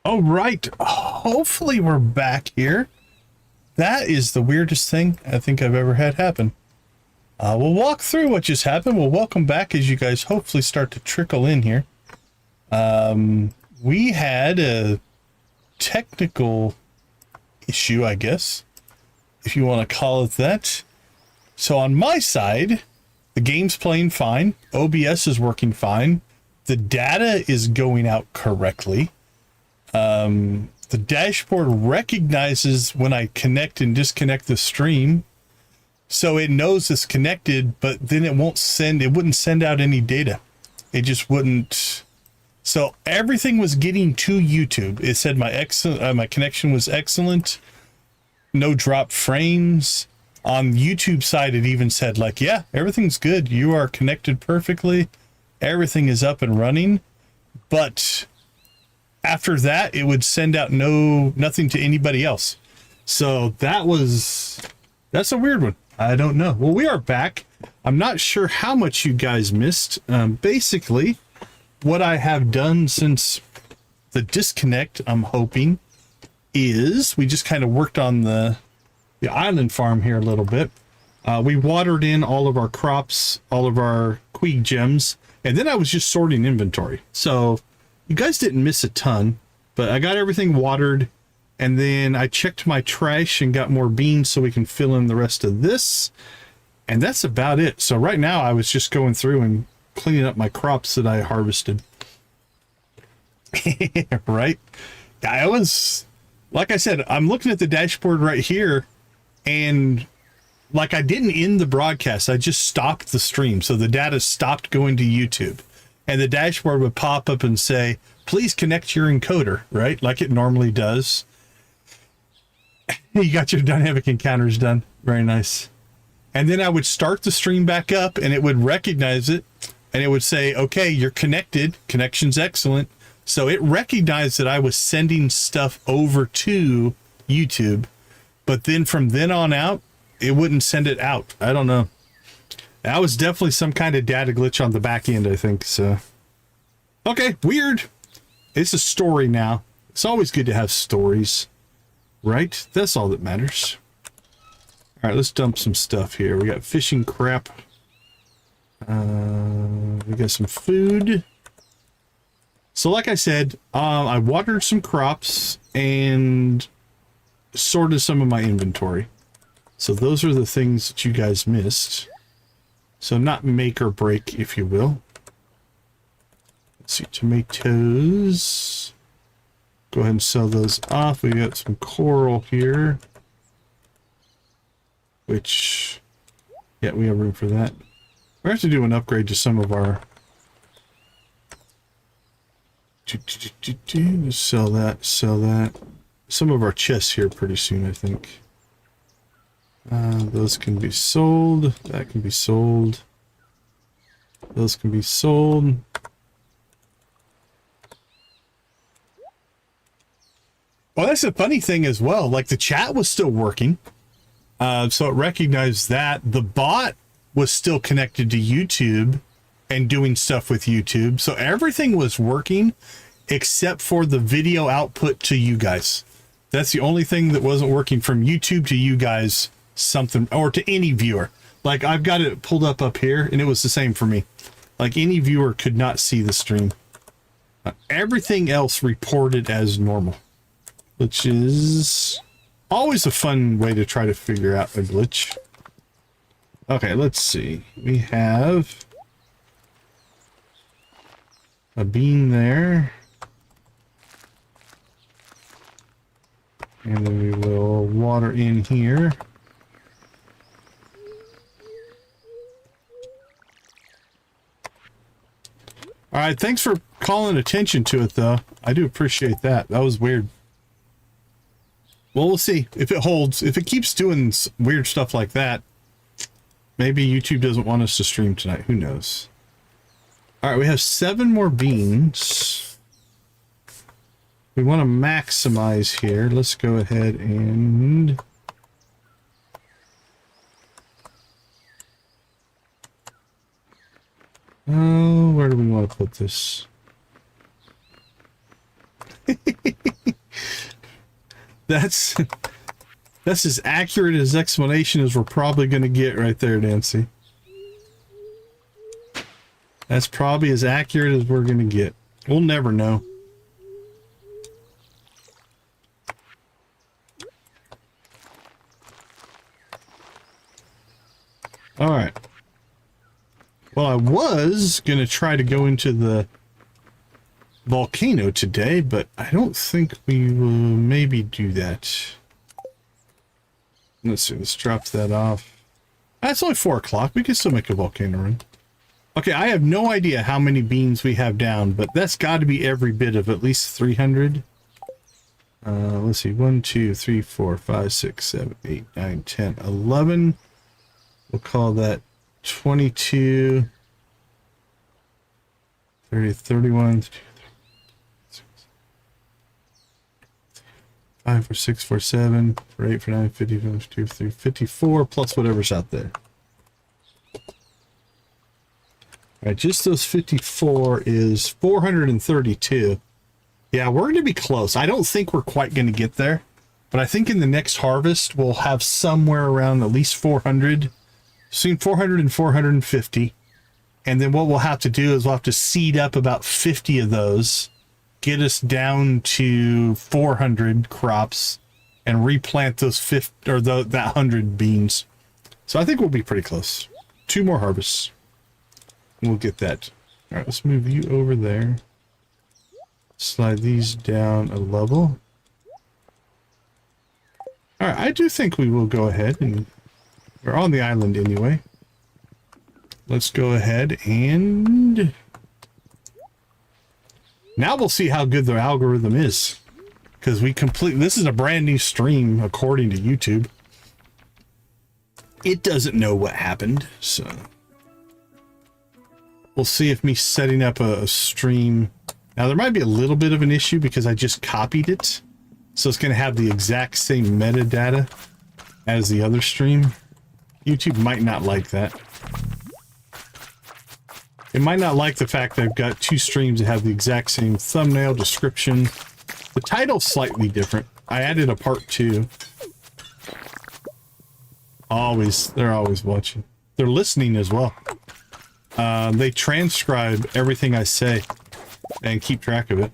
All right, hopefully we're back here. That is the weirdest thing I think I've ever had happen. We'll walk through what just happened. We'll welcome back as you guys hopefully start to trickle in here. We had a technical issue, I guess, if you want to call it that. So on my side, the game's playing fine. OBS is working fine. The data is going out correctly. The dashboard recognizes when I connect and disconnect the stream. So it knows it's connected, but then it wouldn't send out any data. It just wouldn't. So everything was getting to YouTube. It said my connection was excellent. No drop frames. On YouTube side, it even said like, yeah, everything's good. You are connected perfectly. Everything is up and running. But after that, it would send out nothing to anybody else. So that's a weird one. I don't know. Well, we are back. I'm not sure how much you guys missed. Basically, what I have done since the disconnect, I'm hoping, is we just kind of worked on the island farm here a little bit. We watered in all of our crops, all of our Queeg gems, and then I was just sorting inventory. So you guys didn't miss a ton, but I got everything watered, and then I checked my trash and got more beans so we can fill in the rest of this. And that's about it. So right now I was just going through and cleaning up my crops that I harvested. Right? I was, like I said, I'm looking at the dashboard right here, and like I didn't end the broadcast. I just stopped the stream. So the data stopped going to YouTube. And the dashboard would pop up and say, please connect your encoder, right? Like it normally does. You got your dynamic encounters done. Very nice. And then I would start the stream back up and it would recognize it. And it would say, okay, you're connected. Connection's excellent. So it recognized that I was sending stuff over to YouTube. But then from then on out, it wouldn't send it out. I don't know. That was definitely some kind of data glitch on the back end, I think. So, okay, weird. It's a story now. It's always good to have stories, right? That's all that matters. All right, let's dump some stuff here. We got fishing crap. We got some food. So like I said, I watered some crops and sorted some of my inventory. So those are the things that you guys missed. So not make or break, if you will. Let's see, tomatoes. Go ahead and sell those off. We got some coral here. Which, yeah, we have room for that. We have to do an upgrade to some of our... Sell that, sell that. Some of our chests here pretty soon, I think. Those can be sold. That can be sold. Those can be sold. Well, that's a funny thing as well. Like the chat was still working. So it recognized that. The bot was still connected to YouTube and doing stuff with YouTube. So everything was working except for the video output to you guys. That's the only thing that wasn't working from YouTube to you guys. Something, or to any viewer. Like I've got it pulled up here and it was the same for me. Like any viewer could not see the stream. Everything else reported as normal, which is always a fun way to try to figure out a glitch. Okay, let's see. We have a bean there. And then we will water in here. All right, thanks for calling attention to it, though. I do appreciate that. That was weird. Well, we'll see if it holds. If it keeps doing weird stuff like that, maybe YouTube doesn't want us to stream tonight. Who knows? All right, we have 7 more beans. We want to maximize here. Let's go ahead and... Oh, where do we want to put this? That's that's as accurate as explanation as we're probably going to get right there, Nancy. That's probably as accurate as we're going to get. We'll never know. All right. Well, I was going to try to go into the volcano today, but I don't think we will maybe do that. Let's see, let's drop that off. It's only 4 o'clock. We can still make a volcano run. Okay, I have no idea how many beans we have down, but that's got to be every bit of at least 300. Let's see, 1, 2, 3, 4, 5, 6, 7, 8, 9, 10, 11. We'll call that 22, 30, 31, 5, 4, 6, 4, 7, 4, 8, 4, 9, 50, 52, 53, 54, plus whatever's out there. All right, just those 54 is 432. Yeah, we're going to be close. I don't think we're quite going to get there, but I think in the next harvest, we'll have somewhere around at least 400, between 400 and 450. And then what we'll have to do is we'll have to seed up about 50 of those, get us down to 400 crops, and replant those 50 or that 100 beans. So I think we'll be pretty close. 2 more harvests. We'll get that. All right, let's move you over there. Slide these down a level. All right, I do think we will go ahead and we're on the island anyway. Let's go ahead and now we'll see how good the algorithm is, because this is a brand new stream according to YouTube. It doesn't know what happened, so we'll see if me setting up a stream. Now there might be a little bit of an issue because I just copied it. So it's going to have the exact same metadata as the other stream. YouTube might not like that. It might not like the fact that I've got 2 streams that have the exact same thumbnail, description. The title's slightly different. I added a part 2. They're always watching. They're listening as well. They transcribe everything I say and keep track of it.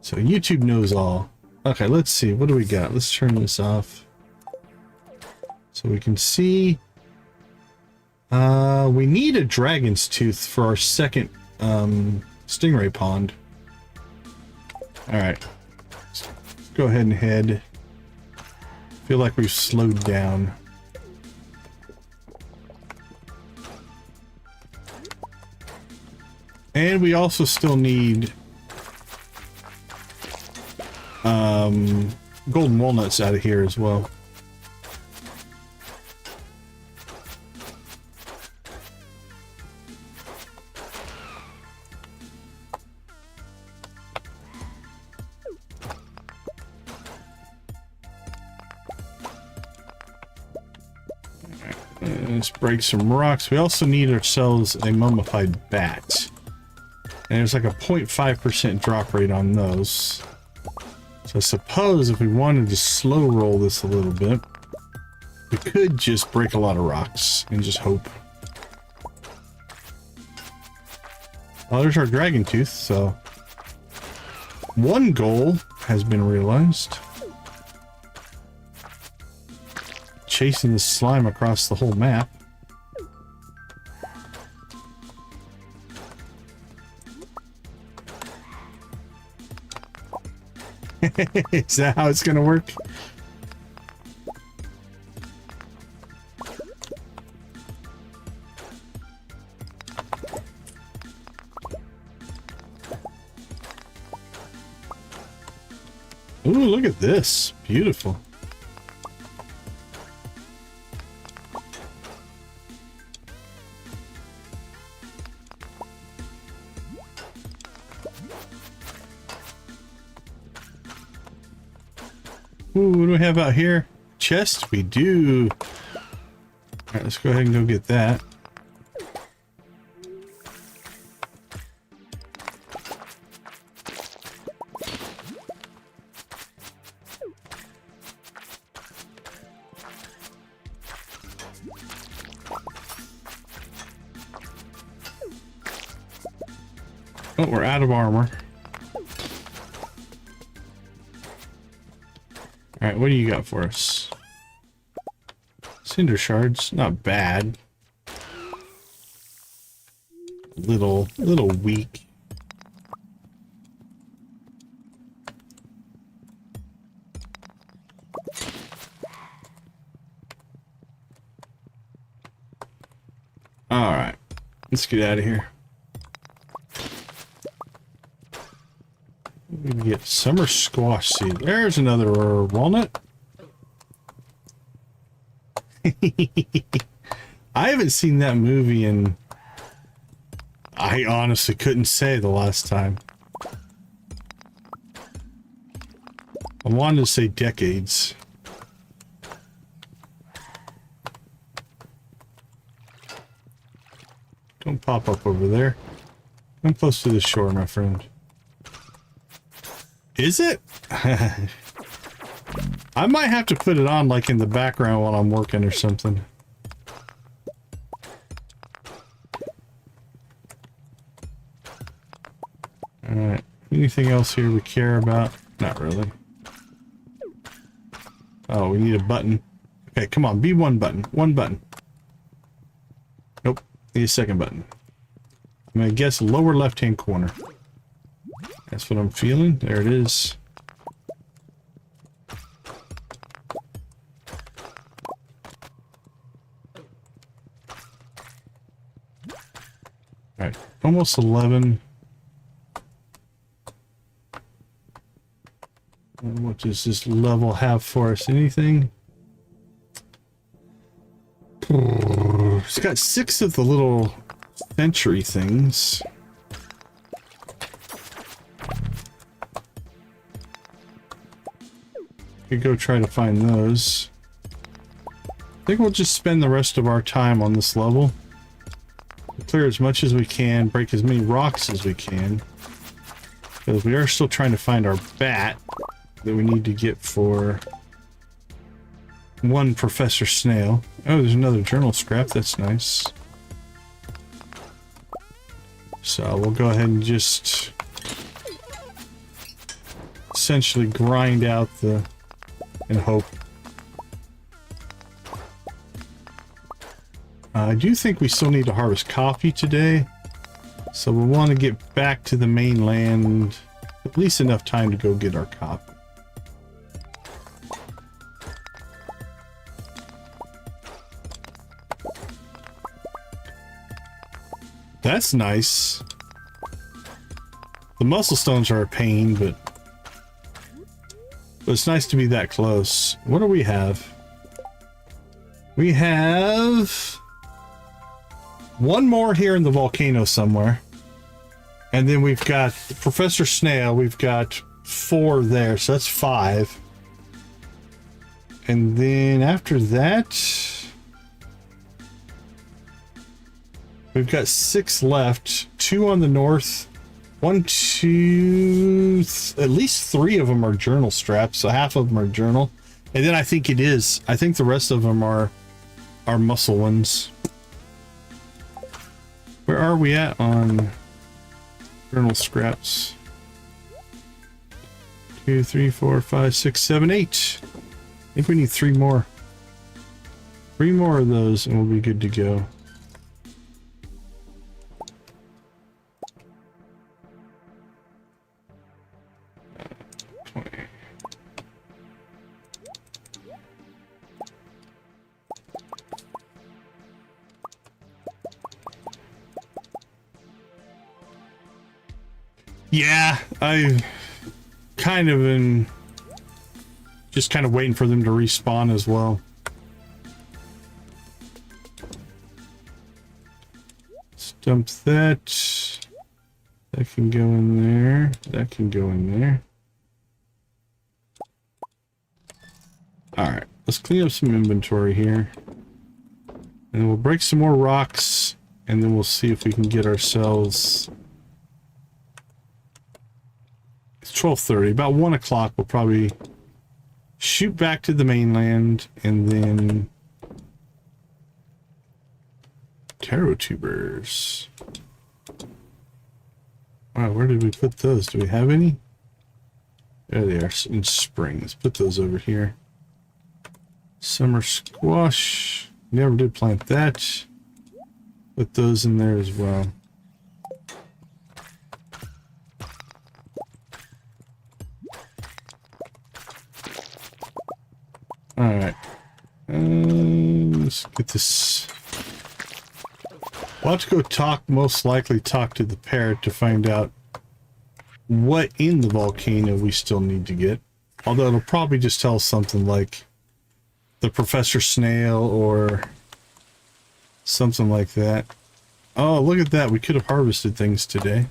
So YouTube knows all. Okay, let's see. What do we got? Let's turn this off so we can see. We need a dragon's tooth for our second stingray pond. All right, let's go ahead and head. Feel like we've slowed down. And we also still need golden walnuts out of here as well. Let's break some rocks. We also need ourselves a mummified bat. And there's like a 0.5% drop rate on those. So I suppose if we wanted to slow roll this a little bit, we could just break a lot of rocks and just hope. Oh, there's our dragon tooth, so one goal has been realized. Chasing the slime across the whole map. Is that how it's gonna work? Ooh, look at this. Beautiful. Ooh, what do we have out here? Chest? We do. Alright, let's go ahead and go get that. Oh, we're out of armor. Alright, what do you got for us? Cinder shards, not bad. Little weak. Alright, let's get out of here. We get summer squash seed. There's another walnut. I haven't seen that movie in... I honestly couldn't say the last time. I wanted to say decades. Don't pop up over there. I'm close to the shore, my friend. Is it? I might have to put it on like in the background while I'm working or something. Alright. Anything else here we care about? Not really. Oh, we need a button. Okay, come on. Be one button. One button. Nope. Need a second button. I'm gonna guess lower left-hand corner. That's what I'm feeling. There it is. Alright, almost 11. And what does this level have for us? Anything? It's got 6 of the little century things. We could go try to find those. I think we'll just spend the rest of our time on this level. Clear as much as we can, break as many rocks as we can. Because we are still trying to find our bat that we need to get for one Professor Snail. Oh, there's another journal scrap. That's nice. So we'll go ahead and just essentially grind out the and hope. I do think we still need to harvest coffee today, so we'll want to get back to the mainland at least enough time to go get our coffee. That's nice. The muscle stones are a pain, but it's nice to be that close. What do we have? We have one more here in the volcano somewhere. And then we've got Professor Snail. We've got 4 there, so that's 5. And then after that, we've got 6 left. 2 on the north. 1, 2, at least 3 of them are journal straps, so half of them are journal. And then I think the rest of them are muscle ones. Where are we at on journal scraps? 2, 3, 4, 5, 6, 7, 8. I think we need 3 more. 3 more of those and we'll be good to go. Yeah, I kind of been just kind of waiting for them to respawn as well. Let's dump that. That can go in there. That can go in there. Alright, let's clean up some inventory here. And then we'll break some more rocks. And then we'll see if we can get ourselves... It's 12:30. About 1 o'clock we'll probably shoot back to the mainland. And then... Taro tubers. Wow, Oh, where did we put those? Do we have any? There they are in spring. Let's put those over here. Summer squash. Never did plant that. Put those in there as well. Alright. Let's get this. We'll have to go talk, most likely talk to the parrot to find out what in the volcano we still need to get. Although it'll probably just tell us something like the Professor Snail or something like that. Oh, look at that. We could have harvested things today.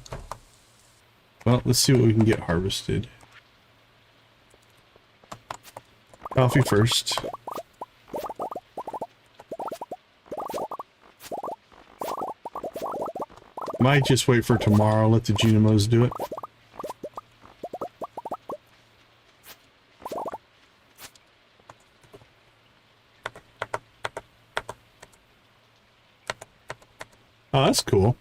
Well, let's see what we can get harvested. Coffee first. Might just wait for tomorrow, let the Junimos do it. Oh, that's cool.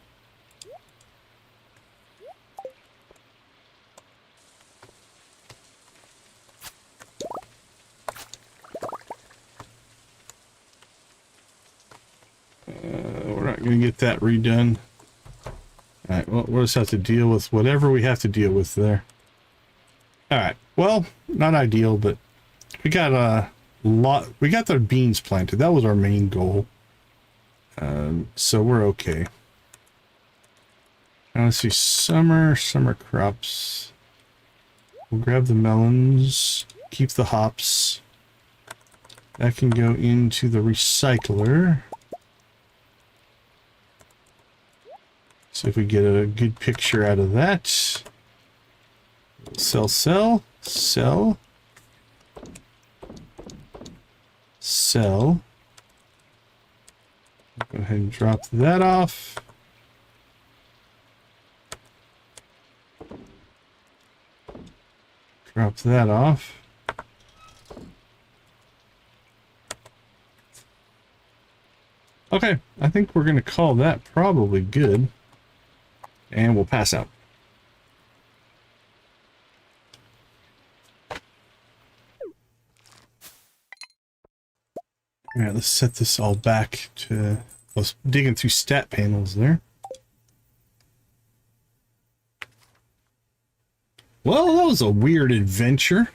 We're not going to get that redone. Alright, well, we'll just have to deal with whatever we have to deal with there. Alright, well, not ideal, but we got a lot. We got the beans planted. That was our main goal. So we're okay. Now let's see, summer crops. We'll grab the melons, keep the hops. That can go into the recycler. See if we get a good picture out of that. Sell, sell, sell. Sell. Go ahead and drop that off. Drop that off. Okay, I think we're going to call that probably good. And we'll pass out. All right, let's set this all back to... I was digging through stat panels there. Well, that was a weird adventure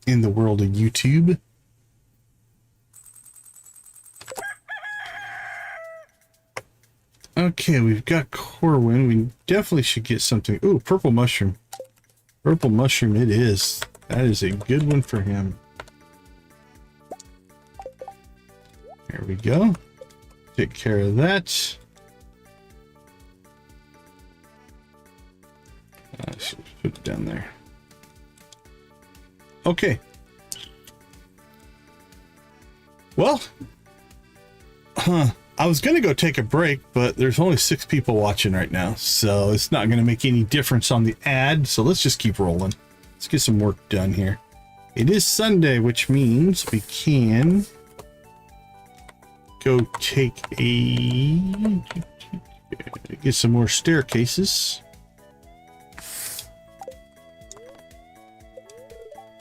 in the world of YouTube. Okay, we've got Corwin. We definitely should get something. Ooh, purple mushroom. Purple mushroom it is. That is a good one for him. There we go. Take care of that. I should put it down there. Okay. Well, I was going to go take a break, but there's only 6 people watching right now, so it's not going to make any difference on the ad, so let's just keep rolling. Let's get some work done here. It is Sunday, which means we can go take get some more staircases.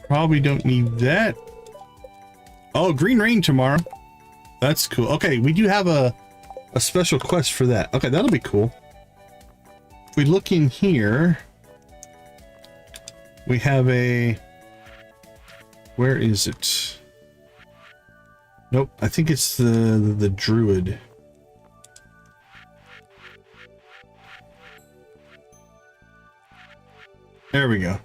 Probably don't need that. Oh, green rain tomorrow. That's cool. Okay, we do have a special quest for that. Okay, that'll be cool. If we look in here, we have a... Where is it? Nope, I think it's the druid. There we go.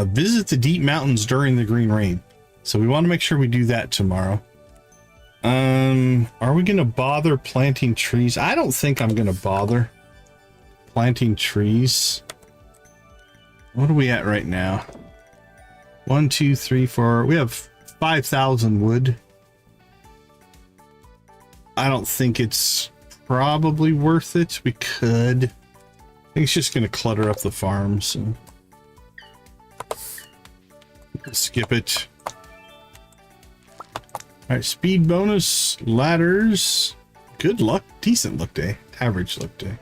Visit the deep mountains during the green rain. So we want to make sure we do that tomorrow. Are we gonna bother planting trees? I don't think I'm gonna bother planting trees. What are we at right now? 1, 2, 3, 4. We have 5,000 wood. I don't think it's probably worth it. We could. I think it's just gonna clutter up the farm, so skip it. All right, speed bonus, ladders, good luck, decent luck day, average luck day.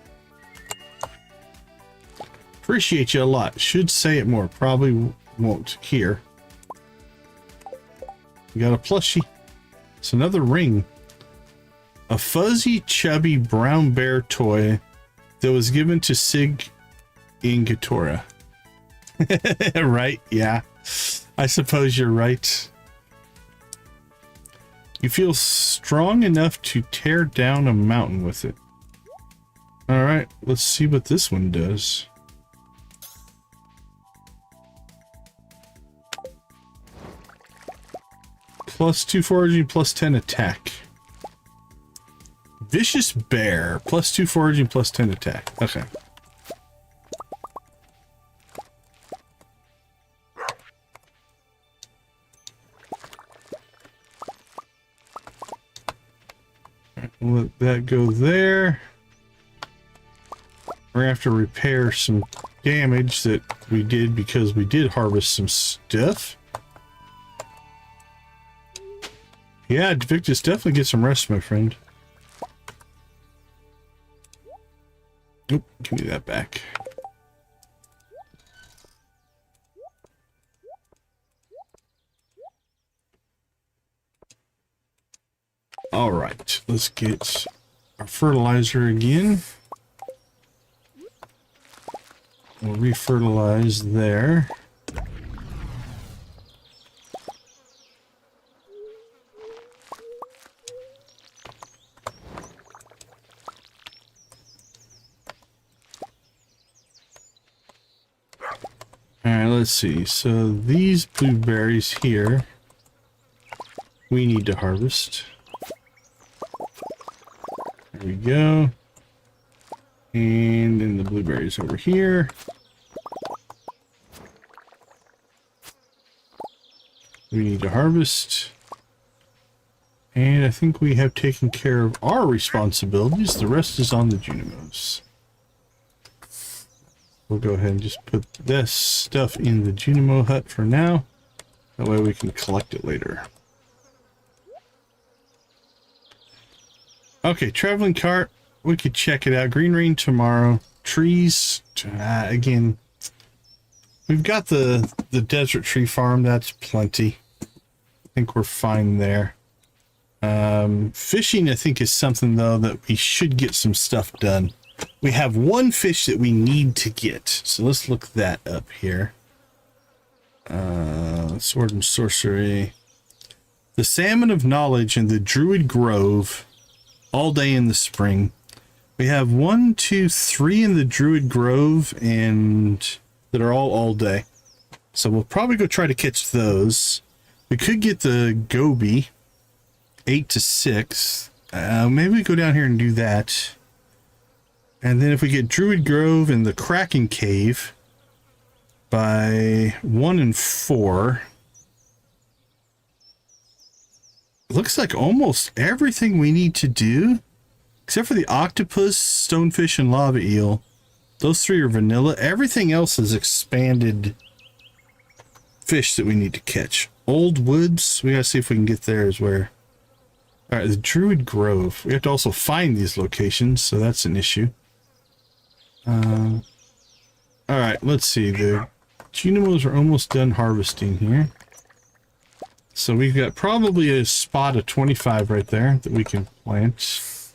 Appreciate you a lot. Should say it more. Probably won't here. We got a plushie. It's another ring. A fuzzy, chubby brown bear toy that was given to Sig in Gatora. Right? Yeah. I suppose you're right. You feel strong enough to tear down a mountain with it. Alright, let's see what this one does. +2 foraging, +10 attack. Vicious bear, +2 foraging, +10 attack. Okay. Let that go there. We're gonna have to repair some damage that we did because we did harvest some stuff. Yeah, Victus, definitely get some rest, my friend. Oop, give me that back. All right, let's get our fertilizer again. We'll refertilize there. Alright, let's see. So these blueberries here, we need to harvest. There we go. And then the blueberries over here. We need to harvest. And I think we have taken care of our responsibilities. The rest is on the Junimos. We'll go ahead and just put this stuff in the Junimo hut for now. That way we can collect it later. Okay, traveling cart. We could check it out. Green rain tomorrow. Trees. Again, we've got the desert tree farm. That's plenty. I think we're fine there. Fishing, I think, is something, though, that we should get some stuff done. We have one fish that we need to get. So let's look that up here. Sword and Sorcery. The Salmon of Knowledge in the Druid Grove. All day in the spring. We have 1, 2, 3 in the Druid Grove and that are all day. So we'll probably go try to catch those. We could get the goby 8 to 6. Maybe we go down here and do that. And then if we get Druid Grove and the Kraken Cave by 1 and 4. Looks like almost everything we need to do, except for the octopus, stonefish, and lava eel. Those 3 are vanilla. Everything else is expanded fish that we need to catch. Old Woods, we gotta see if we can get there as where. Alright, the Druid Grove. We have to also find these locations, so that's an issue. Alright, let's see. The Junimos are almost done harvesting here. So we've got probably a spot of 25 right there that we can plant.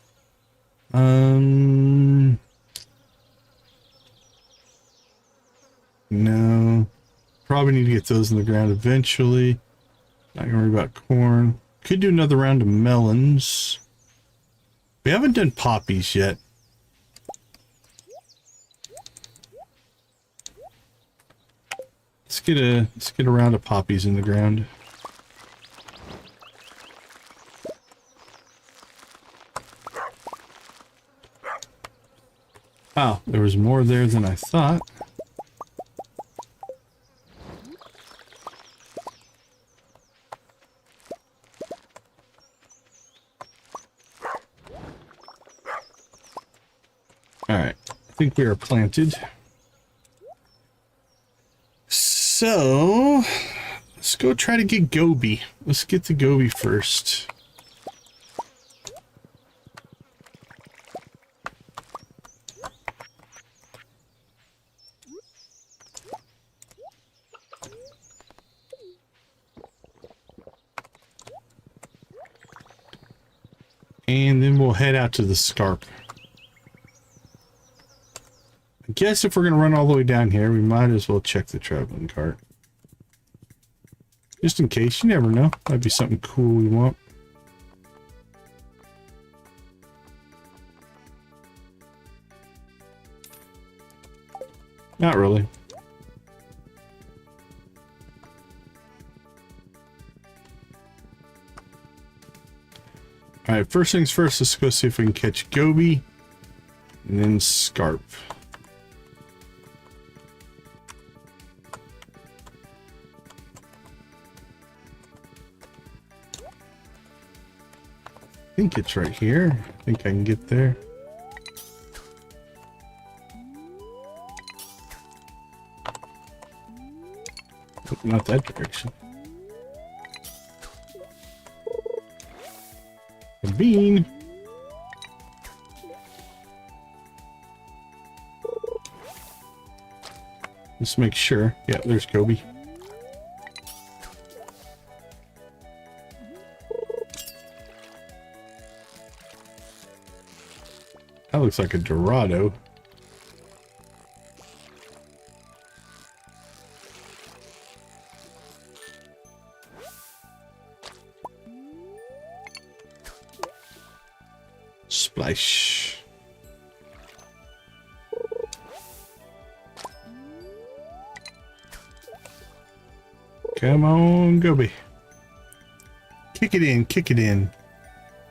No. Probably need to get those in the ground eventually. Not gonna worry about corn. Could do another round of melons. We haven't done poppies yet. Let's get a round of poppies in the ground. Oh, there was more there than I thought. Alright, I think we are planted. So, let's go try to get goby. Let's get the goby first. And then we'll head out to the Scarp. I guess if we're going to run all the way down here, we might as well check the traveling cart. Just in case, you never know. Might be something cool we want. Not really. Alright, first things first, let's go see if we can catch Goby. And then Scarp. I think it's right here. I think I can get there. Oh, not that direction. A bean. Let's make sure. Yeah, there's Goby. That looks like a Dorado. Splash. Come on, Goby. Kick it in, kick it in.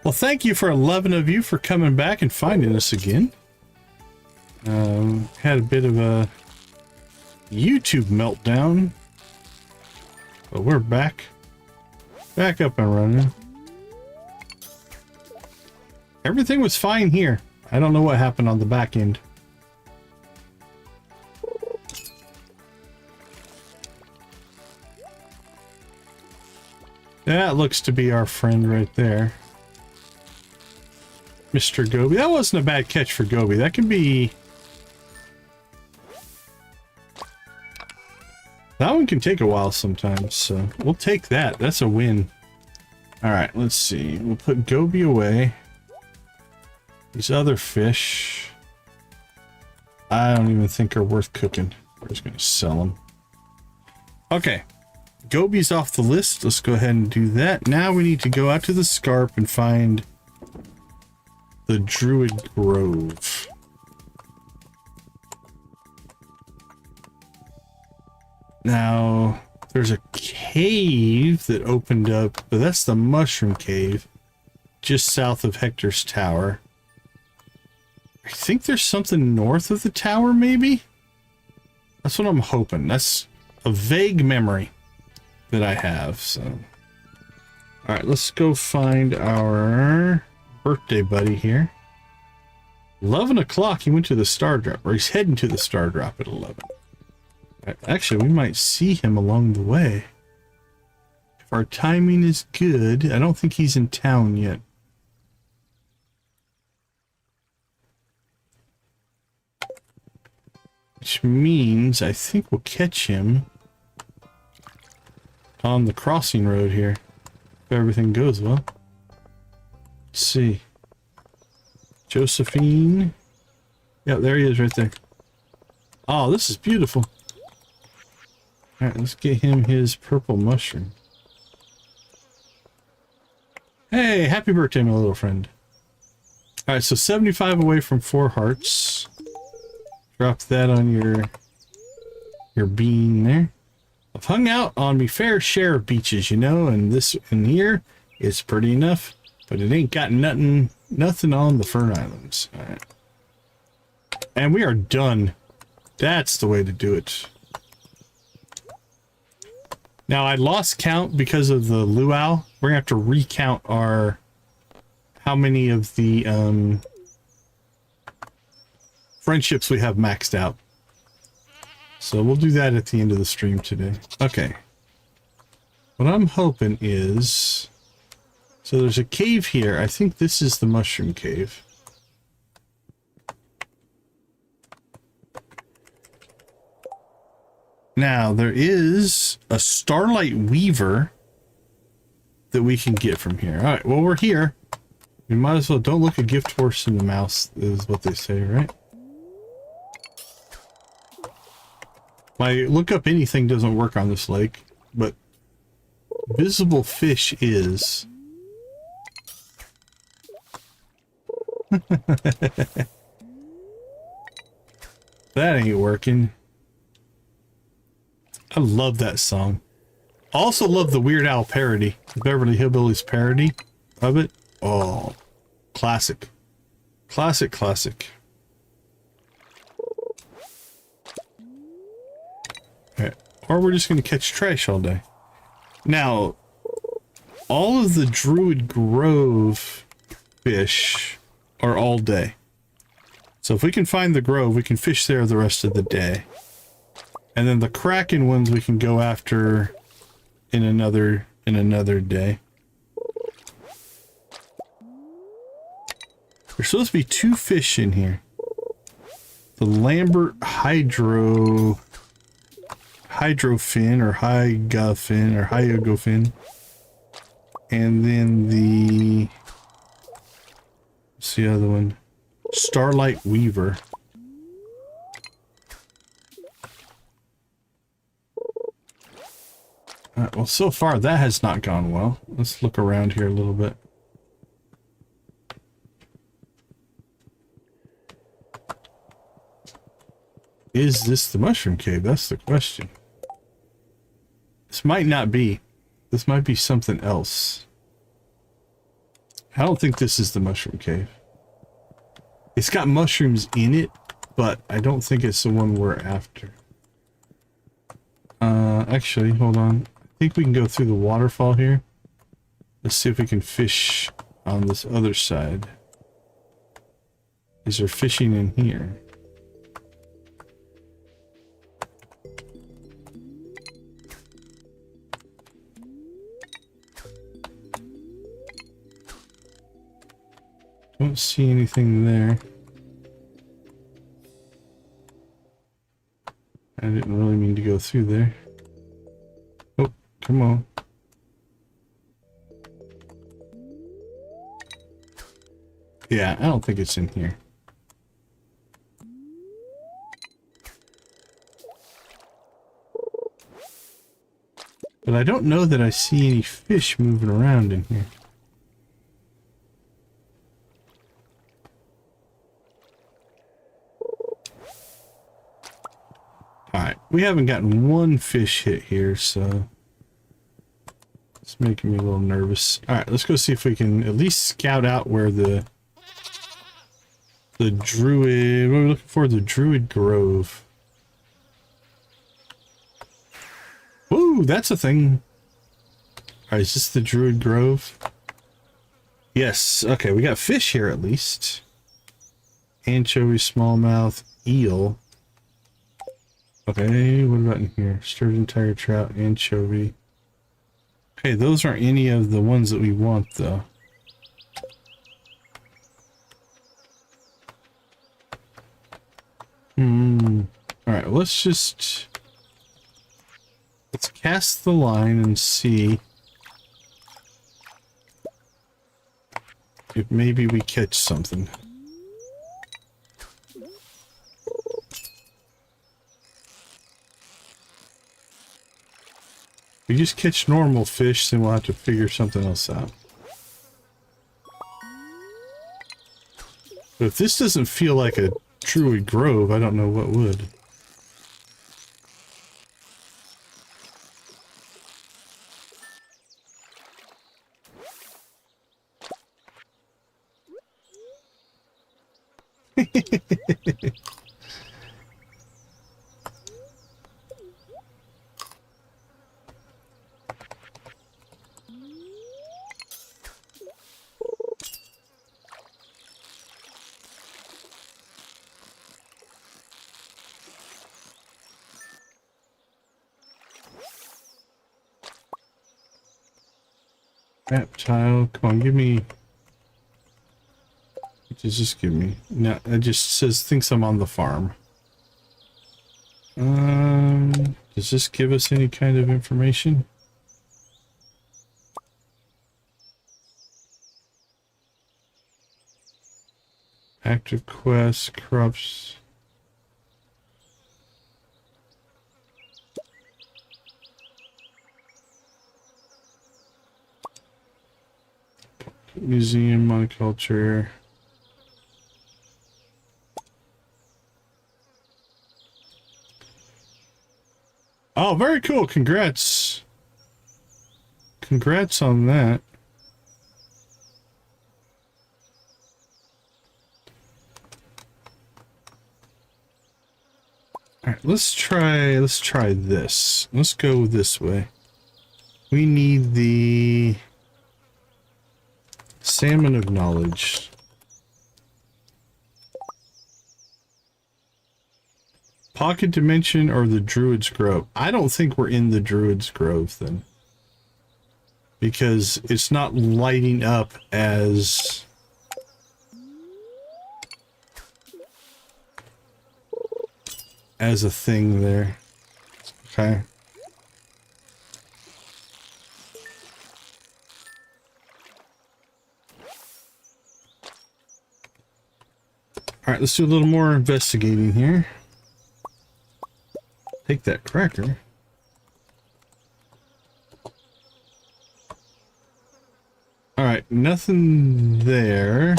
Well, thank you for 11 of you for coming back and finding us again. Had a bit of a YouTube meltdown, but we're back up and running. Everything was fine here. I don't know what happened on the back end. That looks to be our friend right there. Mr. Goby. That wasn't a bad catch for Goby. That can be... That one can take a while sometimes, so we'll take that. That's a win. Alright, let's see. We'll put Goby away. These other fish, I don't even think are worth cooking. We're just going to sell them. Okay. Goby's off the list. Let's go ahead and do that. Now we need to go out to the Scarp and find the Druid Grove. Now, there's a cave that opened up, but that's the Mushroom Cave, just south of Hector's Tower. I think there's something north of the tower, maybe? That's what I'm hoping. That's a vague memory that I have, so... Alright, let's go find our birthday buddy here. 11 o'clock, he went to the Star Drop, or he's heading to the Star Drop at 11. Actually, we might see him along the way. If our timing is good, I don't think he's in town yet. Which means I think we'll catch him on the crossing road here. If everything goes well. Let's see. Josephine. Yeah, there he is right there. Oh, this is beautiful. Alright, let's get him his purple mushroom. Hey, happy birthday, my little friend. Alright, so 75 away from 4 hearts. Drop that on your bean there. I've hung out on me fair share of beaches, you know, and this in here is pretty enough, but it ain't got nothing on the Fern Islands. All right. And we are done. That's the way to do it. Now I lost count because of the luau. We're gonna have to recount our how many of the friendships we have maxed out. So we'll do that at the end of the stream today. Okay. What I'm hoping is... So there's a cave here. I think this is the Mushroom Cave. Now, there is a Starlight Weaver that we can get from here. Alright, well, we're here. You might as well don't look a gift horse in the mouth, is what they say, right? My look up anything doesn't work on this lake, but visible fish is. That ain't working. I love that song. I also love the Weird Al parody, the Beverly Hillbillies parody of it. Oh, classic. Classic, classic. Okay. Or we're just going to catch trash all day. Now, all of the Druid Grove fish are all day. So if we can find the grove, we can fish there the rest of the day. And then the Kraken ones we can go after in another day. There's supposed to be 2 fish in here. The Lambert Hydrofin or Hyogofin. And then what's the other one? Starlight Weaver. Alright, well, so far that has not gone well. Let's look around here a little bit. Is this the mushroom cave? That's the question. This might not be. This might be something else. I don't think this is the mushroom cave. It's got mushrooms in it, but I don't think it's the one we're after. Actually, hold on. I think we can go through the waterfall here. Let's see if we can fish on this other side. Is there fishing in here? Don't see anything there. I didn't really mean to go through there. Oh, come on. Yeah, I don't think it's in here. But I don't know that I see any fish moving around in here. Alright, we haven't gotten one fish hit here, so it's making me a little nervous. Alright, let's go see if we can at least scout out where the druid, what are we looking for? The Druid Grove. Ooh, that's a thing. Alright, is this the Druid Grove? Yes, okay, we got fish here at least. Anchovy, smallmouth, eel. Okay, what about in here? Sturgeon, tiger trout, anchovy. Okay, those aren't any of the ones that we want, though. Alright, let's cast the line and see if maybe we catch something. If we just catch normal fish, then we'll have to figure something else out. But if this doesn't feel like a Druid Grove, I don't know what would. Reptile, come on, give me. Just give me. No, it just says thinks I'm on the farm. Does this give us any kind of information? Active quests, crops. Museum, monoculture. Oh, very cool. Congrats. Congrats on that. All right, let's try this. Let's go this way. We need the Salmon of Knowledge. Pocket Dimension or the Druid's Grove? I don't think we're in the Druid's Grove then. Because it's not lighting up as... as a thing there. Okay. Alright, let's do a little more investigating here. Take that cracker. Alright, nothing there.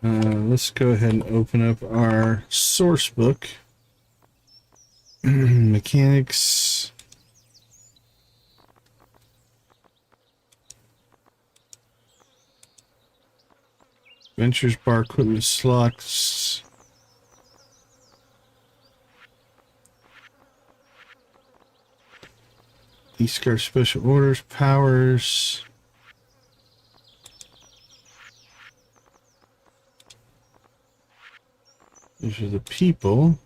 Let's go ahead and open up our source book. Mechanics. Ventures bar equipment slots. E-Scar special orders, powers. These are the people.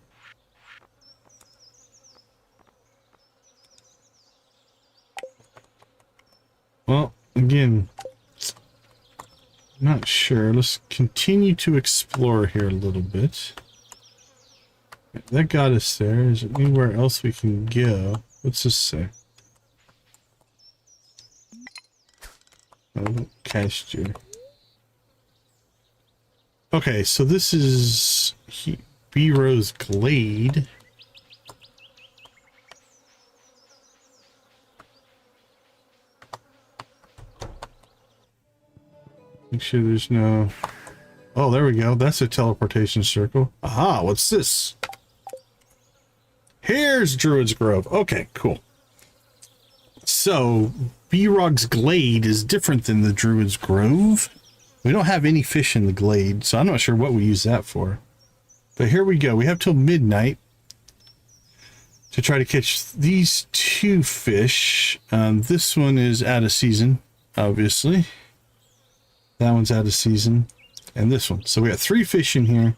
Well, again, not sure. Let's continue to explore here a little bit. That got us there. Is there anywhere else we can go? What's this say? Oh, casture. Okay, so this is B-Rose Glade. Make sure there's no... Oh, there we go. That's a teleportation circle. Aha, what's this? Here's Druid's Grove. Okay, cool. So, B-Rog's Glade is different than the Druid's Grove. We don't have any fish in the glade, so I'm not sure what we use that for. But here we go. We have till midnight to try to catch these two fish. This one is out of season, obviously. That one's out of season. And this one. So we got 3 fish in here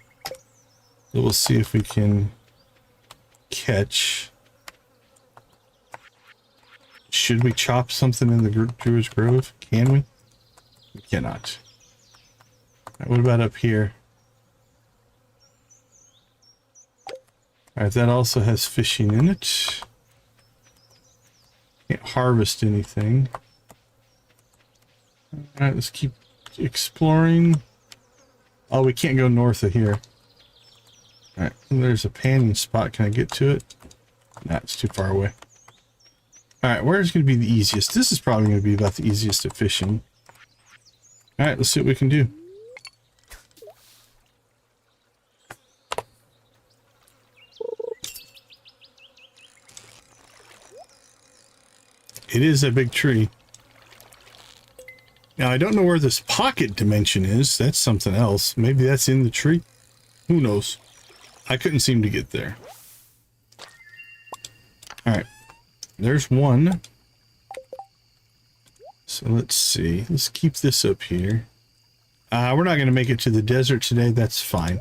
that we'll see if we can catch. Should we chop something in the Druid's Grove? Can we? We cannot. All right, what about up here? All right, that also has fishing in it. Can't harvest anything. All right, let's keep exploring. Oh, we can't go north of here. All right, there's a panning spot. Can I get to it? Nah, it's too far away. All right, where's going to be the easiest? This is probably going to be about the easiest at fishing. All right, let's see what we can do. It is a big tree. Now, I don't know where this pocket dimension is. That's something else. Maybe that's in the tree. Who knows? I couldn't seem to get there. All right. There's one. So let's see. Let's keep this up here. We're not going to make it to the desert today. That's fine.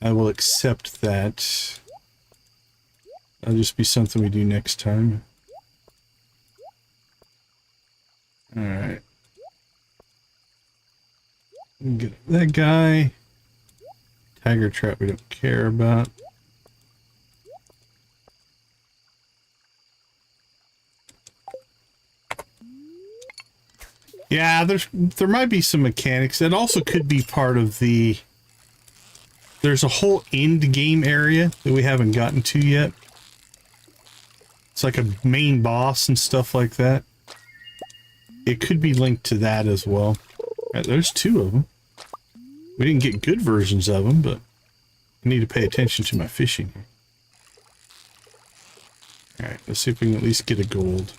I will accept that. That'll just be something we do next time. All right. Get that guy. Tiger trap we don't care about. Yeah, there might be some mechanics. That also could be part of the... There's a whole end game area that we haven't gotten to yet. It's like a main boss and stuff like that. It could be linked to that as well. Right, there's two of them. We didn't get good versions of them, but I need to pay attention to my fishing here. Alright, let's see if we can at least get a gold.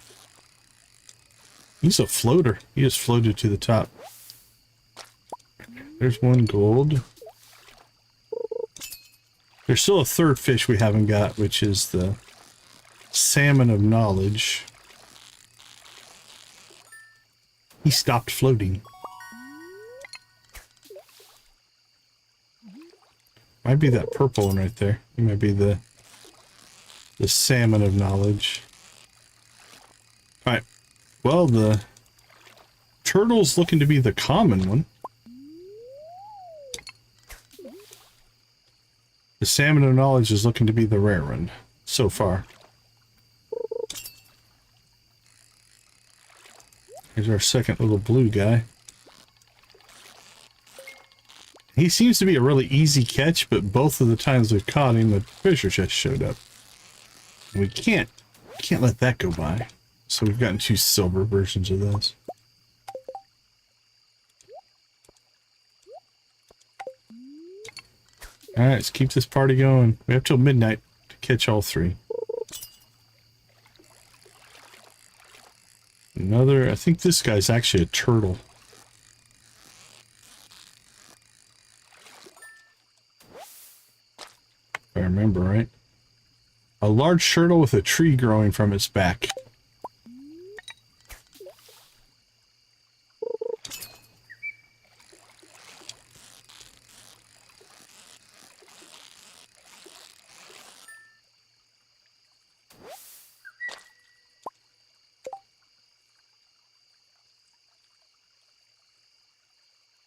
He's a floater. He just floated to the top. There's one gold. There's still a third fish we haven't got, which is the salmon of knowledge. He stopped floating. Might be that purple one right there. He might be the salmon of knowledge. Alright. Well, the turtle's looking to be the common one. The salmon of knowledge is looking to be the rare one, so far. Here's our second little blue guy. He seems to be a really easy catch, but both of the times we've caught him, the treasure chest showed up. And we can't let that go by. So we've gotten 2 silver versions of those. Alright, let's keep this party going. We have till midnight to catch all 3. Another, I think this guy's actually a turtle. If I remember right. A large turtle with a tree growing from its back.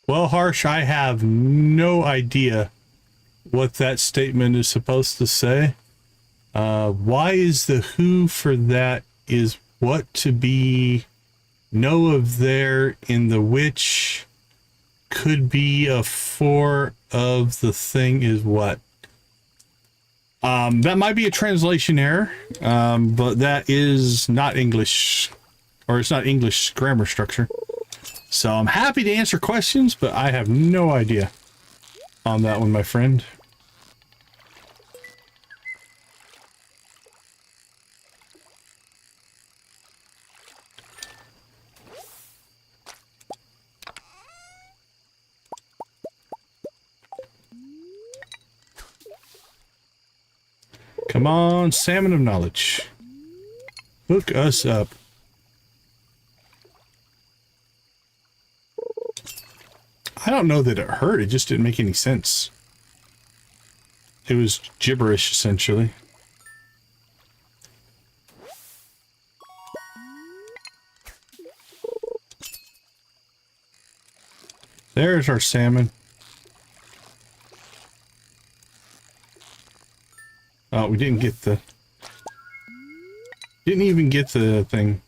Well, Harsh, I have no idea what that statement is supposed to say. Why is the who for that is what to be know of there in the which could be a for of the thing is what? That might be a translation error, but that is not English, or it's not English grammar structure. So I'm happy to answer questions, but I have no idea on that one, my friend. Come on, salmon of knowledge. Hook us up. I don't know that it hurt, it just didn't make any sense. It was gibberish, essentially. There's our salmon. Oh, we didn't get the... Didn't even get the thing.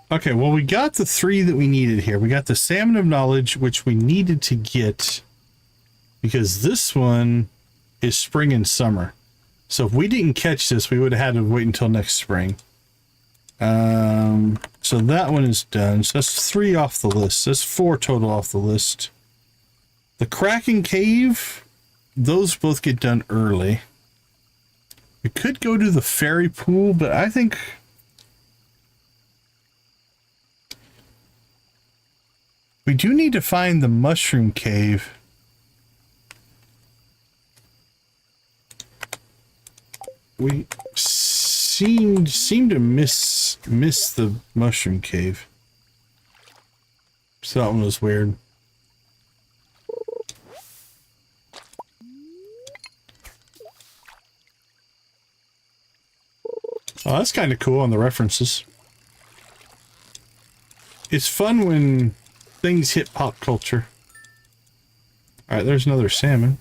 Okay, well, we got the 3 that we needed here. We got the salmon of knowledge, which we needed to get because this one is spring and summer. So if we didn't catch this, we would have had to wait until next spring. So that one is done. So that's 3 off the list. That's 4 total off the list. The Kraken Cave, those both get done early. We could go to the fairy pool, but I think... we do need to find the mushroom cave. We seem to miss the mushroom cave. So that one was weird. Oh, that's kind of cool on the references. It's fun when things hit pop culture. All right, there's another salmon.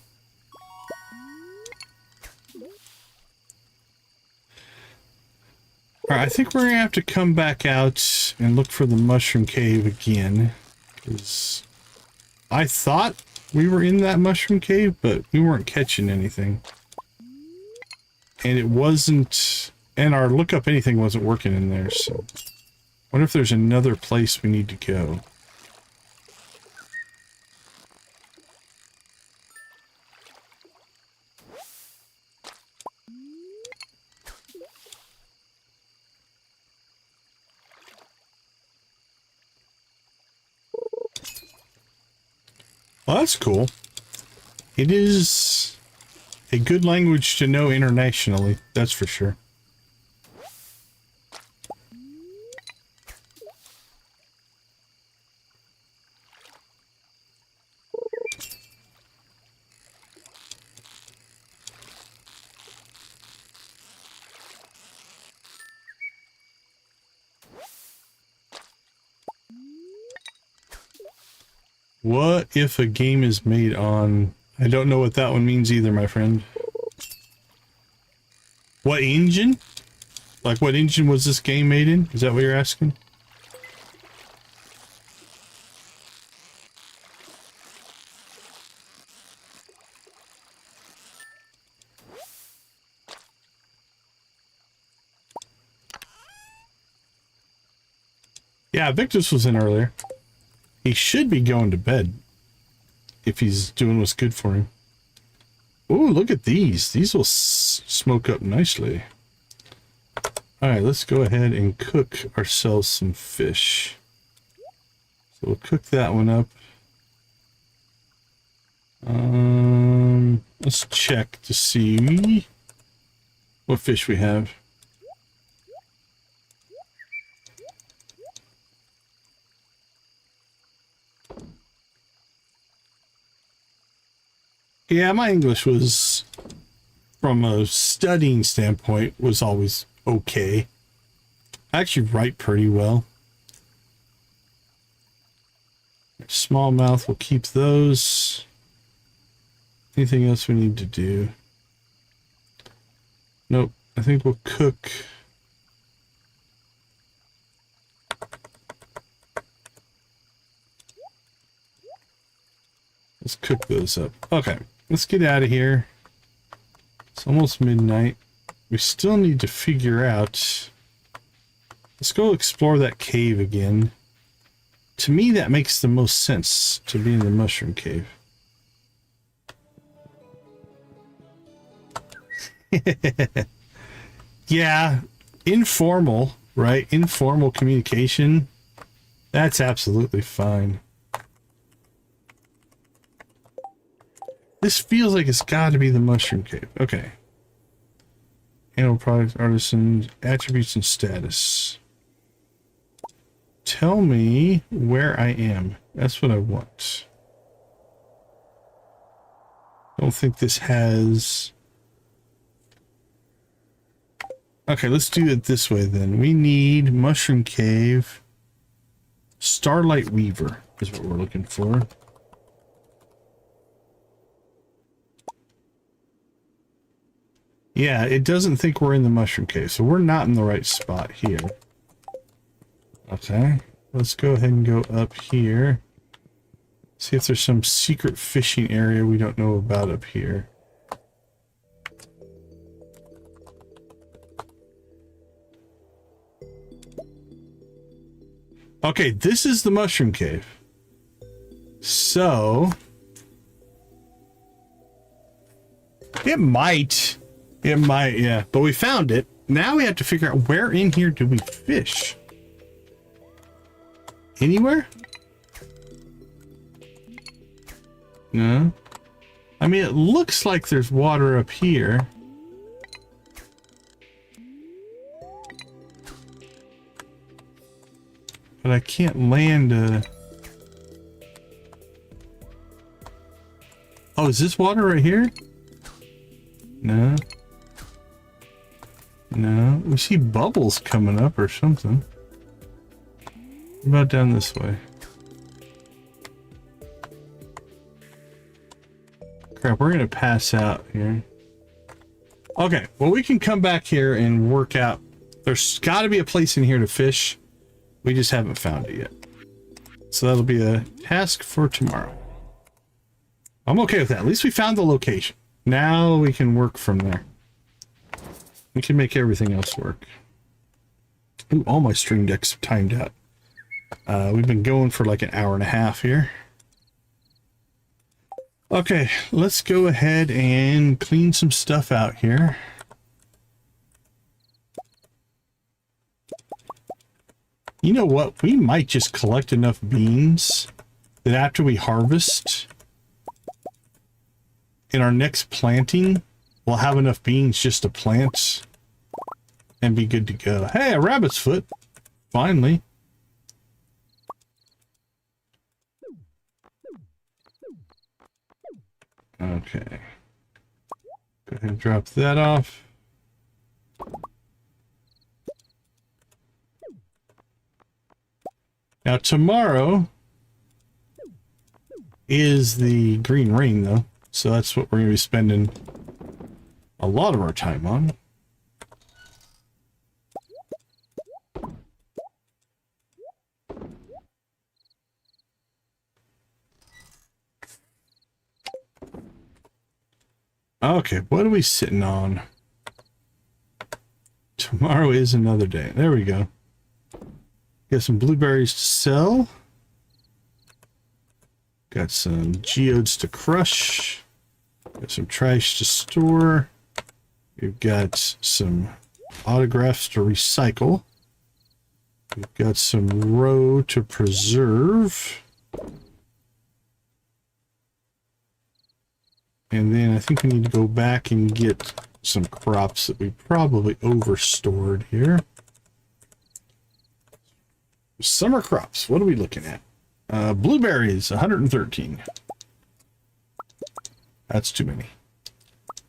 All right, I think we're gonna have to come back out and look for the mushroom cave again, because I thought we were in that mushroom cave, but we weren't catching anything. And it wasn't, and our look up anything wasn't working in there, so I wonder if there's another place we need to go. Well, that's cool. It is a good language to know internationally, that's for sure. What if a game is made on... I don't know what that one means either, my friend. What engine? Like, what engine was this game made in? Is that what you're asking? Yeah, Victus was in earlier. He should be going to bed if he's doing what's good for him. Ooh, look at these. These will smoke up nicely. All right, let's go ahead and cook ourselves some fish. So we'll cook that one up. Let's check to see what fish we have. Yeah, my English was, from a studying standpoint, was always okay. I actually write pretty well. Smallmouth, we'll keep those. Anything else we need to do? Nope, I think we'll cook. Let's cook those up. Okay. Let's get out of here. It's almost midnight. We still need to figure out... Let's go explore that cave again. To me, that makes the most sense to be in the mushroom cave. Yeah, informal, right? Informal communication. That's absolutely fine. This feels like it's got to be the mushroom cave. Okay. Animal products, artisans, attributes, and status. Tell me where I am. That's what I want. I don't think this has... Okay, let's do it this way then. We need mushroom cave. Starlight Weaver is what we're looking for. Yeah, it doesn't think we're in the mushroom cave, so we're not in the right spot here. Okay, let's go ahead and go up here. See if there's some secret fishing area we don't know about up here. Okay, this is the mushroom cave. So... It might, yeah. But we found it. Now we have to figure out where in here do we fish? Anywhere? No. I mean, it looks like there's water up here. But I can't land a... Oh, is this water right here? No. No. We see bubbles coming up or something. What about down this way? right, we're gonna pass out here. Okay, well, we can come back here and work out. There's got to be a place in here to fish. We just haven't found it yet. So that'll be a task for tomorrow. I'm okay with that. At least we found the location. Now we can work from there. We can make everything else work. Ooh, all my stream decks timed out. We've been going for like an hour and a half here. Okay, let's go ahead and clean some stuff out here. You know what? We might just collect enough beans that after we harvest, in our next planting, we'll have enough beans just to plant and be good to go. Hey, a rabbit's foot. Finally. Okay. Go ahead and drop that off. Now tomorrow is the green rain though, so that's what we're going to be spending a lot of our time on. Okay, what are we sitting on? Tomorrow is another day. There we go. Got some blueberries to sell. Got some geodes to crush. Got some trash to store. We've got some autographs to recycle. We've got some roe to preserve. And then I think we need to go back and get some crops that we probably overstored here. Summer crops, what are we looking at? Blueberries, 113. That's too many.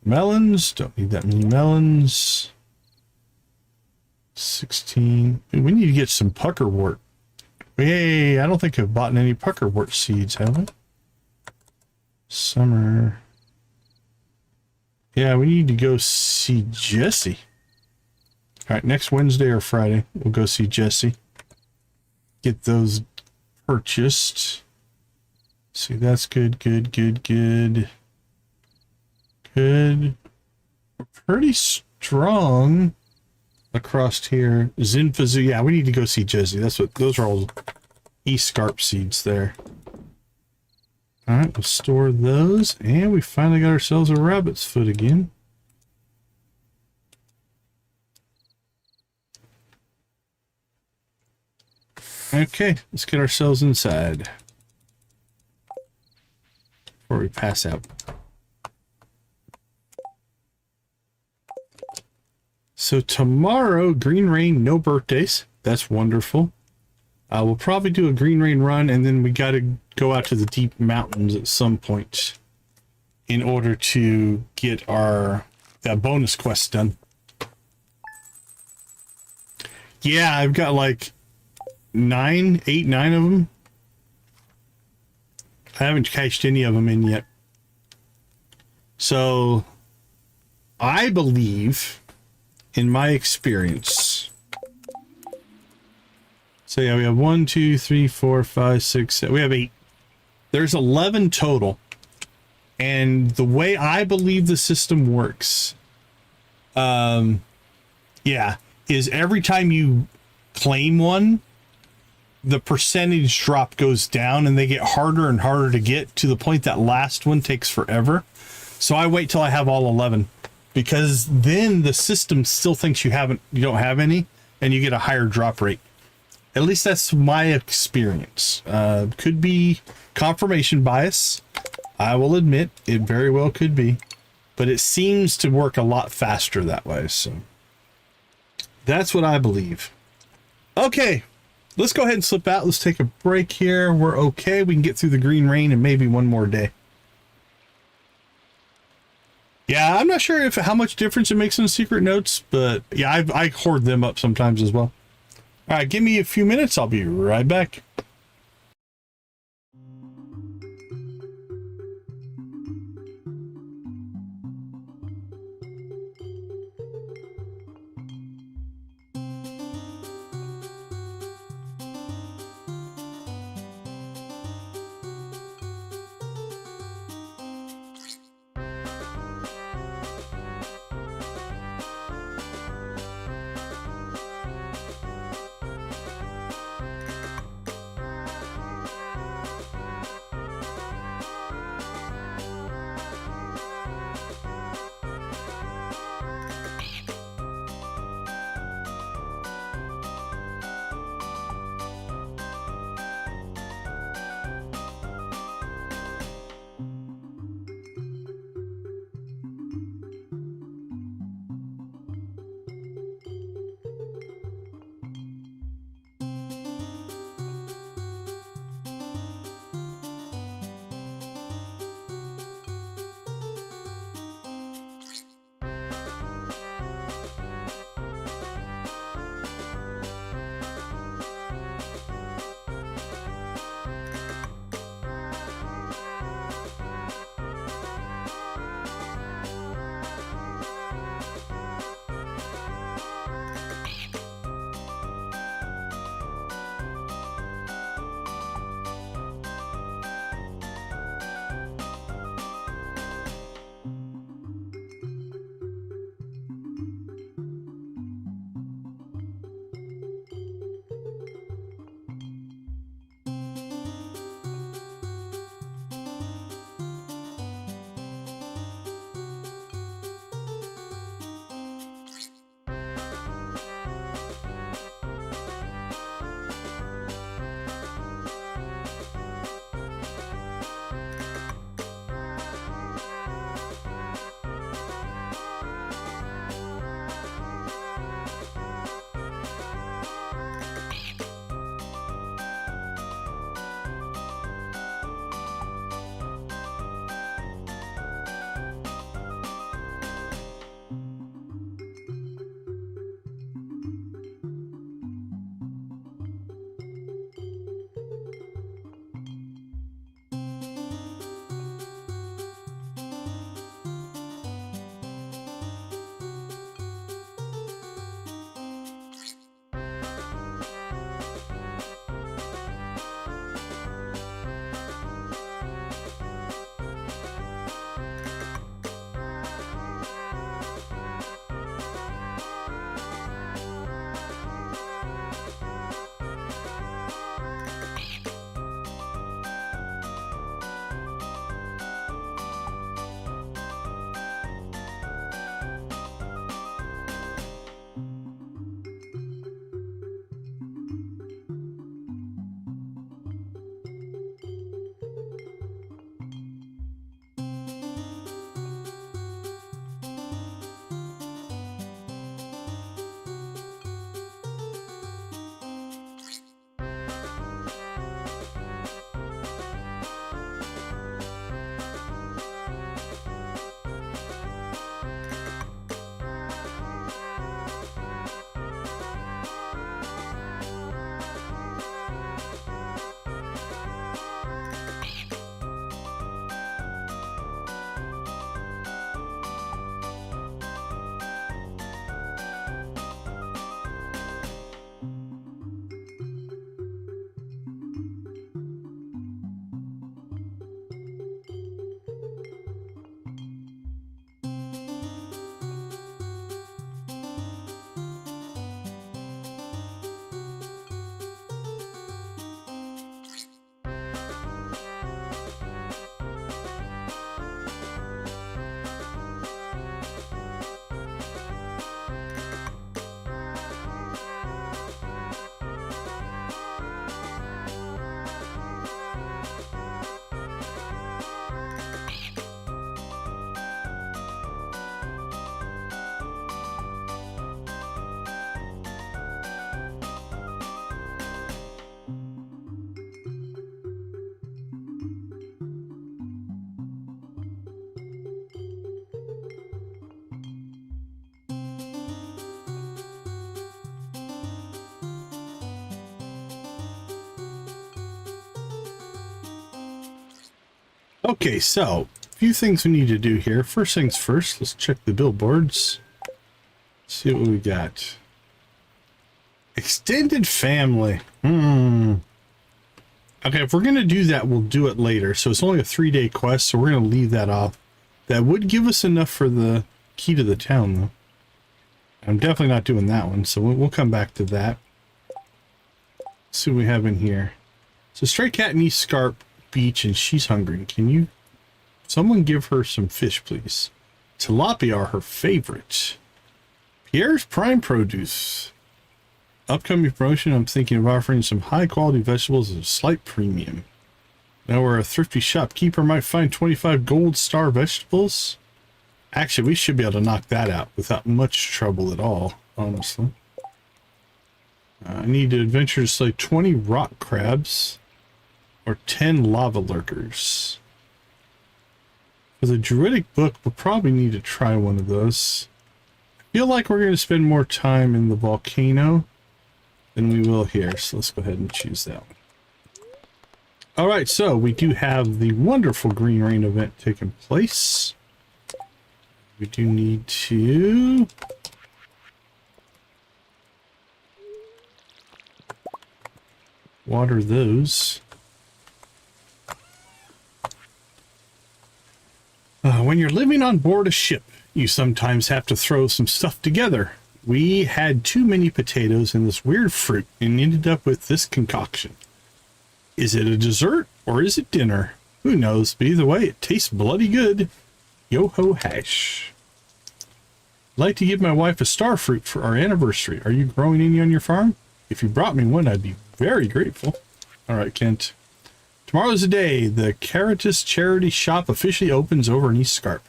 Melons, don't need that many melons. 16. We need to get some puckerwort. Hey, I don't think I've bought any puckerwort seeds, have I? Summer. Yeah, we need to go see Jesse. All right, next Wednesday or Friday, we'll go see Jesse. Get those purchased. See, that's good, good, good, good. Good. We're pretty strong across here. Zinfazoo. Yeah, we need to go see Jesse. That's what, those are all E-Scarp seeds there. All right, we'll store those, and we finally got ourselves a rabbit's foot again. Okay, let's get ourselves inside before we pass out. So tomorrow, green rain, no birthdays. That's wonderful. We'll probably do a green rain run, and then we got to go out to the deep mountains at some point in order to get that bonus quest done. Yeah, I've got like 9 of them. I haven't cashed any of them in yet. So I believe, in my experience, so yeah, we have 1, 2, 3, 4, 5, 6, 7. We have 8. There's 11 total. And the way I believe the system works, yeah, is every time you claim one, the percentage drop goes down and they get harder and harder to get, to the point that last one takes forever. So I wait till I have all 11, because then the system still thinks you don't have any, and you get a higher drop rate. At least that's my experience. Could be confirmation bias. I will admit it very well could be, but it seems to work a lot faster that way. So that's what I believe. Okay, let's go ahead and slip out. Let's take a break here. We're okay. We can get through the green rain and maybe one more day. Yeah, I'm not sure how much difference it makes in secret notes, but yeah, I hoard them up sometimes as well. All right, give me a few minutes. I'll be right back. Okay, so a few things we need to do here. First things first, let's check the billboards. See what we got. Extended family. Okay, if we're going to do that, we'll do it later. So it's only a 3-day quest, so we're going to leave that off. That would give us enough for the key to the town, though. I'm definitely not doing that one, so we'll come back to that. Let's see what we have in here. So stray cat needs Scarp Beach, and she's hungry. Can you... someone give her some fish, please. Tilapia are her favorite. Pierre's Prime Produce. Upcoming promotion, I'm thinking of offering some high-quality vegetables at a slight premium. Now where a thrifty shopkeeper might find 25 gold star vegetables. Actually, we should be able to knock that out without much trouble at all, honestly. I need to adventure to slay 20 rock crabs or 10 lava lurkers. For the druidic book, we'll probably need to try one of those. I feel like we're going to spend more time in the volcano than we will here, so let's go ahead and choose that one. Alright, so we do have the wonderful Green Rain event taking place. We do need to... water those. When you're living on board a ship, you sometimes have to throw some stuff together. We had too many potatoes and this weird fruit and ended up with this concoction. Is it a dessert or is it dinner? Who knows, but either way, it tastes bloody good. Yo-ho hash. I'd like to give my wife a star fruit for our anniversary. Are you growing any on your farm? If you brought me one, I'd be very grateful. All right, Kent. Tomorrow's the day. The Caritas Charity Shop officially opens over in East Scarp.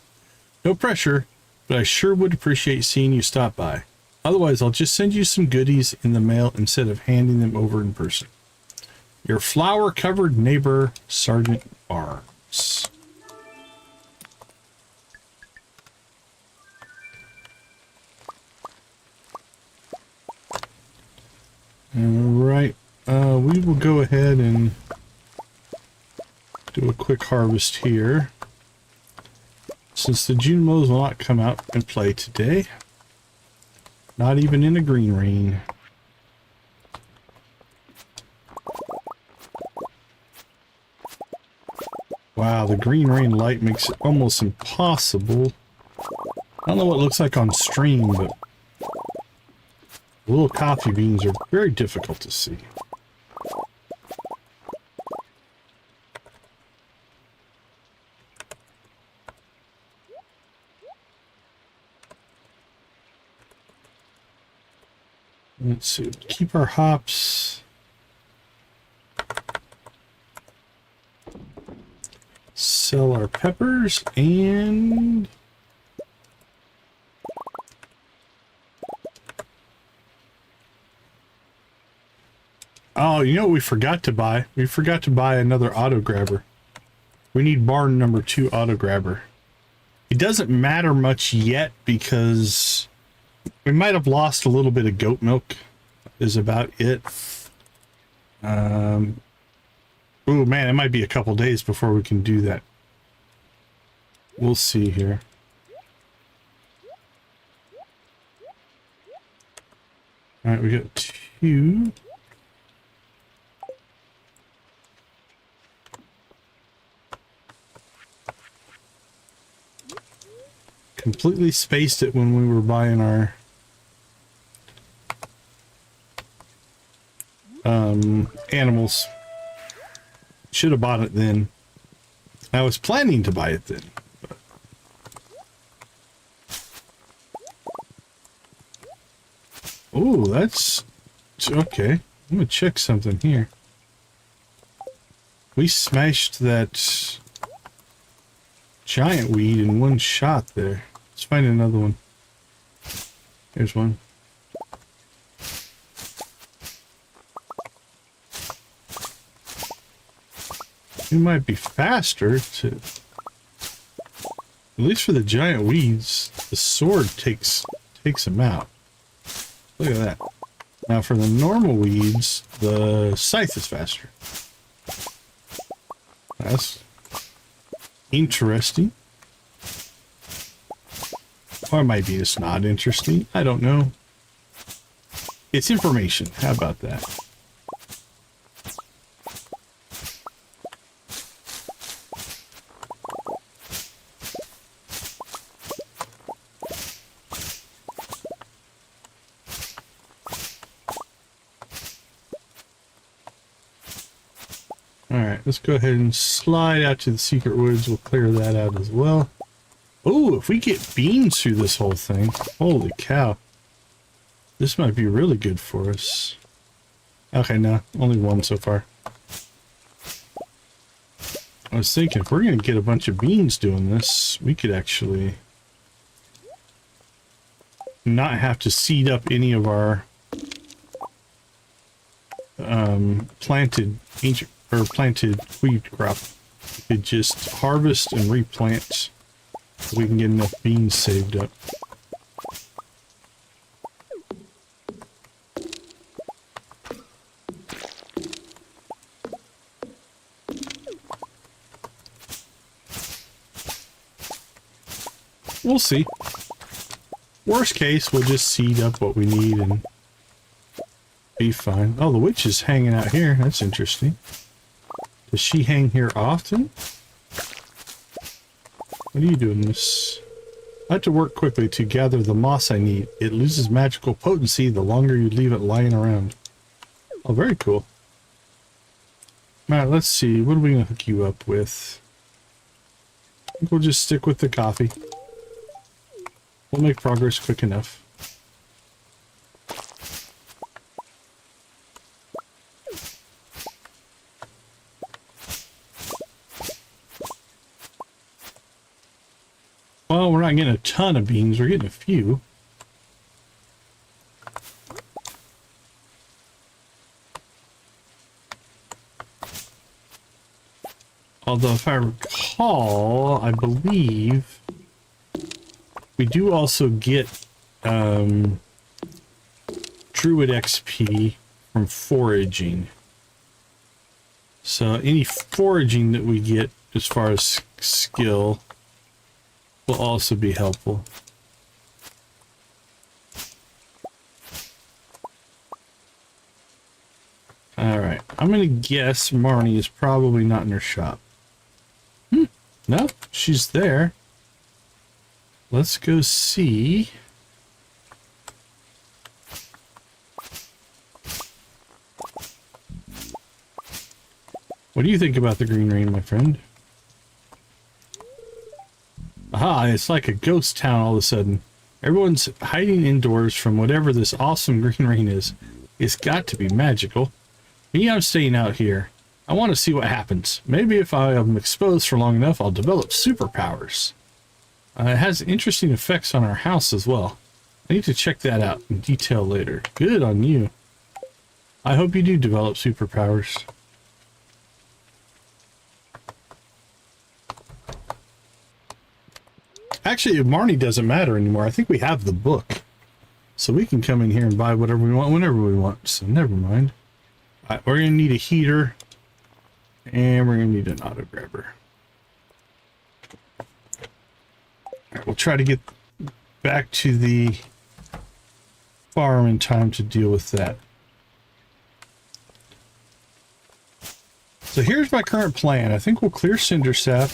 No pressure, but I sure would appreciate seeing you stop by. Otherwise, I'll just send you some goodies in the mail instead of handing them over in person. Your flower-covered neighbor, Sergeant Barnes. Alright, we will go ahead and do a quick harvest here. Since the June mows will not come out and play today. Not even in a green rain. Wow, the green rain light makes it almost impossible. I don't know what it looks like on stream, but the little coffee beans are very difficult to see. Let's see, keep our hops. Sell our peppers and oh, you know what we forgot to buy? We forgot to buy another auto grabber. We need barn number 2 auto grabber. It doesn't matter much yet because we might have lost a little bit of goat milk is about it. Oh man, it might be a couple days before we can do that. We'll see here. All right, we got 2. Completely spaced it when we were buying our animals. Should have bought it then. I was planning to buy it then. But. Oh, that's okay. I'm gonna check something here. We smashed that giant weed in one shot there. Let's find another one. Here's one. It might be faster to, at least for the giant weeds, the sword takes them out. Look at that. Now for the normal weeds, the scythe is faster. That's interesting. Or it might be just not interesting. I don't know. It's information. How about that? Alright, let's go ahead and slide out to the secret woods. We'll clear that out as well. Oh, if we get beans through this whole thing, holy cow. This might be really good for us. Okay, no, only one so far. I was thinking, if we're going to get a bunch of beans doing this, we could actually not have to seed up any of our planted wheat crop. We could just harvest and replant so we can get enough beans saved up. We'll see. Worst case, we'll just seed up what we need and be fine. Oh, the witch is hanging out here. That's interesting. Does she hang here often? What are you doing this? I have to work quickly to gather the moss I need. It loses magical potency the longer you leave it lying around. Oh, very cool. Alright, let's see. What are we going to hook you up with? I think we'll just stick with the coffee. We'll make progress quick enough. Well, we're not getting a ton of beans. We're getting a few. Although, if I recall, I believe we do also get Druid XP from foraging. So any foraging that we get as far as skill will also be helpful. Alright, I'm gonna guess Marnie is probably not in her shop. No, she's there. Let's go see. What do you think about the green rain, my friend? Aha, it's like a ghost town all of a sudden. Everyone's hiding indoors from whatever this awesome green rain is. It's got to be magical. Me, I'm staying out here. I want to see what happens. Maybe if I am exposed for long enough, I'll develop superpowers. It has interesting effects on our house as well. I need to check that out in detail later. Good on you. I hope you do develop superpowers. Actually, Marnie doesn't matter anymore. I think we have the book. So we can come in here and buy whatever we want whenever we want. So never mind. All right, we're going to need a heater. And we're going to need an auto grabber. Alright, we'll try to get back to the farm in time to deal with that. So here's my current plan. I think we'll clear Cinder Sap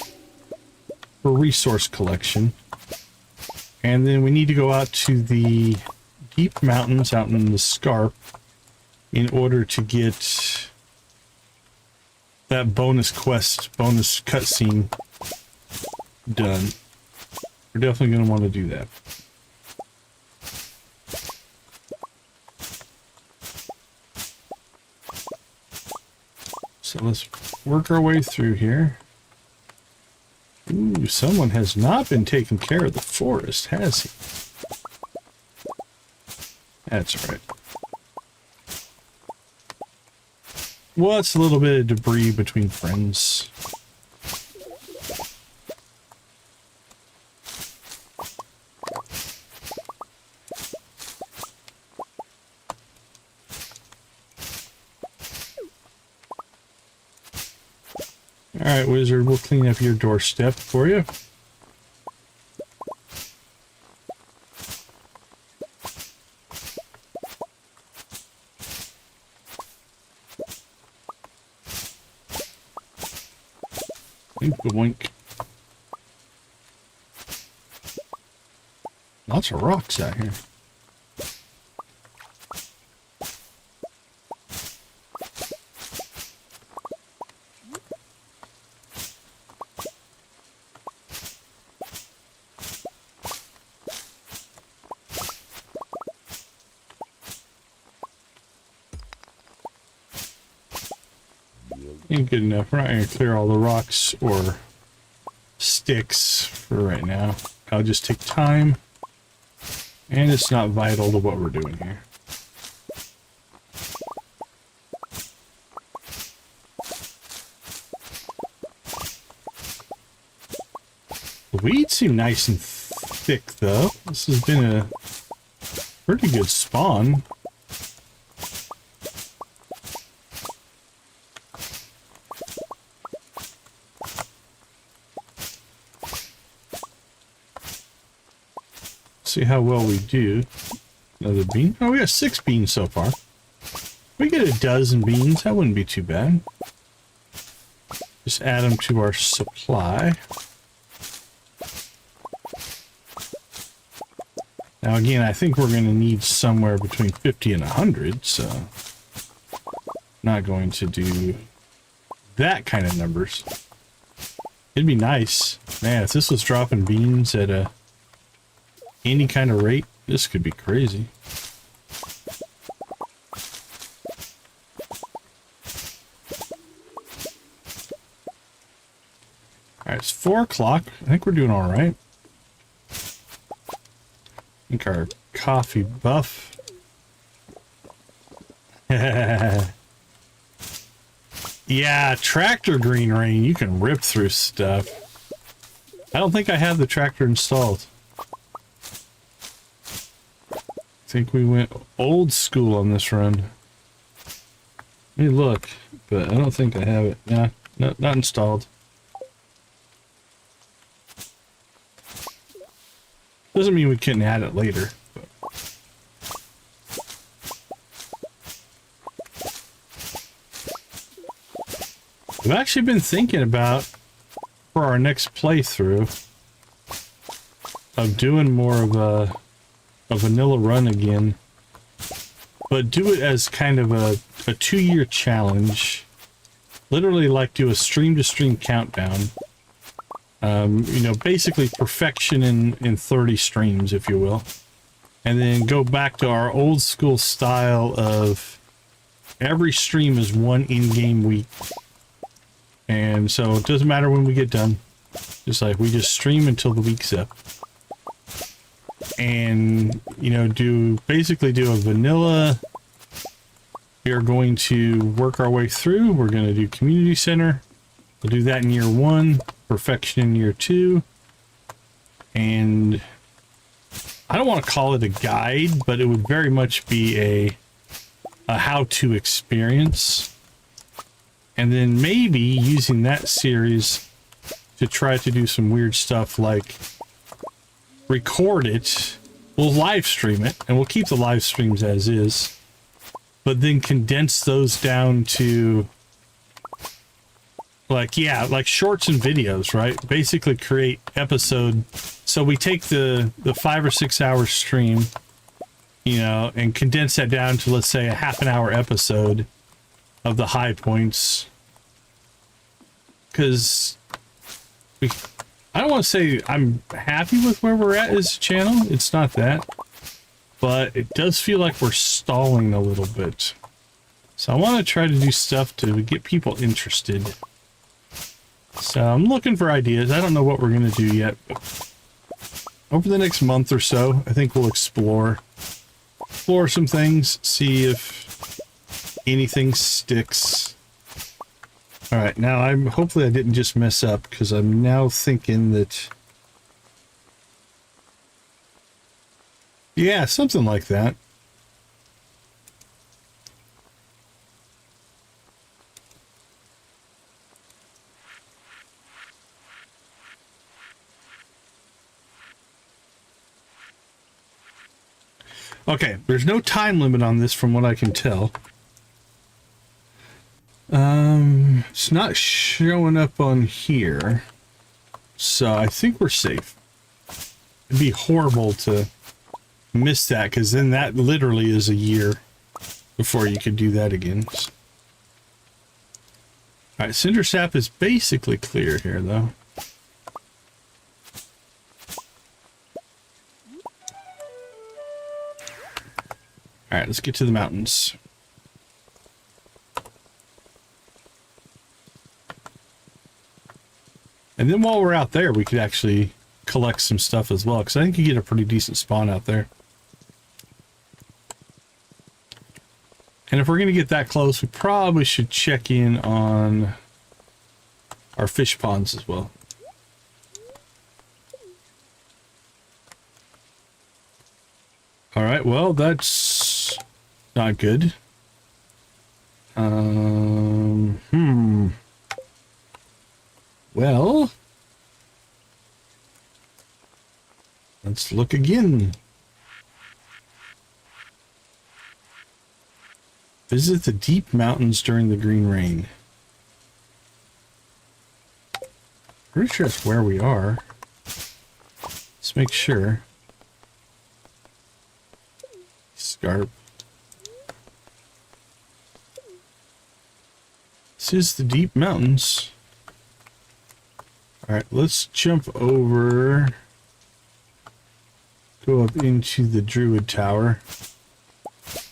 for resource collection. And then we need to go out to the deep mountains out in the Scarp in order to get that bonus quest, bonus cutscene done. We're definitely going to want to do that. So let's work our way through here. Ooh, someone has not been taking care of the forest, has he? That's right. What's a little bit of debris between friends? Alright, wizard, we'll clean up your doorstep for you. Wink. Lots of rocks out here. Ain't good enough. We're not going to clear all the rocks or sticks for right now. I'll just take time, and it's not vital to what we're doing here. The weeds seem nice and thick, though. This has been a pretty good spawn. See how well we do. Another bean. Oh, we got 6 beans so far. We get a dozen beans. That wouldn't be too bad. Just add them to our supply. Now again, I think we're going to need somewhere between 50 and 100, so not going to do that kind of numbers. It'd be nice. Man, if this was dropping beans at any kind of rate, this could be crazy. Alright, it's 4 o'clock. I think we're doing alright. I think our coffee buff. Yeah, tractor green rain. You can rip through stuff. I don't think I have the tractor installed. I think we went old school on this run. Let me look, but I don't think I have it. Nah, not installed. Doesn't mean we couldn't add it later. But. I've actually been thinking about, for our next playthrough, of doing more of a vanilla run again, but do it as kind of a 2-year challenge. Literally, like, do a stream-to-stream countdown. You know, basically perfection in 30 streams, if you will. And then go back to our old school style of every stream is one in-game week. And so it doesn't matter when we get done. Just like we just stream until the week's up. And, you know, basically do a vanilla. We are going to work our way through. We're going to do community center. We'll do that in year 1, perfection in year 2. And I don't want to call it a guide, but it would very much be a how-to experience. And then maybe using that series to try to do some weird stuff like record it, we'll live stream it, and we'll keep the live streams as is, but then condense those down to like shorts and videos, right? Basically create episode. So we take the 5 or 6 hour stream, you know, and condense that down to, let's say, a half-an-hour episode of the high points. Because I don't want to say I'm happy with where we're at as a channel. It's not that. But it does feel like we're stalling a little bit. So I want to try to do stuff to get people interested. So I'm looking for ideas. I don't know what we're going to do yet. But over the next month or so, I think we'll explore some things, see if anything sticks. All right, now hopefully I didn't just mess up, because I'm now thinking that, yeah, something like that. Okay, there's no time limit on this from what I can tell. It's not showing up on here. So I think we're safe. It'd be horrible to miss that, because then that literally is a year before you could do that again. Alright, Cinder Sap is basically clear here, though. Alright, let's get to the mountains. And then while we're out there, we could actually collect some stuff as well, because I think you get a pretty decent spawn out there. And if we're going to get that close, we probably should check in on our fish ponds as well. Alright, well, that's not good. Well, let's look again. Visit the deep mountains during the green rain. Pretty sure that's where we are. Let's make sure. Scarp. This is the deep mountains. Alright, let's jump over. Go up into the Druid Tower.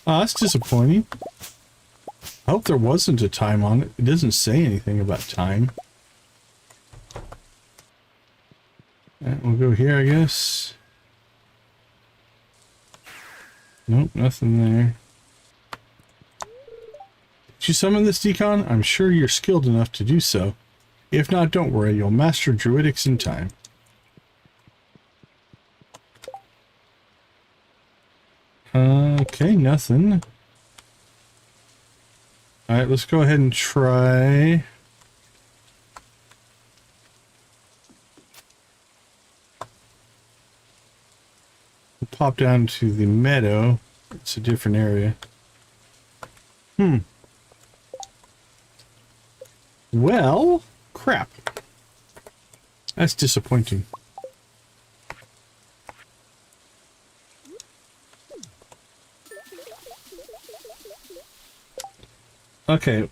Oh, that's disappointing. I hope there wasn't a time on it. It doesn't say anything about time. Alright, we'll go here, I guess. Nope, nothing there. Did you summon this Decon? I'm sure you're skilled enough to do so. If not, don't worry, you'll master Druidics in time. Okay, nothing. Alright, let's go ahead and try... We'll pop down to the meadow. It's a different area. Well, crap. That's disappointing. Okay.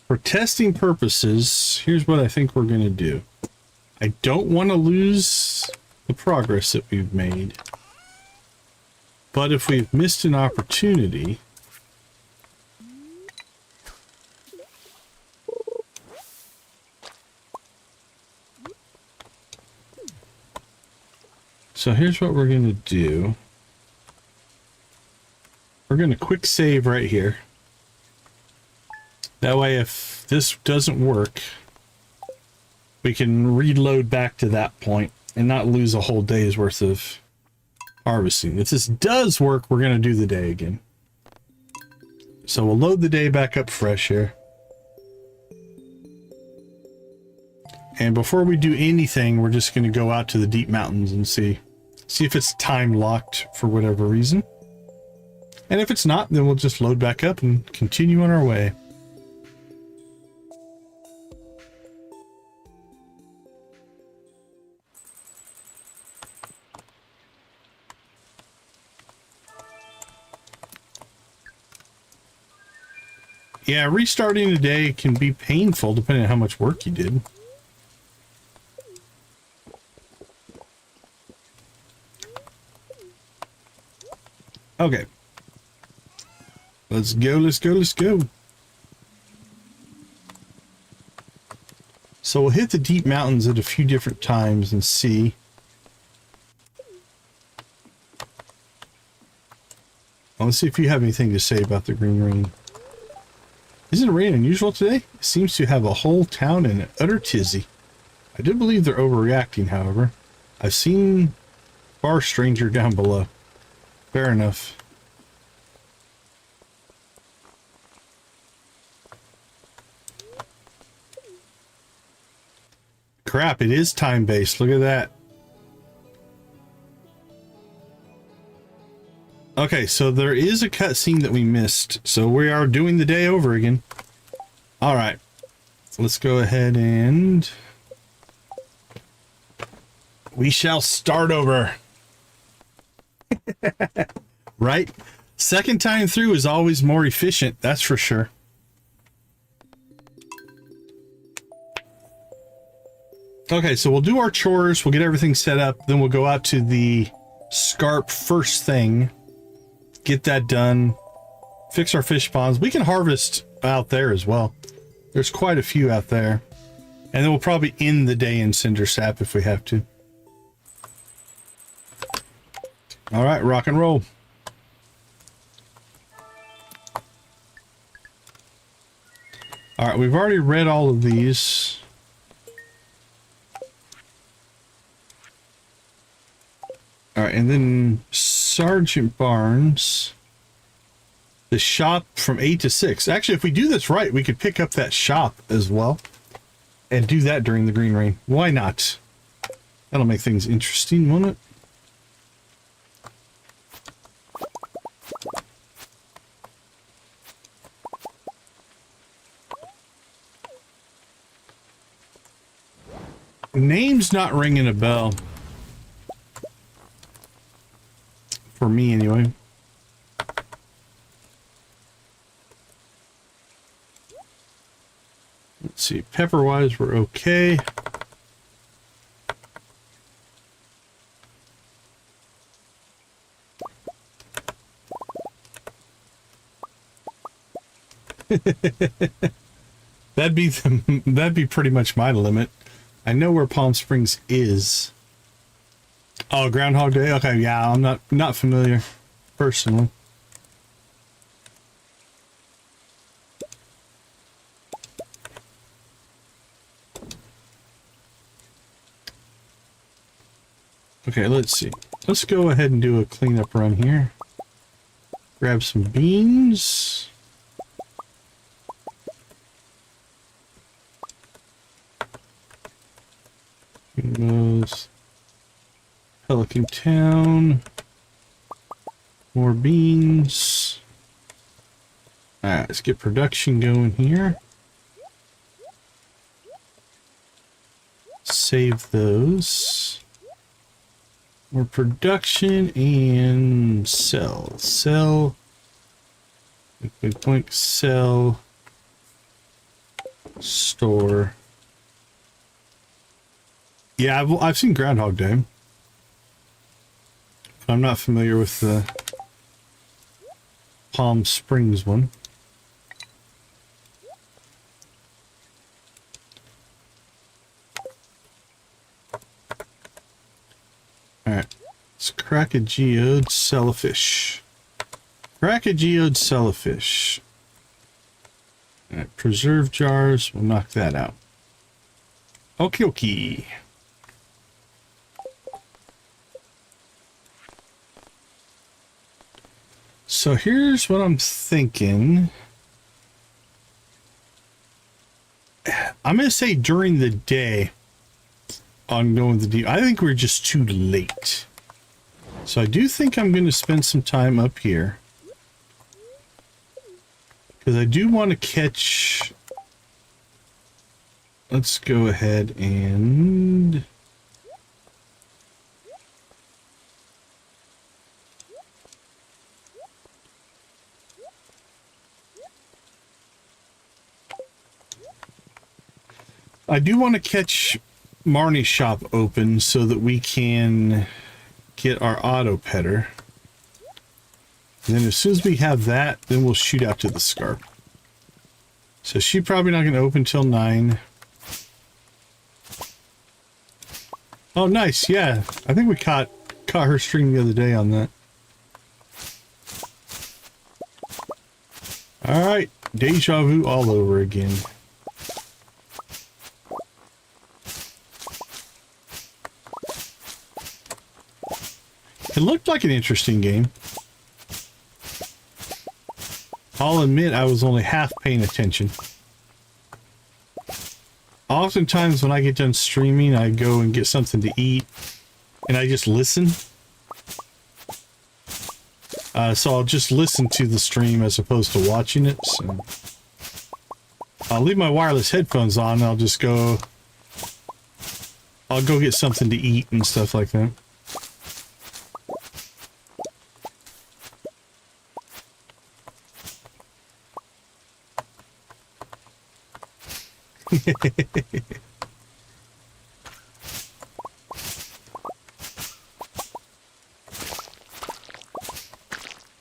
For testing purposes, here's what I think we're going to do. I don't want to lose the progress that we've made. But if we've missed an opportunity... So here's what we're going to do. We're going to quick save right here. That way, if this doesn't work, we can reload back to that point and not lose a whole day's worth of harvesting. If this does work, we're going to do the day again. So we'll load the day back up fresh here. And before we do anything, we're just going to go out to the deep mountains and see if it's time locked for whatever reason. And if it's not, then we'll just load back up and continue on our way. Yeah, restarting a day can be painful depending on how much work you did. Okay. Let's go, let's go, let's go. So we'll hit the deep mountains at a few different times and see. Well, let's see if you have anything to say about the green rain. Isn't the rain unusual today? It seems to have a whole town in an utter tizzy. I do believe they're overreacting, however. I've seen Bar Stranger down below. Fair enough. Crap, it is time-based. Look at that. Okay, so there is a cutscene that we missed. So we are doing the day over again. All right. Let's go ahead and... we shall start over. Right? Second time through is always more efficient, that's for sure. Okay, so we'll do our chores, we'll get everything set up, then we'll go out to the scarp first thing, get that done, fix our fish ponds. We can harvest out there as well. There's quite a few out there. And then we'll probably end the day in cinder sap if we have to. All right, rock and roll. All right, we've already read all of these. All right, and then Sergeant Barnes, the shop from 8 to 6. Actually, if we do this right, we could pick up that shop as well and do that during the green rain. Why not? That'll make things interesting, won't it? Name's not ringing a bell. For me, anyway. Let's see. Pepper-wise, we're okay. That'd be pretty much my limit. I know where Palm Springs is. Oh, Groundhog Day? Okay, yeah, I'm not familiar personally. Okay, let's see. Let's go ahead and do a cleanup run here. Grab some beans. Those. Pelican Town. More beans. Alright, let's get production going here. Save those. More production and sell. Sell. Blink, blink, sell. Store. Yeah, I've seen Groundhog Day. I'm not familiar with the Palm Springs one. Alright. Let's crack a geode, sell a fish. Crack a geode, sell a fish. Alright, preserve jars, we'll knock that out. Okie dokie. So here's what I'm thinking. I'm going to say during the day on going to the... I think we're just too late. So I do think I'm going to spend some time up here. Because I do want to catch... Let's go ahead and... I do want to catch Marnie's shop open so that we can get our auto petter. And then as soon as we have that, then we'll shoot out to the scarp. So she's probably not going to open till 9. Oh, nice. Yeah, I think we caught her stream the other day on that. All right, deja vu all over again. It looked like an interesting game. I'll admit I was only half paying attention. Oftentimes when I get done streaming, I go and get something to eat, and I just listen. So I'll just listen to the stream as opposed to watching it. So I'll leave my wireless headphones on. And I'll go get something to eat and stuff like that.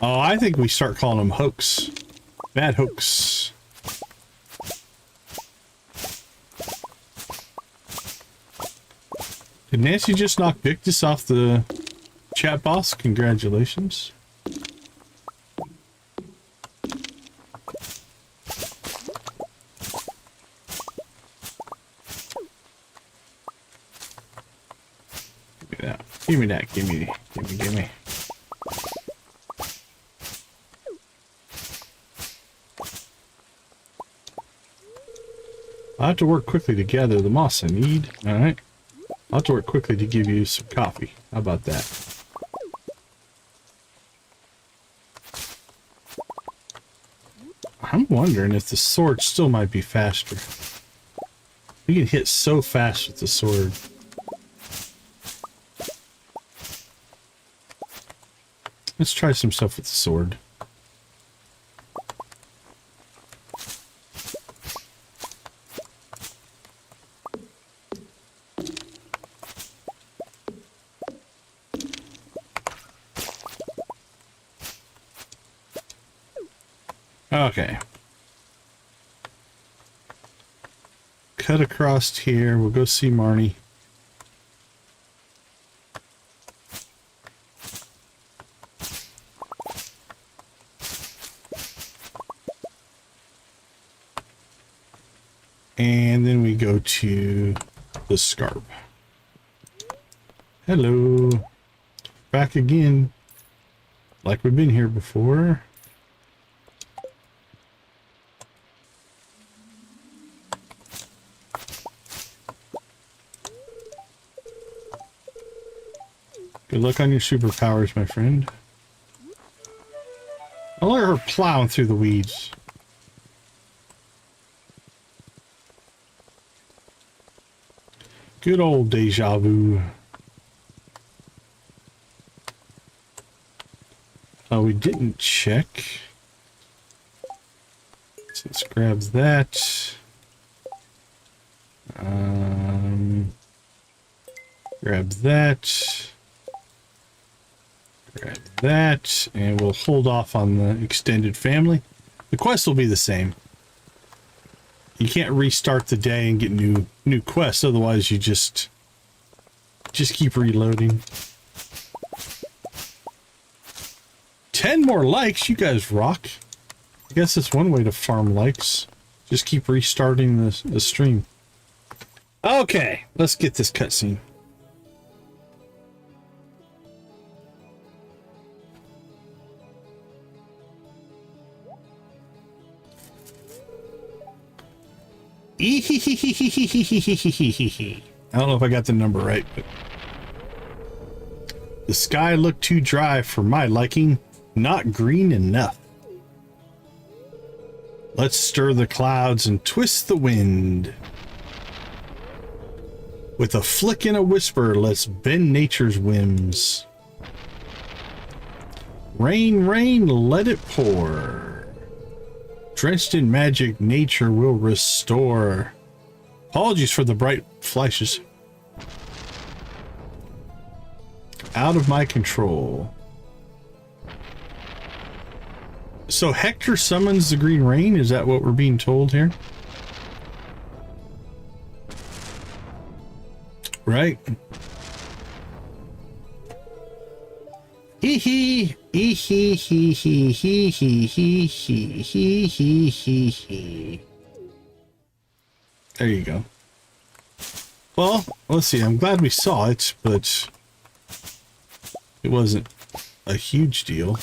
Oh, I think we start calling them hoax. Bad hoax. Did Nancy just knock Victus off the chat box? Congratulations. Give me that. Give me. I have to work quickly to gather the moss I need. Alright. I'll have to work quickly to give you some coffee. How about that? I'm wondering if the sword still might be faster. You can hit so fast with the sword. Let's try some stuff with the sword. Okay. Cut across here. We'll go see Marnie. And then we go to the Scarp. Hello. Back again. Like we've been here before. Good luck on your superpowers, my friend. I'll let her plowing through the weeds. Good old deja vu. Oh, we didn't check. So let's grab that. Grab that. Grab that, and we'll hold off on the extended family. The quest will be the same. You can't restart the day and get new quests, otherwise you just keep reloading. 10 more likes, you guys rock. I guess that's one way to farm likes. Just keep restarting the stream. Okay, let's get this cutscene. I don't know if I got the number right, but the sky looked too dry for my liking, not green enough. Let's stir the clouds and twist the wind. With a flick and a whisper, let's bend nature's whims. Rain, rain, let it pour. Drenched in magic, nature will restore. Apologies for the bright flashes. Out of my control. So Hector summons the green rain? Is that what we're being told here? Right. Hee hee. Hee hee hee hee hee hee hee hee hee hee hee hee. There you go. Well, let's see. I'm glad we saw it, but it wasn't a huge deal.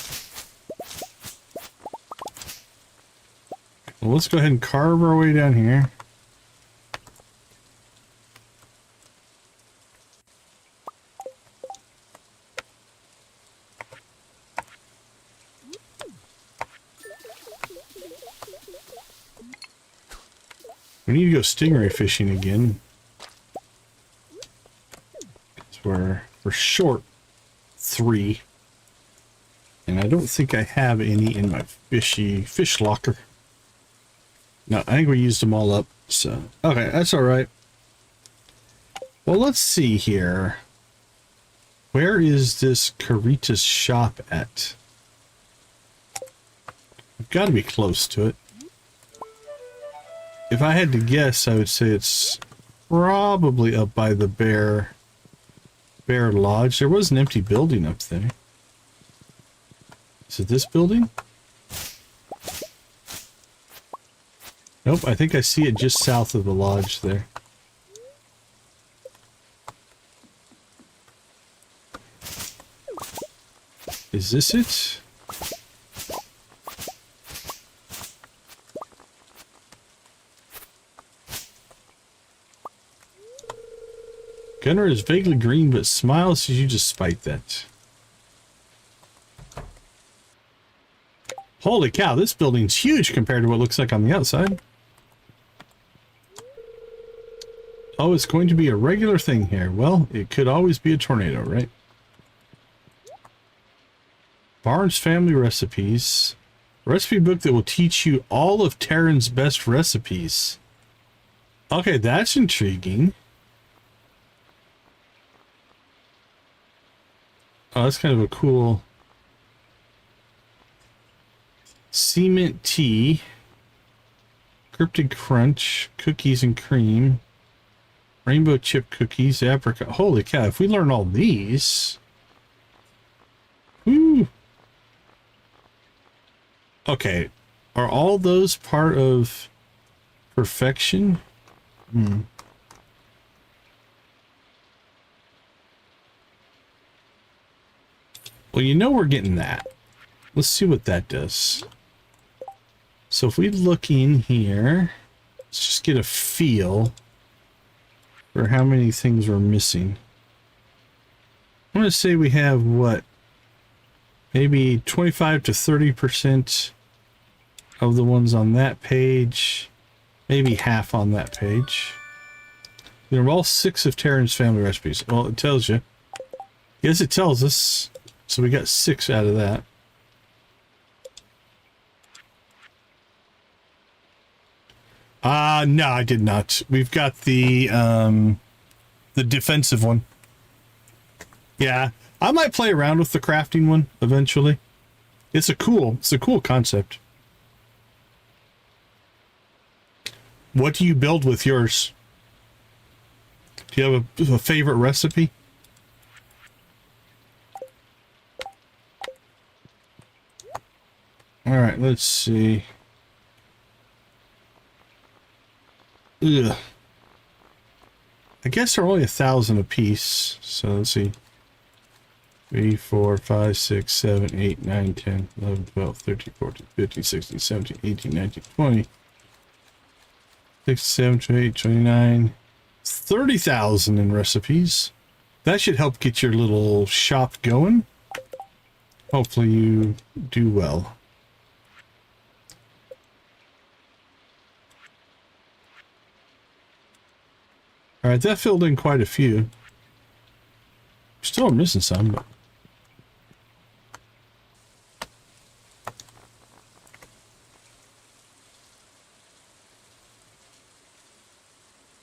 Well, let's go ahead and carve our way down here. We need to go stingray fishing again. We're short 3. And I don't think I have any in my fish locker. No, I think we used them all up. So, okay, that's all right. Well, let's see here. Where is this Carita's shop at? I've got to be close to it. If I had to guess, I would say it's probably up by the Bear Lodge. There was an empty building up there. Is it this building? Nope, I think I see it just south of the lodge there. Is this it? Gunner is vaguely green, but smiles as you despite that. Holy cow, this building's huge compared to what it looks like on the outside. Oh, it's going to be a regular thing here. Well, it could always be a tornado, right? Barnes Family Recipes. A recipe book that will teach you all of Terran's best recipes. Okay, that's intriguing. Oh, that's kind of a cool... Cement tea. Cryptic crunch. Cookies and cream. Rainbow chip cookies. Apricot. Holy cow, if we learn all these... Woo! Okay. Are all those part of perfection? Hmm. Well, you know we're getting that. Let's see what that does. So if we look in here, let's just get a feel for how many things we're missing. I'm going to say we have, what, maybe 25 to 30% of the ones on that page, maybe half on that page. They're all 6 of Terran's family recipes. Well, it tells you. Yes, it tells us. So we got 6 out of that. No, I did not. We've got the defensive one. Yeah, I might play around with the crafting one eventually. It's a cool concept. What do you build with yours? Do you have a favorite recipe? All right, let's see. Ugh. I guess they're only 1,000 a piece. So let's see. 3, 4, 5, 6, 7, 8, 9, 10, 11, 12, 13, 14, 15, 16, 17, 18, 19, 20. 6, 7, 28, 29. 30,000 in recipes. That should help get your little shop going. Hopefully you do well. Alright, that filled in quite a few. Still missing some, but...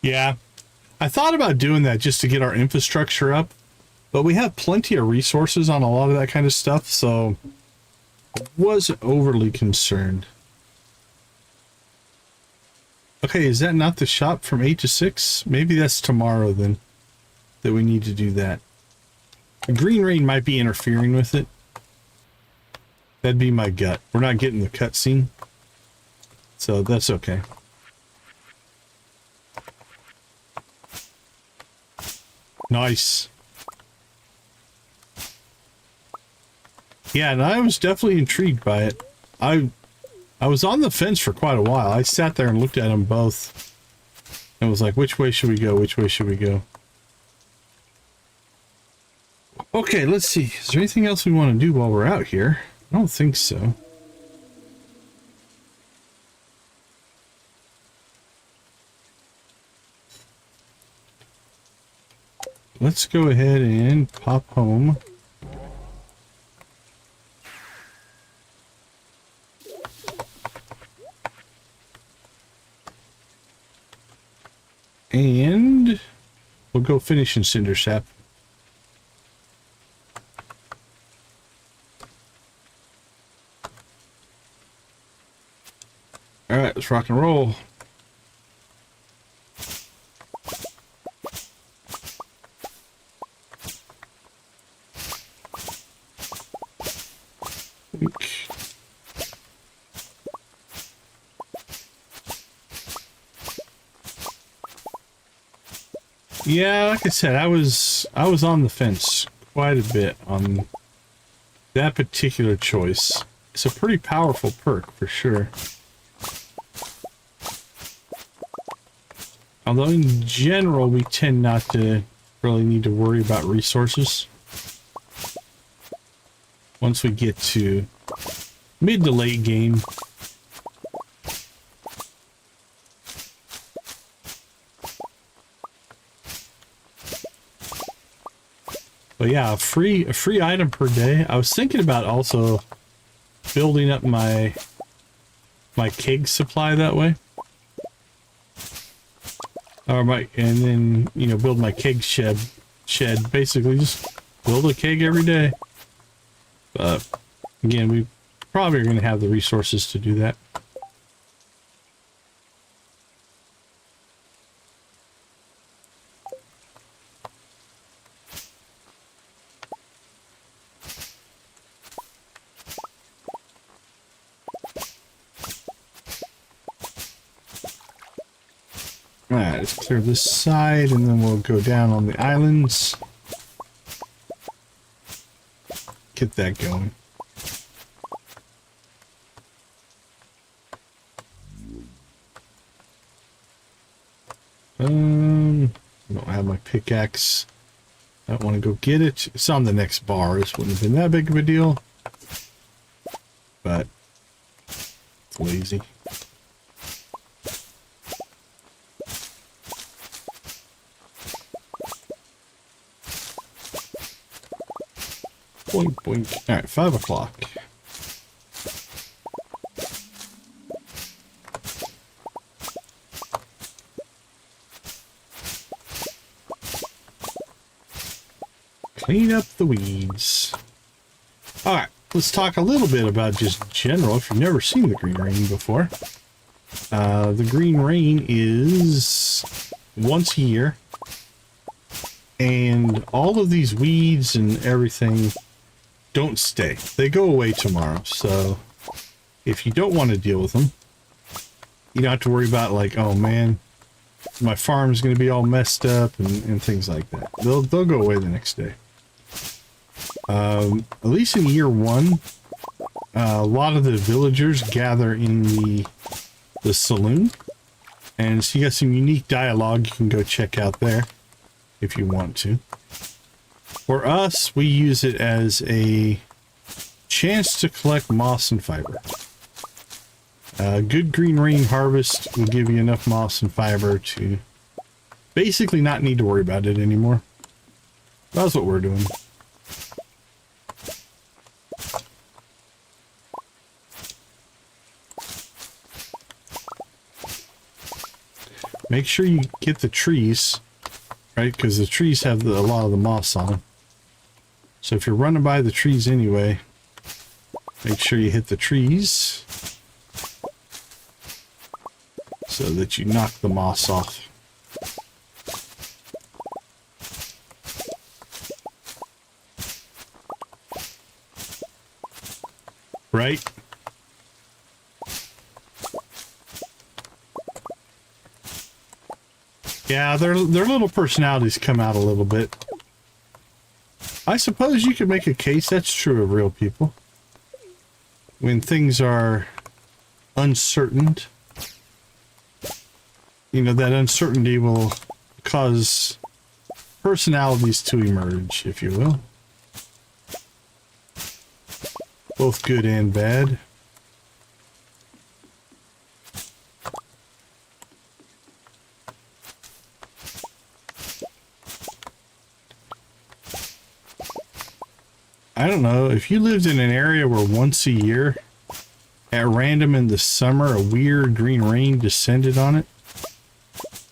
Yeah. I thought about doing that just to get our infrastructure up, but we have plenty of resources on a lot of that kind of stuff, so I wasn't overly concerned. Okay, is that not the shop from 8 to 6? Maybe that's tomorrow then, that we need to do that. The green rain might be interfering with it. That'd be my gut. We're not getting the cutscene, so that's okay. Nice. Yeah, and I was definitely intrigued by it. I was on the fence for quite a while. I sat there and looked at them both and was like, which way should we go? Which way should we go? Okay, let's see. Is there anything else we want to do while we're out here? I don't think so. let's go ahead and pop home. And we'll go finish in Cinder Sap. All right, let's rock and roll. Yeah, like I said, I was on the fence quite a bit on that particular choice. It's a pretty powerful perk for sure. Although in general, we tend not to really need to worry about resources. Once we get to mid to late game. But yeah, a free item per day. I was thinking about also building up my keg supply that way. Or and then, you know, build my keg shed. Basically just build a keg every day. But again, we probably are going to have the resources to do that. Alright, let's clear this side and then we'll go down on the islands. Get that going. I don't have my pickaxe. I don't want to go get it. It's on the next bar. This wouldn't have been that big of a deal. But it's lazy. Boink, boink. Alright, 5 o'clock. Clean up the weeds. Alright, let's talk a little bit about just general. If you've never seen the green rain before. The green rain is once a year. And all of these weeds and everything don't stay. They go away tomorrow. So if you don't want to deal with them, you don't have to worry about like, oh man, my farm's going to be all messed up and things like that. They'll go away the next day. At least in year one, a lot of the villagers gather in the saloon. And so you got some unique dialogue you can go check out there if you want to. For us, we use it as a chance to collect moss and fiber. Good green rain harvest will give you enough moss and fiber to basically not need to worry about it anymore. That's what we're doing. Make sure you get the trees, right? Because the trees have a lot of the moss on them. So if you're running by the trees anyway, make sure you hit the trees so that you knock the moss off. Right? Yeah, their little personalities come out a little bit. I suppose you could make a case that's true of real people. When things are uncertain, you know, that uncertainty will cause personalities to emerge, if you will. Both good and bad. I don't know, if you lived in an area where once a year, at random in the summer, a weird green rain descended on it,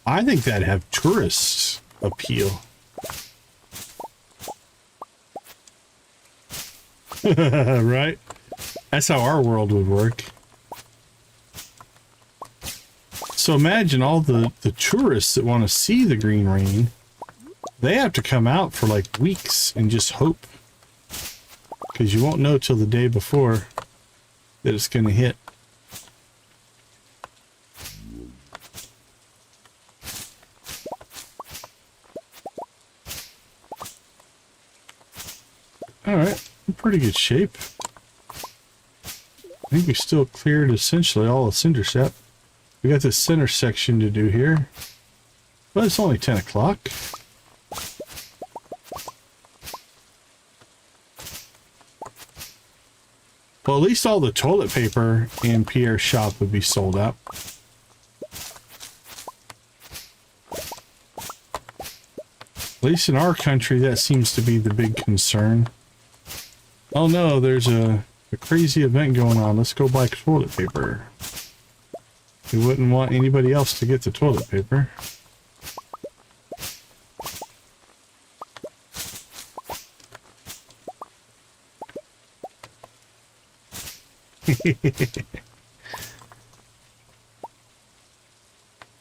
I think that'd have tourist appeal. Right? That's how our world would work. So imagine all the tourists that want to see the green rain, they have to come out for like weeks and just hope. Because you won't know till the day before that it's going to hit. Alright, in pretty good shape. I think we still cleared essentially all the cinder sap. We got this center section to do here. But it's only 10 o'clock. Well, at least all the toilet paper in Pierre's shop would be sold out. At least in our country, that seems to be the big concern. Oh no, there's a crazy event going on. Let's go buy toilet paper. We wouldn't want anybody else to get the toilet paper.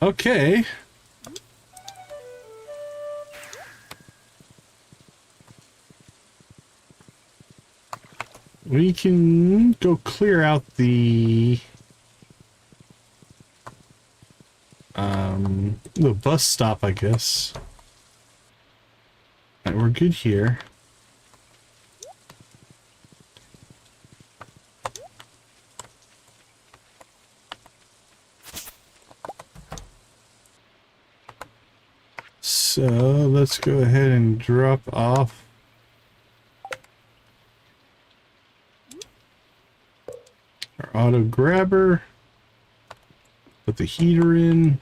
Okay. We can go clear out the bus stop, I guess. All right, we're good here. So let's go ahead and drop off our auto grabber. Put the heater in.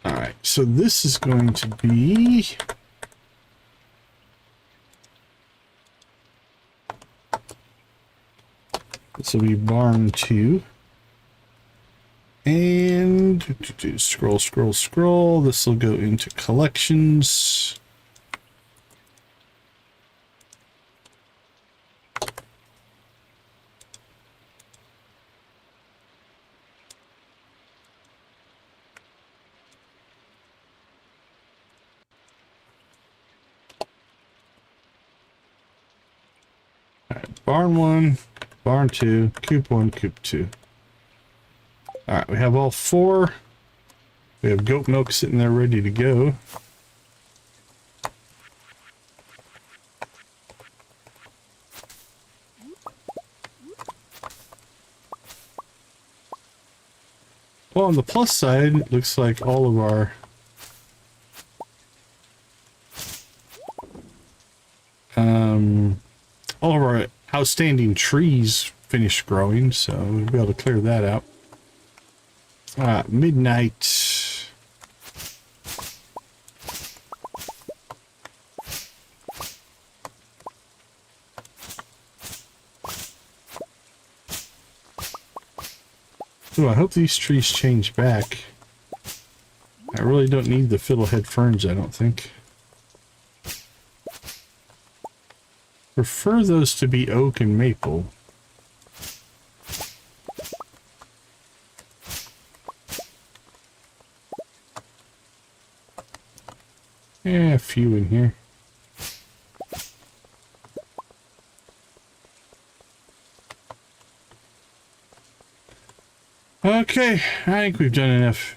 All right, so this is going to be this will be barn 2. And scroll, scroll, scroll. This will go into collections. All right, barn 1, barn 2, coop 1, coop 2. All right, we have all 4. We have goat milk sitting there ready to go. Well, on the plus side, it looks like all of our outstanding trees finished growing, so we'll be able to clear that out. Midnight. Ooh, I hope these trees change back. I really don't need the fiddlehead ferns, I don't think. Prefer those to be oak and maple. Yeah, a few in here. Okay, I think we've done enough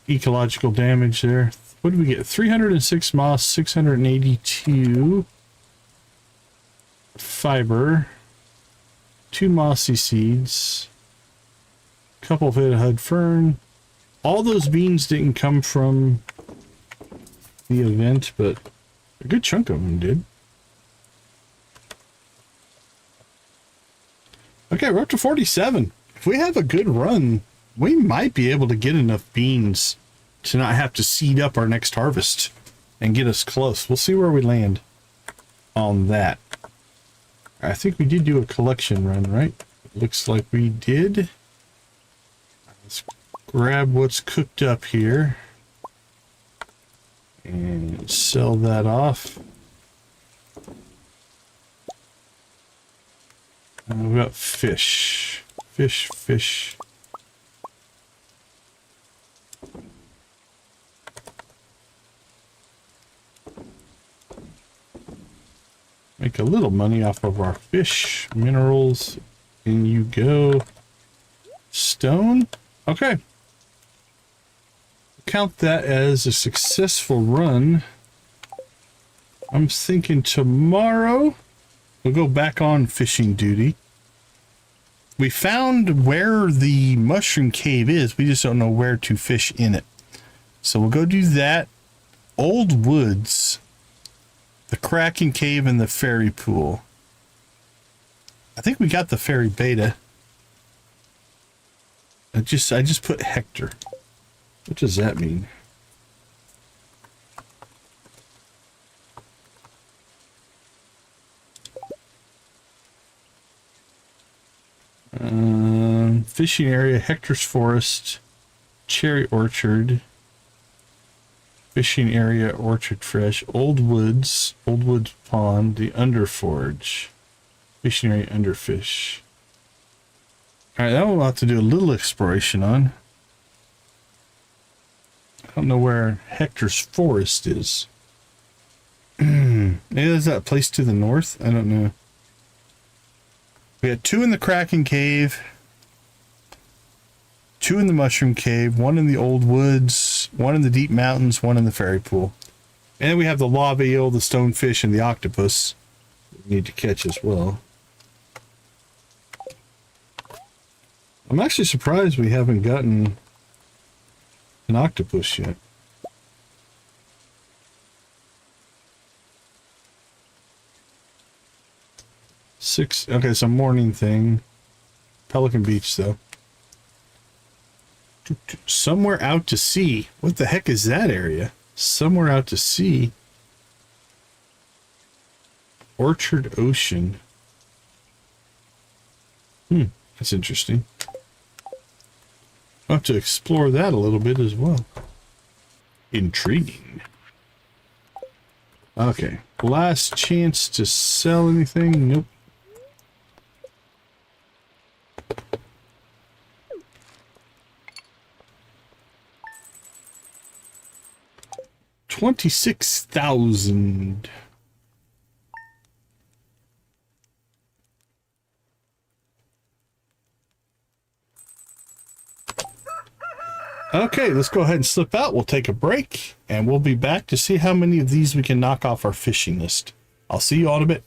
ecological damage there. What did we get? 306 moss, 682 fiber, 2 mossy seeds, a couple of fiddlehead fern. All those beans didn't come from the event, but a good chunk of them did. Okay, we're up to 47. If we have a good run, we might be able to get enough beans to not have to seed up our next harvest and get us close. We'll see where we land. on that. I think we did do a collection run, right? Looks like we did. Let's grab what's cooked up here and sell that off. We've got fish. Fish. Make a little money off of our fish. Minerals. In you go. Stone. Okay. Count that as a successful run. I'm thinking tomorrow we'll go back on fishing duty. We found where the mushroom cave is. We just don't know where to fish in it. So we'll go do that. Old Woods. The Kraken Cave and the Fairy Pool. I think we got the Fairy Beta. I just put Hector. What does that mean? Fishing area, Hector's Forest, Cherry Orchard. Fishing area, Orchard Fresh, Old Woods Pond, the Underforge, fishing area, Underfish. Alright, that one we'll have to do a little exploration on. I don't know where Hector's Forest is. Maybe there's that place to the north? I don't know. We had 2 in the Kraken Cave, 2 in the Mushroom Cave, 1 in the Old Woods, 1 in the Deep Mountains, 1 in the Fairy Pool. And then we have the lava eel, the stonefish, and the octopus we need to catch as well. I'm actually surprised we haven't gotten an octopus yet. Okay, it's a morning thing. Pelican Beach, though. Somewhere out to sea. What the heck is that area? Somewhere out to sea. Orchard Ocean. That's interesting. I'll have to explore that a little bit as well. Intriguing. Okay. Last chance to sell anything? Nope. $26,000. Okay, let's go ahead and slip out. We'll take a break, and we'll be back to see how many of these we can knock off our fishing list. I'll see you all in a bit.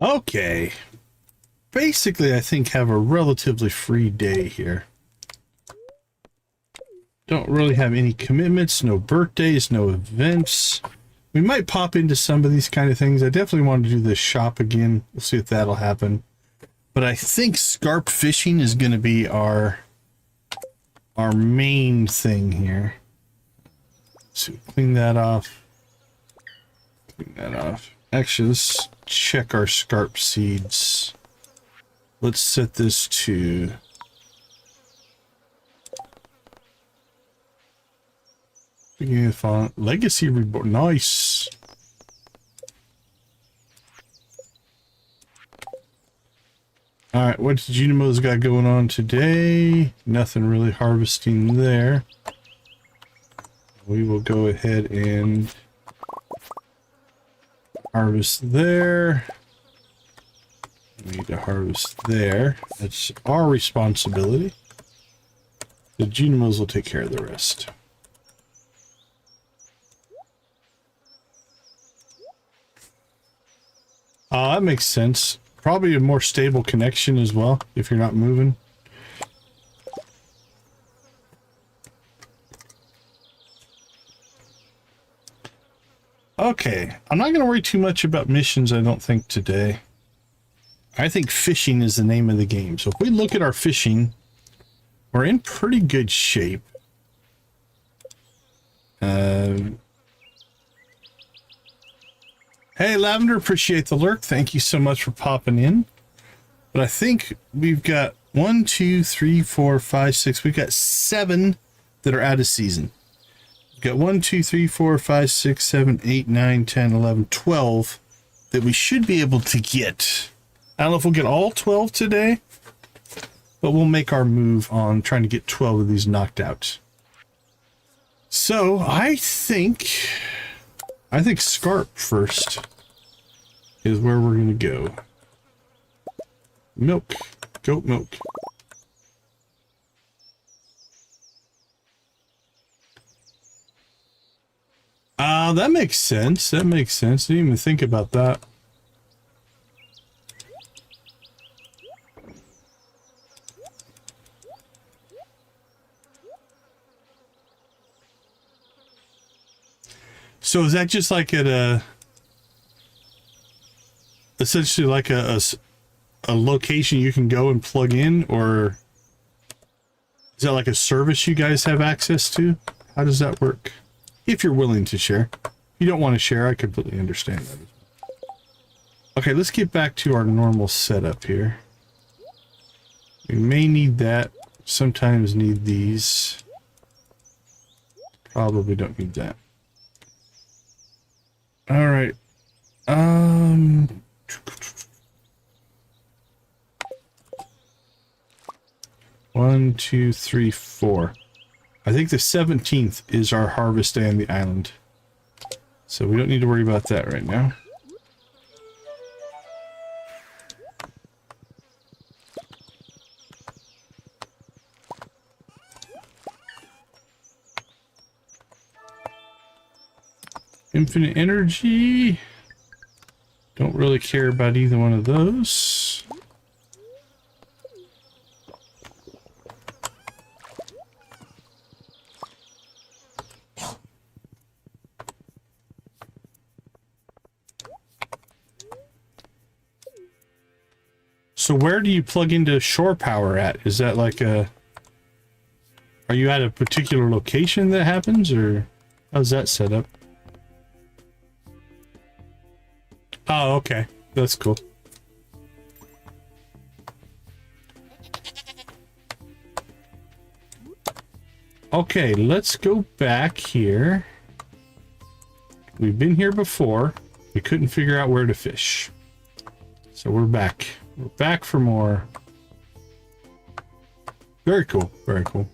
Okay. Basically, I think have a relatively free day here. Don't really have any commitments, no birthdays, no events. We might pop into some of these kind of things. I definitely want to do this shop again. We'll see if that'll happen. But I think scarp fishing is going to be our main thing here. So clean that off. Clean that off. Actually, let's check our scarp seeds. Let's set this to beginning of font. Legacy Reborn. Nice. Alright, what did Junimo's got going on today? Nothing really harvesting there. We will go ahead and harvest there. We need to harvest there. That's our responsibility. The Junimos will take care of the rest. That makes sense. Probably a more stable connection as well, if you're not moving. Okay, I'm not going to worry too much about missions, I don't think, today. I think fishing is the name of the game. So if we look at our fishing, we're in pretty good shape. Hey, Lavender, appreciate the lurk. Thank you so much for popping in. But I think we've got 1, 2, 3, 4, 5, 6. We've got 7 that are out of season. We've got 1, 2, 3, 4, 5, 6, 7, 8, 9, 10, 11, 12 that we should be able to get. I don't know if we'll get all 12 today, but we'll make our move on trying to get 12 of these knocked out. So I think Scarp first is where we're going to go. Milk. Goat milk. That makes sense. That makes sense. I didn't even think about that. So is that just like at a, essentially like a location you can go and plug in, or is that like a service you guys have access to? How does that work? If you're willing to share. If you don't want to share, I completely understand that. Okay, let's get back to our normal setup here. We may need that. Sometimes need these. Probably don't need that. All right. 1, 2, 3, 4. I think the 17th is our harvest day on the island. So we don't need to worry about that right now. Infinite energy. Don't really care about either one of those. So where do you plug into shore power at? Is that like a... Are you at a particular location that happens, or how's that set up? Oh, okay. That's cool. Okay, let's go back here. We've been here before. We couldn't figure out where to fish. So we're back. We're back for more. Very cool. Very cool.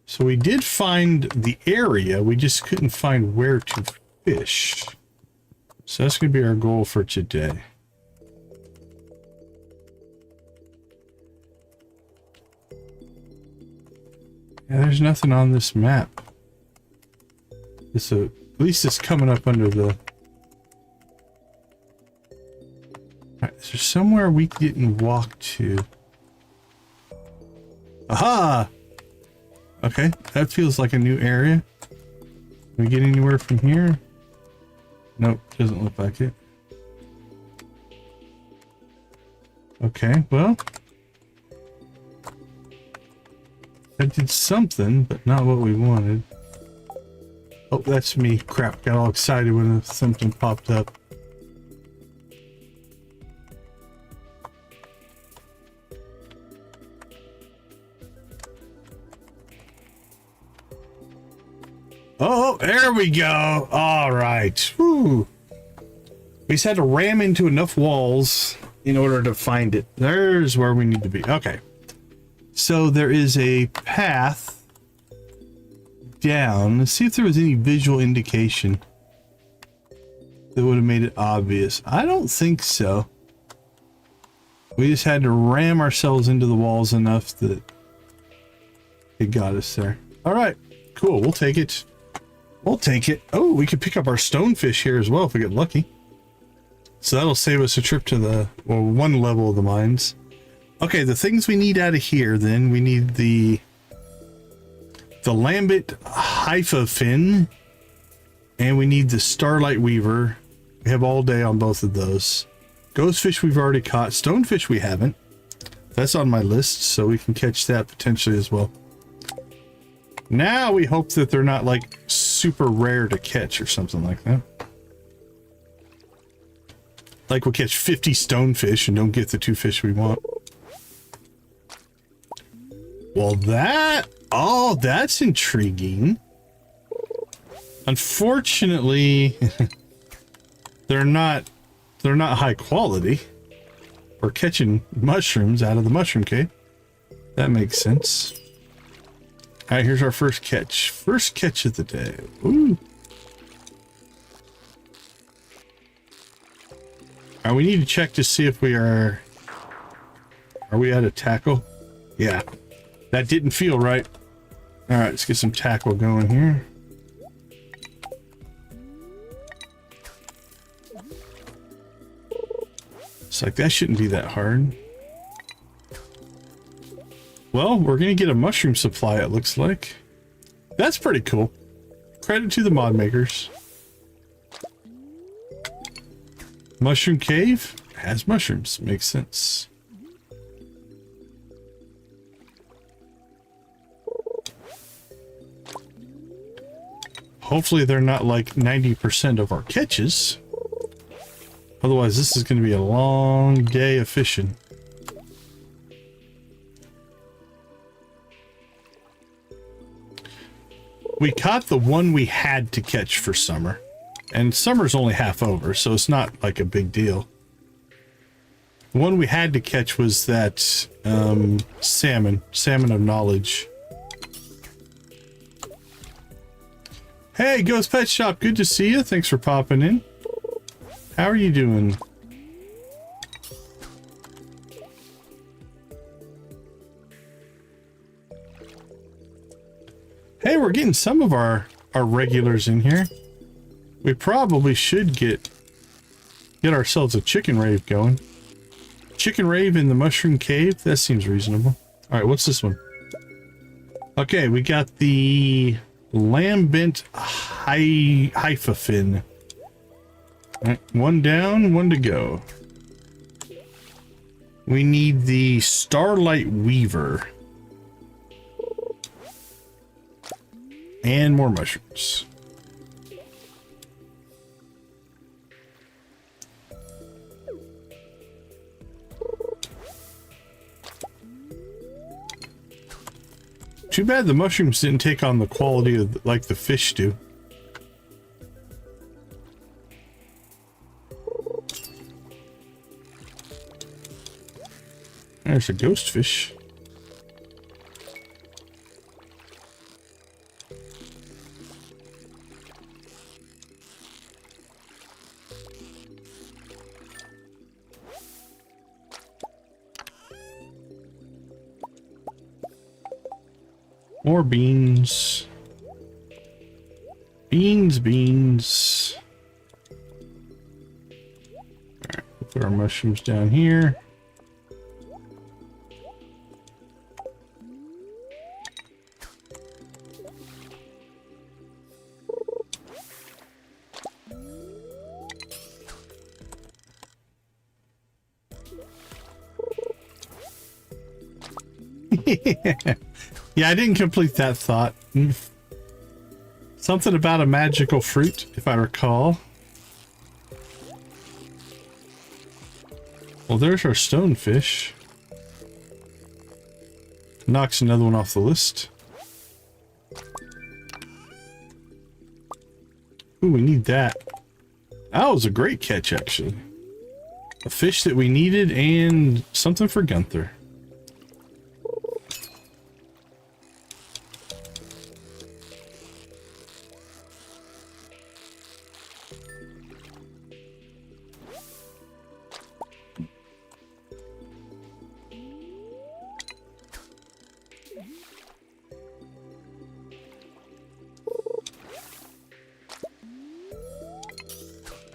So we did find the area. We just couldn't find where to fish. So that's going to be our goal for today. Yeah, there's nothing on this map. At least it's coming up under the... Alright, is there somewhere we didn't walk to? Aha! Okay, that feels like a new area. Can we get anywhere from here? Nope, doesn't look like it. Okay, well. That did something, but not what we wanted. Oh, that's me. Crap, got all excited when something popped up. Oh, there we go. All right. Woo. We just had to ram into enough walls in order to find it. There's where we need to be. Okay. So there is a path down. Let's see if there was any visual indication that would have made it obvious. I don't think so. We just had to ram ourselves into the walls enough that it got us there. All right. Cool. We'll take it. We'll take it. Oh, we could pick up our stonefish here as well if we get lucky. So that'll save us a trip to the, well, one level of the mines. Okay, the things we need out of here then, we need the Lambent Haifa fin, and we need the Starlight Weaver. We have all day on both of those. Ghostfish we've already caught. Stonefish we haven't. That's on my list, so we can catch that potentially as well. Now we hope that they're not like super rare to catch or something like that. Like we'll catch 50 stonefish and don't get the 2 fish we want. Well, oh, that's intriguing. Unfortunately, they're not high quality. We're catching mushrooms out of the mushroom cave. That makes sense. All right, here's our first catch. First catch of the day. Ooh. All right, we need to check to see if we are we out of tackle? Yeah, that didn't feel right. All right, let's get some tackle going here. It's like that shouldn't be that hard. Well, we're gonna get a mushroom supply, it looks like. That's pretty cool. Credit to the mod makers. Mushroom cave has mushrooms. Makes sense. Hopefully they're not like 90% of our catches. Otherwise, this is going to be a long day of fishing. We caught the one we had to catch for summer. And summer's only half over, so it's not like a big deal. The one we had to catch was that salmon of knowledge. Hey, Ghost Pet Shop, good to see you. Thanks for popping in. How are you doing? Hey, we're getting some of our regulars in here. We probably should get ourselves a chicken rave going. Chicken rave in the mushroom cave? That seems reasonable. All right, what's this one? Okay, we got the Lambent Haifa fin. All right, one down, one to go. We need the Starlight Weaver. And more mushrooms. Too bad the mushrooms didn't take on the quality of like the fish do. There's a ghost fish. More beans. Beans. Alright, we'll put our our mushrooms down here. Yeah, I didn't complete that thought. Something about a magical fruit, if I recall. Well, there's our stonefish. Knocks another one off the list. Ooh, we need that. That was a great catch, actually. A fish that we needed and something for Gunther.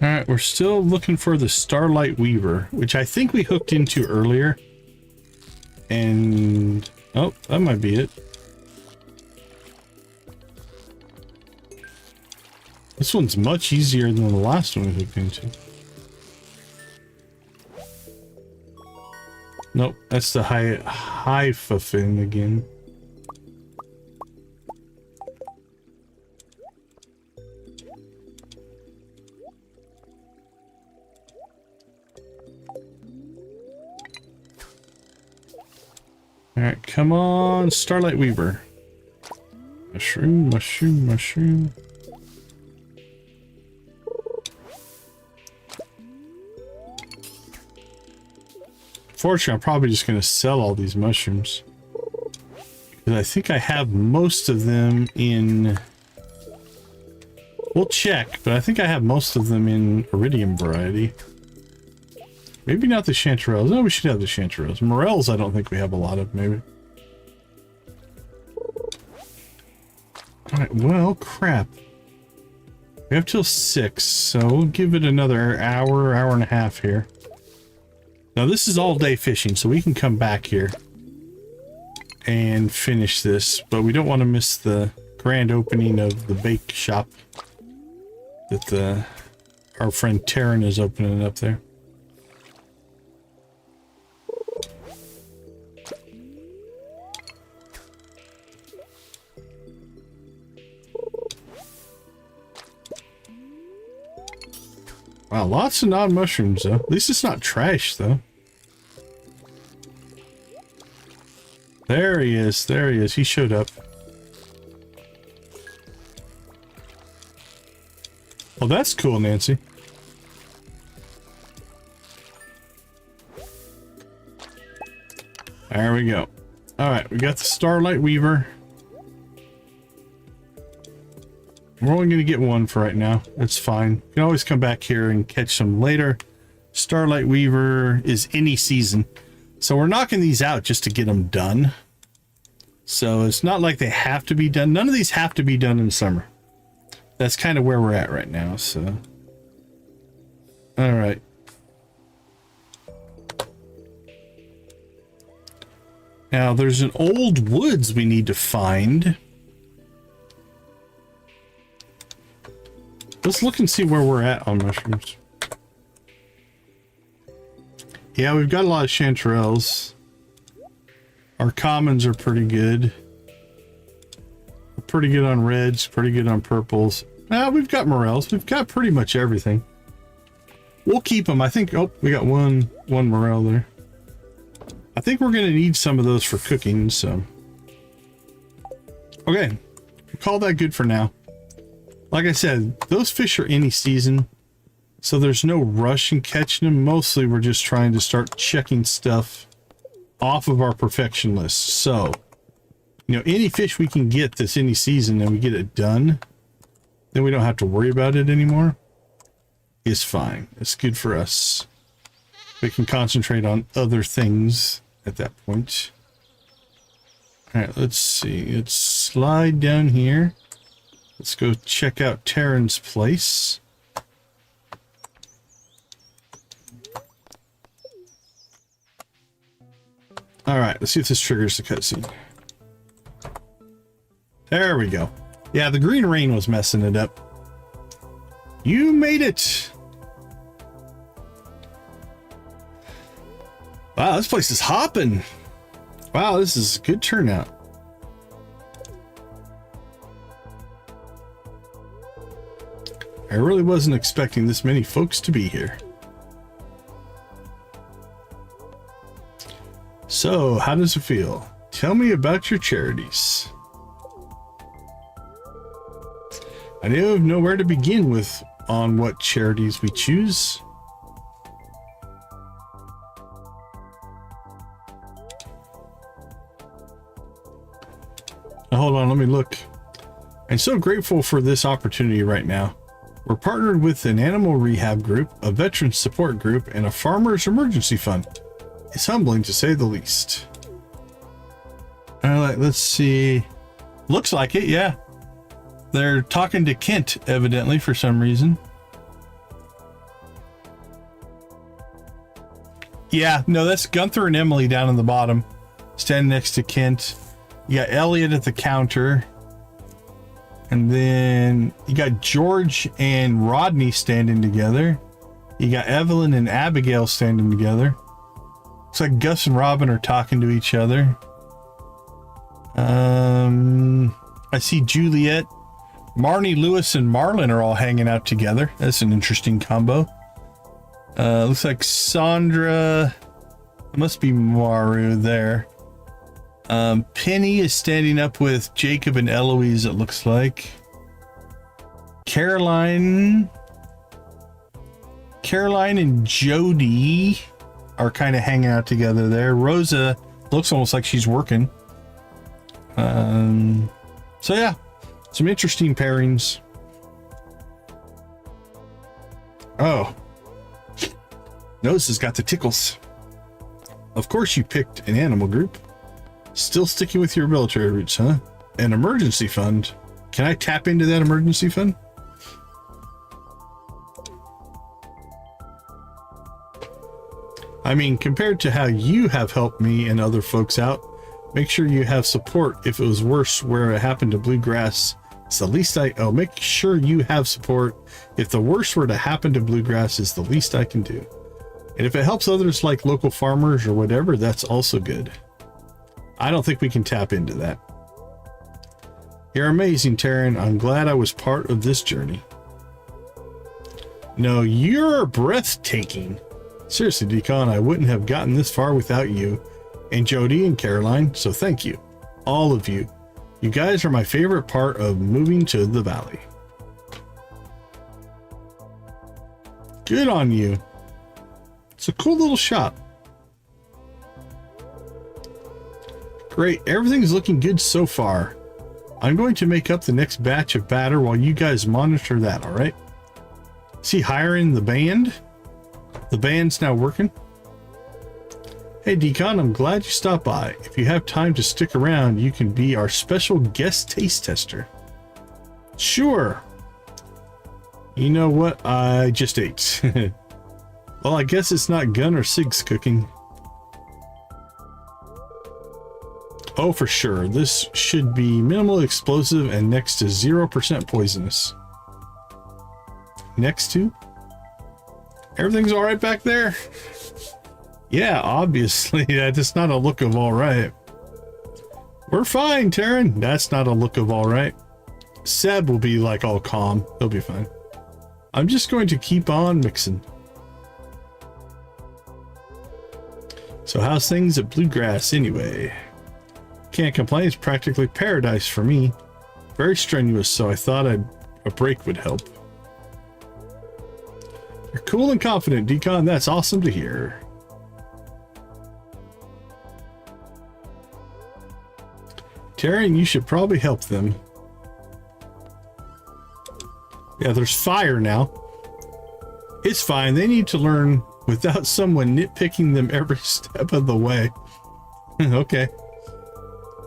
Alright, we're still looking for the Starlight Weaver, which I think we hooked into earlier. And... oh, that might be it. This one's much easier than the last one we hooked into. Nope, that's the Haifa fin again. Alright, come on, Starlight Weaver. Mushroom, mushroom, mushroom. Fortunately, I'm probably just going to sell all these mushrooms. Because I think I have most of them in... we'll check, but I think I have most of them in Iridium variety. Maybe not the chanterelles. No, we should have the chanterelles. Morels, I don't think we have a lot of, maybe. Alright, well, crap. We have till 6, so we'll give it another hour, hour and a half here. Now, this is all day fishing, so we can come back here and finish this, but we don't want to miss the grand opening of the bake shop that our friend Taryn is opening up there. Wow, lots of non-mushrooms, though. At least it's not trash, though. There he is. There he is. He showed up. Well, that's cool, Nancy. There we go. Alright, we got the Starlight Weaver. We're only going to get one for right now. That's fine. You can always come back here and catch some later. Starlight Weaver is any season. So we're knocking these out just to get them done. So it's not like they have to be done. None of these have to be done in summer. That's kind of where we're at right now, so. Alright. Now there's an old woods we need to find. Let's look and see where we're at on mushrooms. Yeah, we've got a lot of chanterelles. Our commons are pretty good. We're pretty good on reds, pretty good on purples. We've got morels. We've got pretty much everything. We'll keep them. I think, oh, we got one morel there. I think we're going to need some of those for cooking, so. Okay, we'll call that good for now. Like I said, those fish are any season, so there's no rush in catching them. Mostly we're just trying to start checking stuff off of our perfection list. So, you know, any fish we can get that's any season and we get it done, then we don't have to worry about it anymore. It's fine. It's good for us. We can concentrate on other things at that point. All right, let's see. Let's slide down here. Let's go check out Taryn's place. All right, let's see if this triggers the cutscene. There we go. Yeah, the green rain was messing it up. You made it. Wow, this place is hopping. Wow, this is a good turnout. I really wasn't expecting this many folks to be here. So, how does it feel? Tell me about your charities. I don't know where to begin with on what charities we choose. Now, hold on, let me look. I'm so grateful for this opportunity right now. We're partnered with an animal rehab group, a veterans support group, and a farmer's emergency fund. It's humbling to say the least. All right, let's see. Looks like it, yeah. They're talking to Kent, evidently, for some reason. Yeah, no, that's Gunther and Emily down in the bottom, standing next to Kent. You got Elliot at the counter. And then you got George and Rodney standing together. You got Evelyn and Abigail standing together. Looks like Gus and Robin are talking to each other. I see Juliet, Marnie, Lewis, and Marlon are all hanging out together. That's an interesting combo. Looks like Sandra, it must be Maru there. Penny is standing up with Jacob and Eloise, it looks like. Caroline and Jody are kind of hanging out together there. Rosa looks almost like she's working. So yeah, some interesting pairings. Oh, Nose has got the tickles. Of course you picked an animal group. Still sticking with your military roots, huh? An emergency fund. Can I tap into that emergency fund? I mean, compared to how you have helped me and other folks out, make sure you have support if it was worse where it happened to Bluegrass. It's the least make sure you have support if the worst were to happen to Bluegrass is the least I can do. And if it helps others like local farmers or whatever, that's also good. I don't think we can tap into that. You're amazing, Taryn. I'm glad I was part of this journey. No, you're breathtaking. Seriously, Decon, I wouldn't have gotten this far without you and Jody and Caroline, so thank you. All of you. You guys are my favorite part of moving to the valley. Good on you. It's a cool little shop. Great, everything's looking good so far. I'm going to make up the next batch of batter while you guys monitor that, all right? See, hiring the band? The band's now working. Hey, Decon, I'm glad you stopped by. If you have time to stick around, you can be our special guest taste tester. Sure. You know what? I just ate. Well, I guess it's not Gun or Sig's cooking. Oh, for sure. This should be minimal explosive and next to 0% poisonous. Next to? Everything's all right back there? Yeah, obviously. That's not a look of all right. We're fine, Taryn. That's not a look of all right. Seb will be like all calm. He'll be fine. I'm just going to keep on mixing. So how's things at Bluegrass anyway? Can't complain, it's practically paradise for me. Very strenuous, so I thought a break would help. You're cool and confident, Decon. That's awesome to hear. Taryn, you should probably help them. Yeah, there's fire now. It's fine. They need to learn without someone nitpicking them every step of the way. Okay.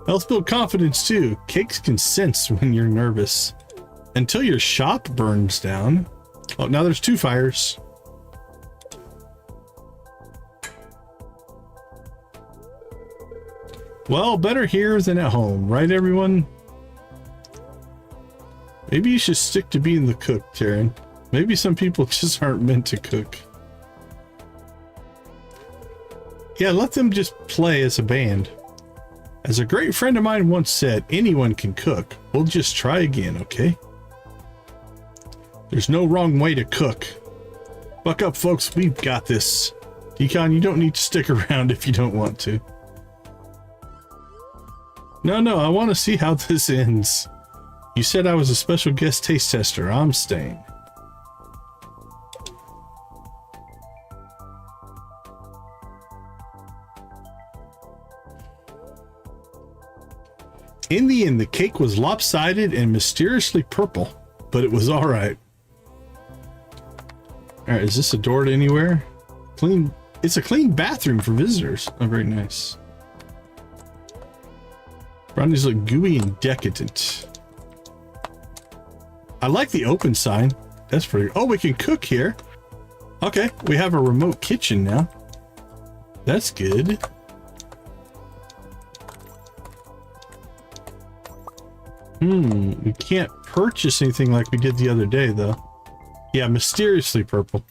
Helps build confidence too. Cakes can sense when you're nervous. Until your shop burns down. Oh, now there's two fires. Well, better here than at home, right everyone? Maybe you should stick to being the cook, Taryn. Maybe some people just aren't meant to cook. Yeah, let them just play as a band. As a great friend of mine once said, anyone can cook. We'll just try again, okay? There's no wrong way to cook. Buck up, folks. We've got this. Decon, you don't need to stick around if you don't want to. No, I want to see how this ends. You said I was a special guest taste tester. I'm staying. In the end, the cake was lopsided and mysteriously purple, but it was all right. All right, is this a door to anywhere? Clean. It's a clean bathroom for visitors. Oh, very nice. Brownies look gooey and decadent. I like the open sign. That's pretty. Oh, we can cook here. Okay, we have a remote kitchen now. That's good. We can't purchase anything like we did the other day, though. Yeah, mysteriously purple.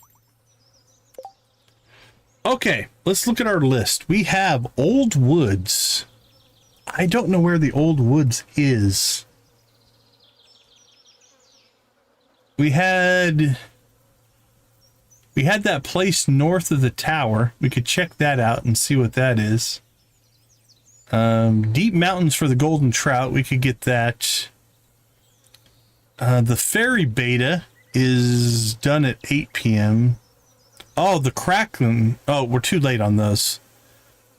Okay, let's look at our list. We have Old Woods. I don't know where the Old Woods is. We had that place north of the tower. We could check that out and see what that is. Deep Mountains for the golden trout. We could get that. The ferry beta is done at 8 p.m. Oh, the Kraken. Oh, we're too late on those.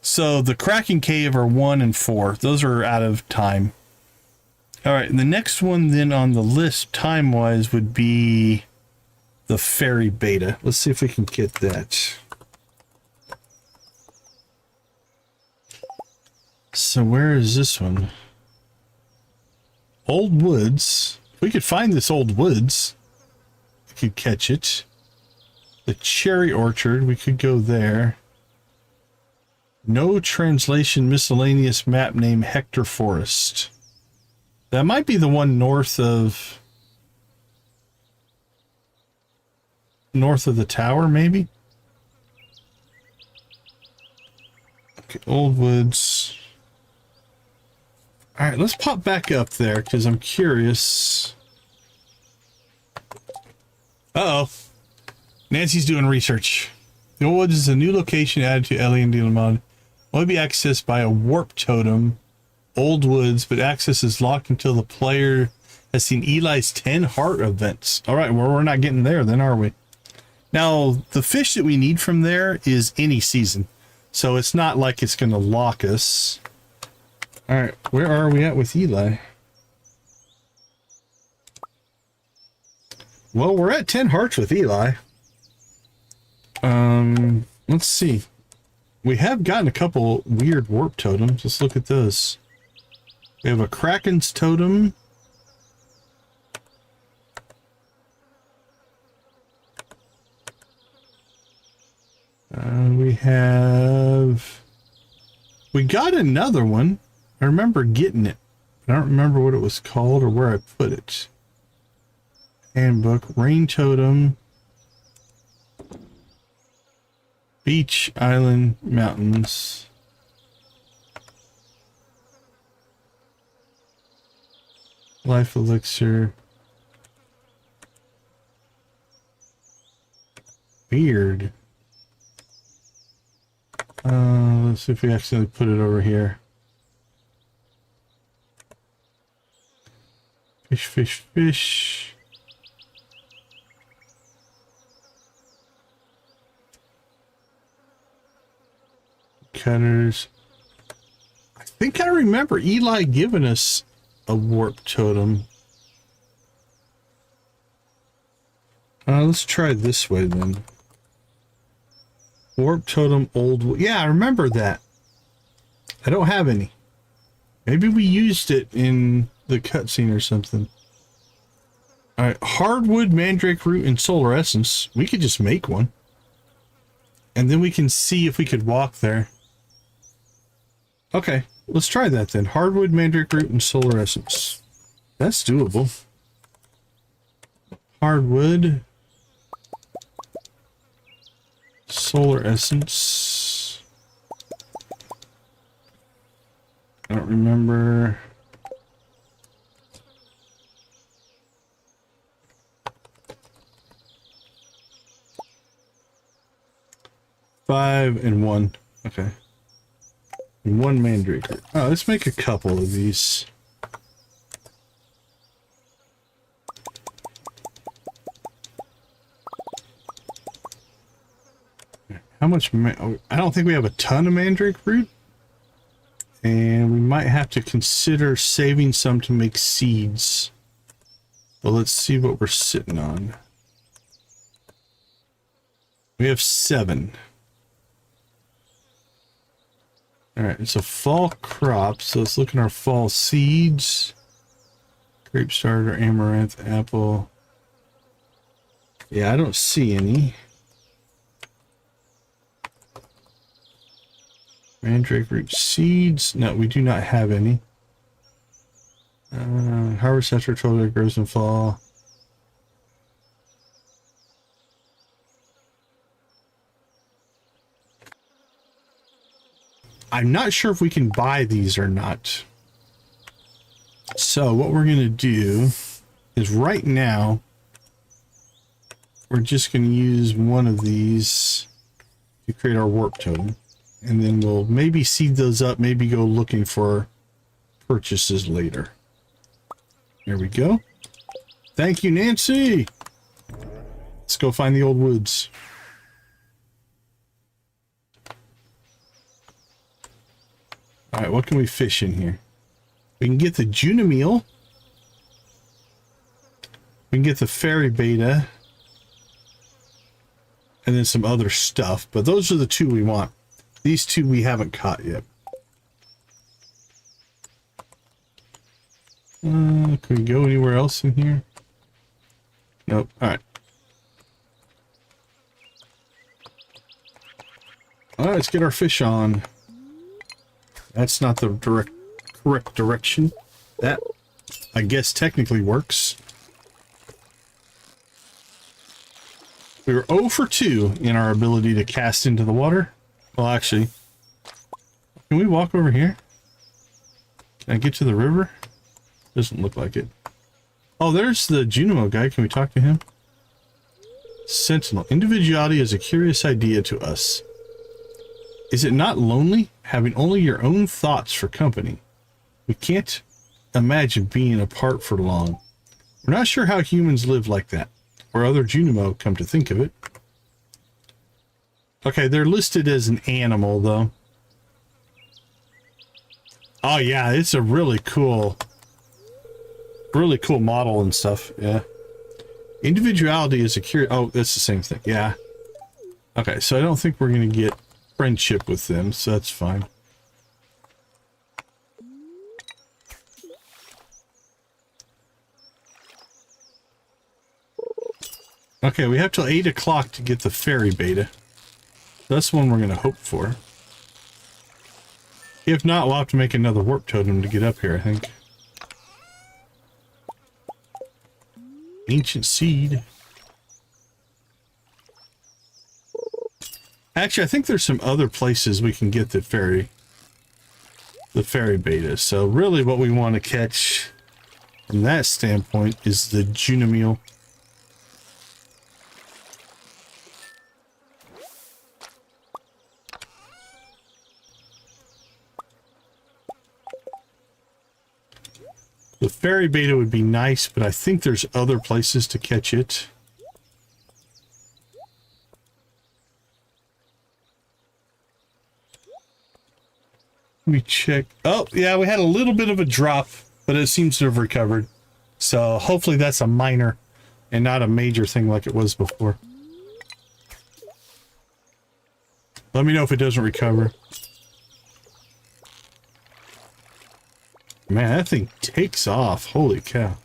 So the Kraken Cave are 1 and 4. Those are out of time. All right, and the next one then on the list time-wise would be the ferry beta. Let's see if we can get that. So where is this one? Old Woods. If we could find this Old Woods, we could catch it. The Cherry Orchard, we could go there. No translation miscellaneous map name Hector Forest. That might be the one north of the tower, maybe? Okay, Old Woods. All right, let's pop back up there because I'm curious. Uh-oh. Nancy's doing research. The Old Woods is a new location added to Alien Deal mod. Will be accessed by a warp totem. Old Woods, but access is locked until the player has seen Eli's 10 heart events. All right, well, we're not getting there then, are we? Now, the fish that we need from there is any season. So it's not like it's going to lock us. All right, where are we at with Eli? Well, we're at 10 hearts with Eli. Let's see. We have gotten a couple weird warp totems. Let's look at those. We have a Kraken's totem. We got another one. I remember getting it. I don't remember what it was called or where I put it. Handbook, Rain Totem, Beach, Island, Mountains. Life Elixir. Weird. Let's see if we accidentally put it over here. Fish, fish, fish. Cutters. I think I remember Eli giving us a warp totem. Let's try this way then. Warp totem, old. Yeah, I remember that. I don't have any. Maybe we used it in the cutscene or something. All right, hardwood, mandrake root, and solar essence. We could just make one, and then we can see if we could walk there. Okay, let's try that then. Hardwood, mandrake root, and solar essence. That's doable. Hardwood. Solar essence. I don't remember. Five and one. Okay. And one mandrake. Oh, let's make a couple of these. How much? I don't think we have a ton of mandrake root. And we might have to consider saving some to make seeds. Well, let's see what we're sitting on. We have 7. Alright, it's a fall crop, so let's look at our fall seeds. Grape starter, amaranth, apple. Yeah, I don't see any. Mandrake root seeds. No, we do not have any. Harvest after 12 days, grows in fall. I'm not sure if we can buy these or not. So what we're going to do is right now, we're just going to use one of these to create our warp totem. And then we'll maybe seed those up, maybe go looking for purchases later. There we go. Thank you, Nancy. Let's go find the old woods. All right, what can we fish in here? We can get the Junimeel. We can get the fairy beta. And then some other stuff. But those are the 2 we want. These 2 we haven't caught yet. Can we go anywhere else in here? Nope. All right. All right, let's get our fish on. That's not the correct direction. That, I guess, technically works. We were 0 for 2 in our ability to cast into the water. Well, actually, can we walk over here? Can I get to the river? Doesn't look like it. Oh, there's the Junimo guy. Can we talk to him? Sentinel. Individuality is a curious idea to us. Is it not lonely, having only your own thoughts for company? We can't imagine being apart for long. We're not sure how humans live like that, or other Junimo come to think of it. Okay, they're listed as an animal, though. Oh, yeah, it's a really cool model and stuff, yeah. Individuality is a curious... Oh, that's the same thing, yeah. Okay, so I don't think we're going to get friendship with them, so that's fine. Okay, we have till 8 o'clock to get the fairy beta. That's one we're going to hope for. If not, we'll have to make another warp totem to get up here, I think. Ancient seed. Actually, I think there's some other places we can get the fairy beta. So really what we want to catch from that standpoint is the Junimeel. The fairy beta would be nice, but I think there's other places to catch it. Let me check. Oh, yeah, we had a little bit of a drop, but it seems to have recovered. So hopefully that's a minor and not a major thing like it was before. Let me know if it doesn't recover. Man, that thing takes off. Holy cow.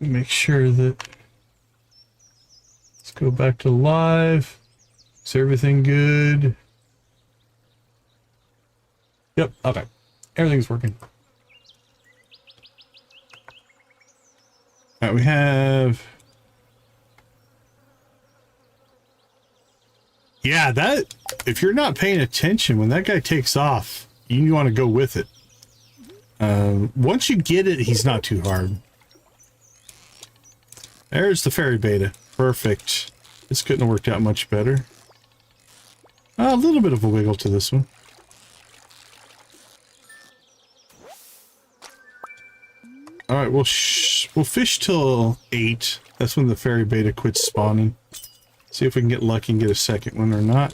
Make sure that... Let's go back to live. Is everything good? Yep, okay. Everything's working. Alright, we have... Yeah, that... If you're not paying attention, when that guy takes off, you want to go with it. Once you get it, he's not too hard. There's the fairy beta. Perfect. This couldn't have worked out much better. A little bit of a wiggle to this one. Alright, we'll fish till 8. That's when the fairy beta quits spawning. See if we can get lucky and get a second one or not.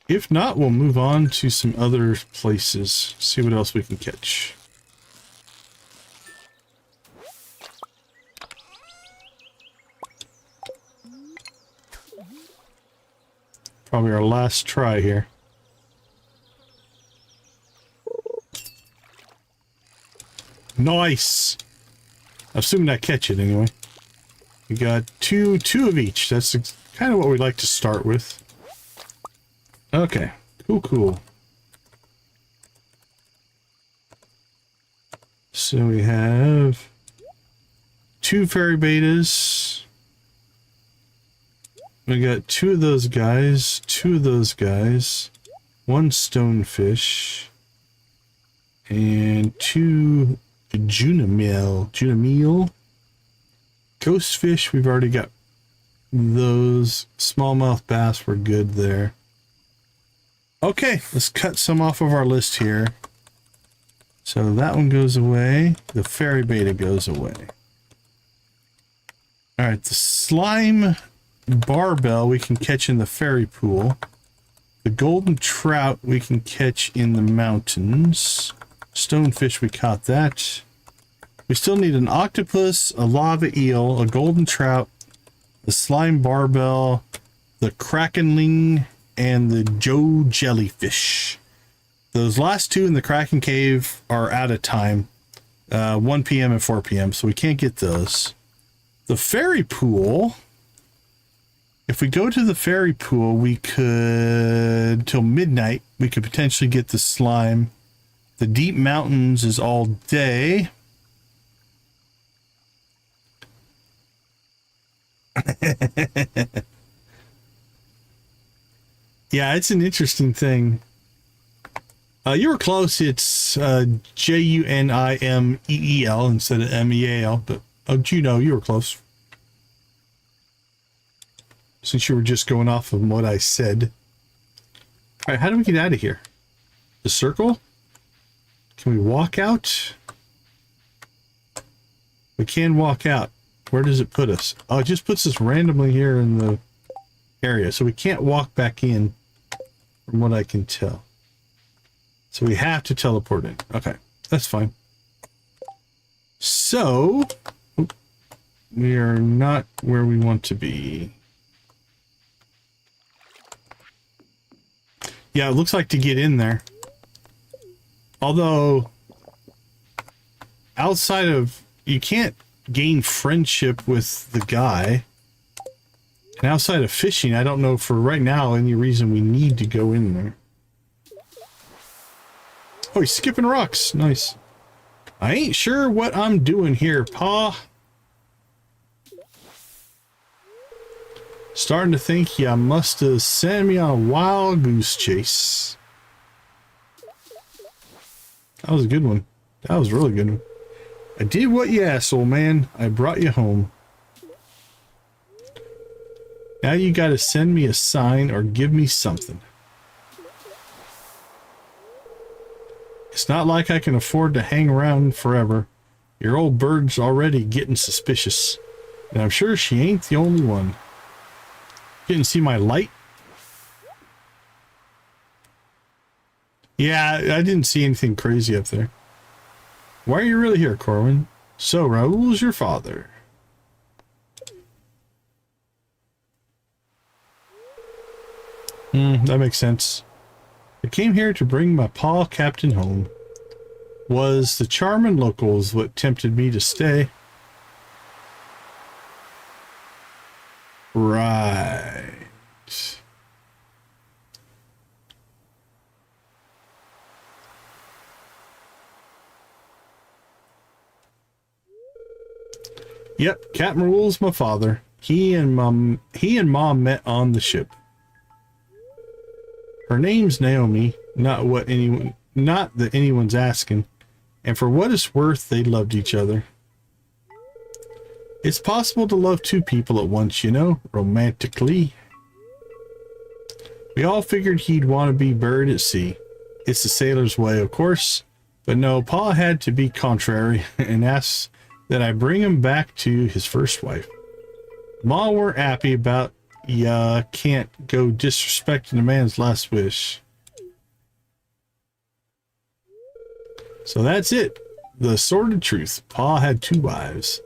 If not, we'll move on to some other places. See what else we can catch. Probably our last try here. Nice! Assuming I catch it anyway. We got two of each. That's kind of what we like to start with. Okay, cool. So we have 2 fairy betas. We got 2 of those guys, 2 of those guys, 1 stonefish, and 2 Junameel. Ghostfish, we've already got those. Smallmouth bass, we're good there. Okay, let's cut some off of our list here. So that one goes away. The fairy beta goes away. Alright, the slime barbell we can catch in the fairy pool. The golden trout we can catch in the mountains. Stonefish, we caught that. We still need an octopus, a lava eel, a golden trout, the slime barbell, the krakenling, and the Joe jellyfish. Those last 2 in the Kraken Cave are out of time. 1 p.m. and 4 p.m. So we can't get those. The fairy pool. If we go to the fairy pool, we could, till midnight, we could potentially get the slime. The deep mountains is all day. Yeah, it's an interesting thing. You were close. It's Junimeel instead of meal, but you were close. Since you were just going off of what I said. All right, how do we get out of here? The circle? Can we walk out? We can walk out. Where does it put us? Oh, it just puts us randomly here in the area. So we can't walk back in from what I can tell. So we have to teleport in. Okay, that's fine. So, we are not where we want to be. Yeah, it looks like to get in there. Although, outside of, you can't gain friendship with the guy. And outside of fishing, I don't know for right now any reason we need to go in there. Oh, he's skipping rocks. Nice. I ain't sure what I'm doing here, Pa. Starting to think ya must have sent me on a wild goose chase. That was a good one. That was a really good one. I did what you asked, old man. I brought you home. Now you gotta send me a sign or give me something. It's not like I can afford to hang around forever. Your old bird's already getting suspicious. And I'm sure she ain't the only one. You didn't see my light? Yeah, I didn't see anything crazy up there. Why are you really here, Corwin? So, Raoul's your father. That makes sense. I came here to bring my paw captain home. Was the charming locals what tempted me to stay? Right. Yep, Captain Rule's my father. He and mom met on the ship. Her name's Naomi, not that anyone's asking. And for what it's worth, they loved each other. It's possible to love two people at once, you know, romantically. We all figured he'd want to be buried at sea. It's the sailor's way, of course. But no, Pa had to be contrary and asked that I bring him back to his first wife. Ma weren't happy about ya can't go disrespecting a man's last wish. So that's it. The sordid truth. Pa had two wives.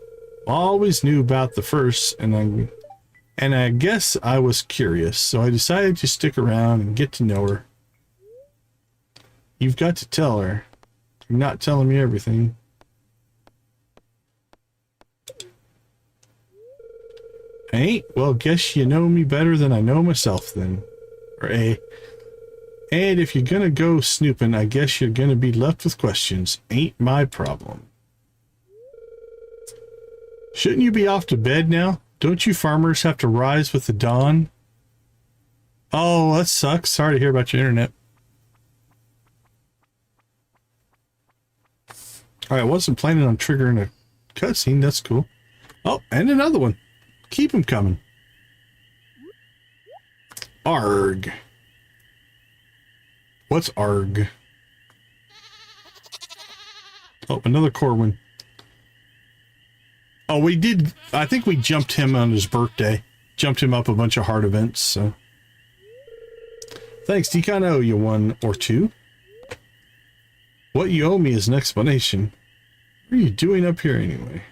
Ma always knew about the first, and I guess I was curious, so I decided to stick around and get to know her. You've got to tell her. You're not telling me everything. Ain't? Well, guess you know me better than I know myself then. Or A. And if you're gonna go snooping, I guess you're gonna be left with questions. Ain't my problem. Shouldn't you be off to bed now? Don't you farmers have to rise with the dawn? Oh, that sucks. Sorry to hear about your internet. Alright, I wasn't planning on triggering a cutscene. That's cool. Oh, and another one. Keep them coming. Arg. What's Arg? Oh, another Corwin. Oh, we did. I think we jumped him on his birthday. Jumped him up a bunch of hard events, so. Thanks, Decon. I owe you one or two. What you owe me is an explanation. What are you doing up here anyway?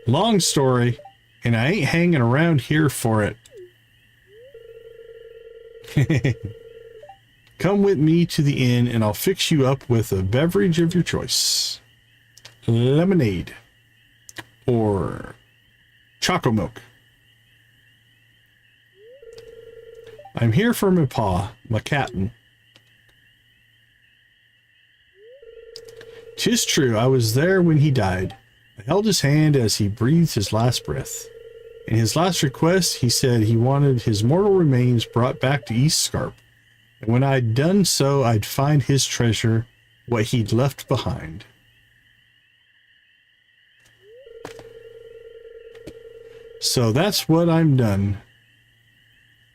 Long story, and I ain't hanging around here for it. Come with me to the inn and I'll fix you up with a beverage of your choice. Lemonade. Or choco milk. I'm here for my pa, my captain. 'Tis true, I was there when he died. I held his hand as he breathed his last breath. In his last request, he said he wanted his mortal remains brought back to East Scarp. And when I'd done so, I'd find his treasure, what he'd left behind. So that's what I'm done.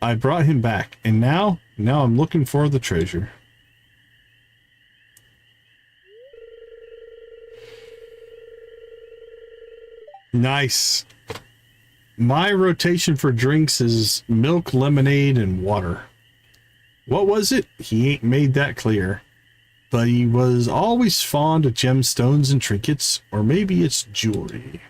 I brought him back, and now I'm looking for the treasure. Nice. My rotation for drinks is milk, lemonade, and water. What was it? He ain't made that clear. But he was always fond of gemstones and trinkets, or maybe it's jewelry.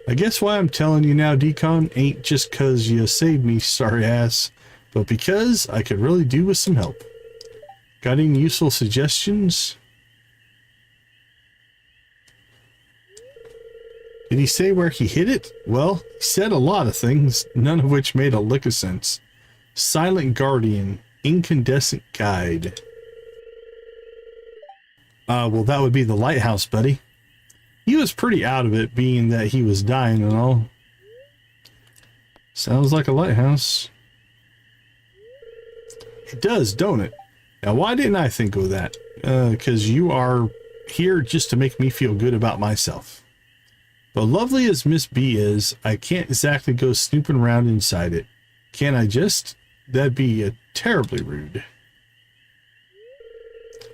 I guess why I'm telling you now, Decon, ain't just 'cause you saved me, sorry ass, but because I could really do with some help. Got any useful suggestions? Did he say where he hid it? Well, he said a lot of things, none of which made a lick of sense. Silent Guardian, Incandescent Guide. Well, that would be the lighthouse, buddy. He was pretty out of it, being that he was dying and all. Sounds like a lighthouse. It does, don't it? Now, why didn't I think of that? 'Cause you are here just to make me feel good about myself. But lovely as Miss B is, I can't exactly go snooping around inside it. Can I just? That'd be terribly rude.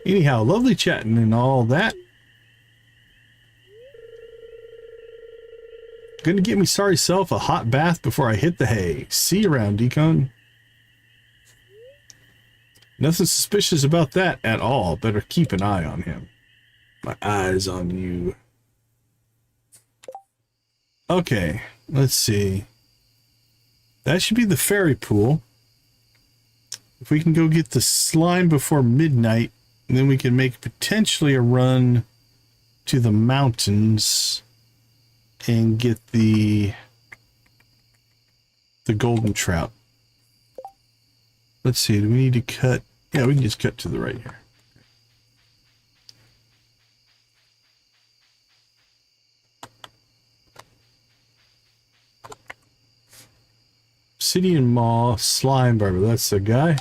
Anyhow, lovely chatting and all that. Gonna get me sorry self a hot bath before I hit the hay. See you around, Decon. Nothing suspicious about that at all. Better keep an eye on him. My eyes on you. Okay, let's see. That should be the fairy pool. If we can go get the slime before midnight, then we can make potentially a run to the mountains and get the golden trout. Let's see, do we need to cut? Yeah, we can just cut to the right here. Obsidian Maw, Slime Barber, that's the guy.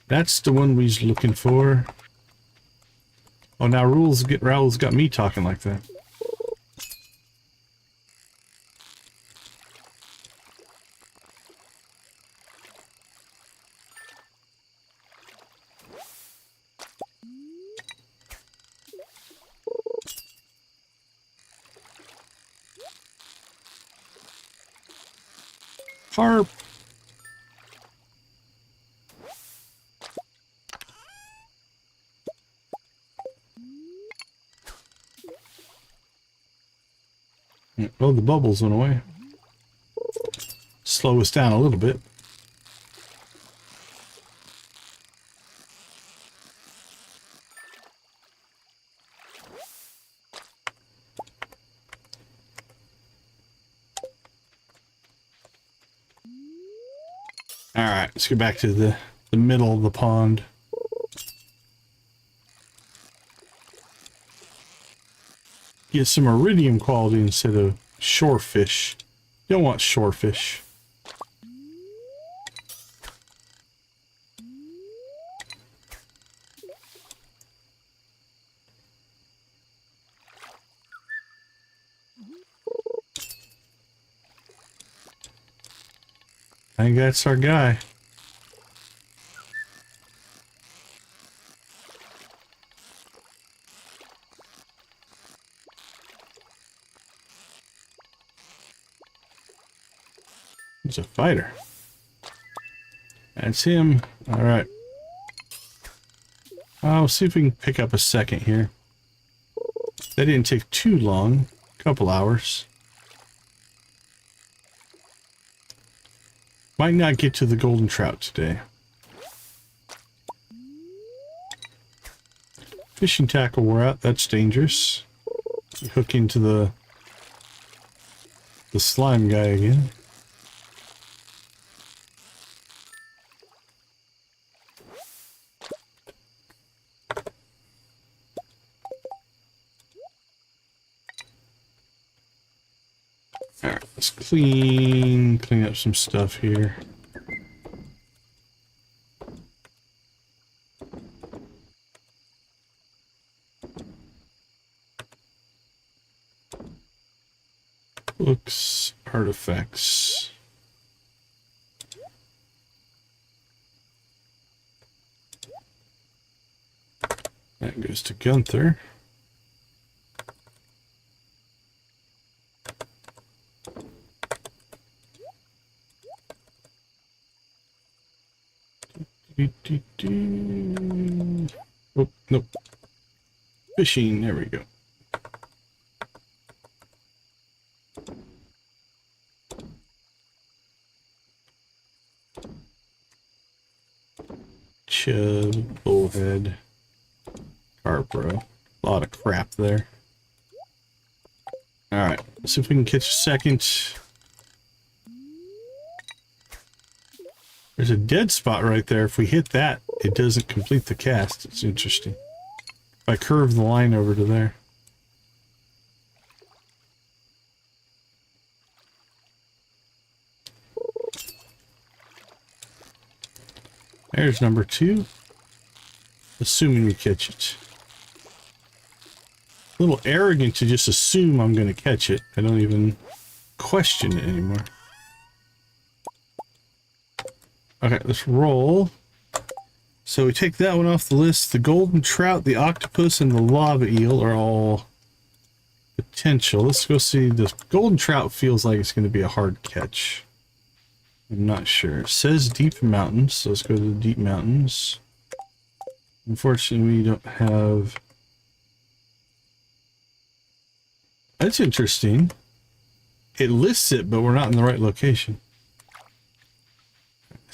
That's the one we's looking for. Oh, now Raoul's got me talking like that. Harp. Oh, the bubbles went away. Slow us down a little bit. Alright, let's go back to the middle of the pond. Get some iridium quality instead of shorefish. You don't want shorefish. I think that's our guy. He's a fighter. That's him. All right. I'll see if we can pick up a second here. That didn't take too long. A couple hours. Might not get to the golden trout today. Fishing tackle wore out. That's dangerous. Hook into the slime guy again. Alright, let's clean up some stuff here. Books, artifacts. That goes to Gunther. Oh, nope. Fishing, there we go. Chub, bullhead, carpro. A lot of crap there. Alright, let's see if we can catch a second. There's a dead spot right there. If we hit that, it doesn't complete the cast. It's interesting. If I curve the line over to there. There's number 2. Assuming we catch it. A little arrogant to just assume I'm going to catch it. I don't even question it anymore. Okay, let's roll. So we take that one off the list. The golden trout, the octopus, and the lava eel are all potential. Let's go see. The golden trout feels like it's going to be a hard catch. I'm not sure. It says deep mountains, so let's go to the deep mountains. Unfortunately, we don't have... That's interesting. It lists it, but we're not in the right location.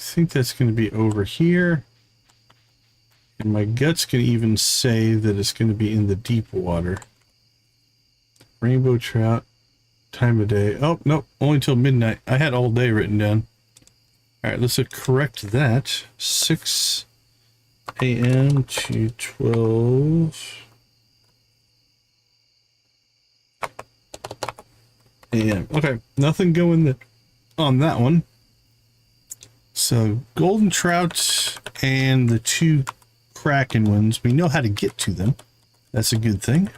think that's going to be over here. And my gut's going to even say that it's going to be in the deep water. Rainbow trout, time of day. Oh, no, only till midnight. I had all day written down. All right, let's correct that. 6 a.m. to 12 a.m. Okay, nothing going on that one. So, golden trout and the 2 Kraken ones, we know how to get to them. That's a good thing.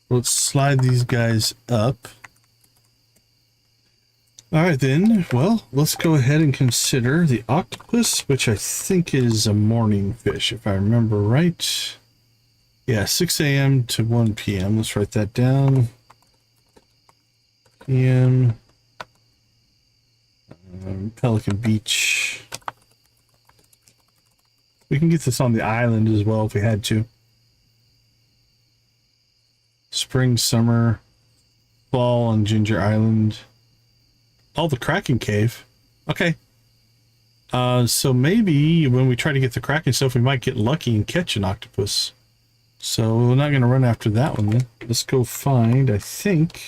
Let's slide these guys up. All right then, well, let's go ahead and consider the octopus, which I think is a morning fish, if I remember right. Yeah, 6 a.m. to 1 p.m. Let's write that down. p.m. Pelican Beach. We can get this on the island as well if we had to. Spring, summer, fall on Ginger Island. Oh, the Kraken Cave. Okay. So maybe when we try to get the Kraken stuff, we might get lucky and catch an octopus. So we're not going to run after that one then. Let's go find, I think...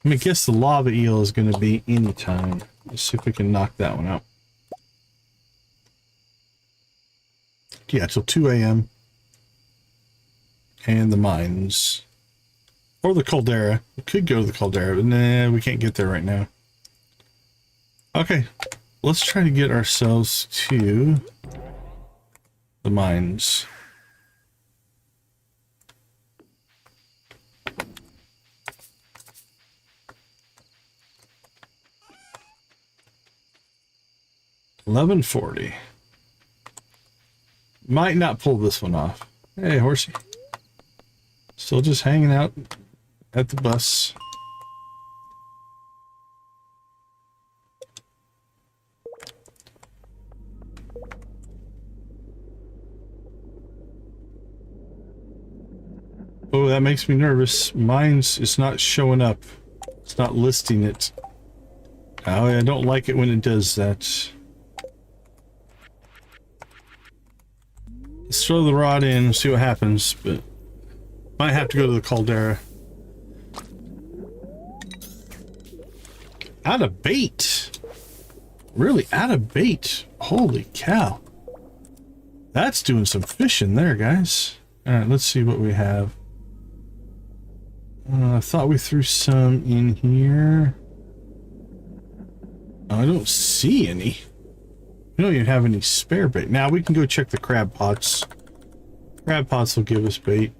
I'm going to guess the lava eel is going to be anytime. Let's see if we can knock that one out. Yeah, till 2 a.m. And the mines. Or the caldera. We could go to the caldera, but nah, we can't get there right now. Okay, let's try to get ourselves to the mines. $11.40. Might not pull this one off. Hey, horsey. Still just hanging out at the bus. Oh, that makes me nervous. Mine's is not showing up. It's not listing it. Oh, I don't like it when it does that. Let's throw the rod in and see what happens, but might have to go to the caldera. Out of bait. Really, out of bait. Holy cow. That's doing some fishing there, guys. Alright, let's see what we have. I thought we threw some in here. Oh, I don't see any. We don't even have any spare bait. Now we can go check the crab pots. Crab pots will give us bait.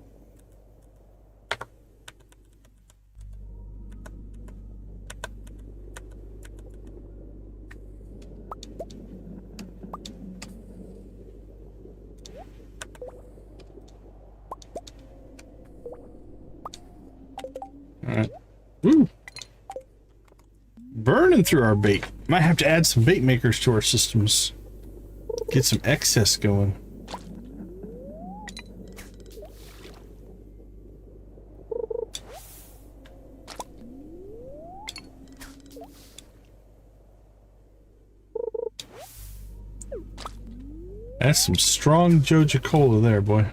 Alright. Woo! Burning through our bait. Might have to add some bait makers to our systems. Get some excess going. That's some strong Joja Cola there, boy.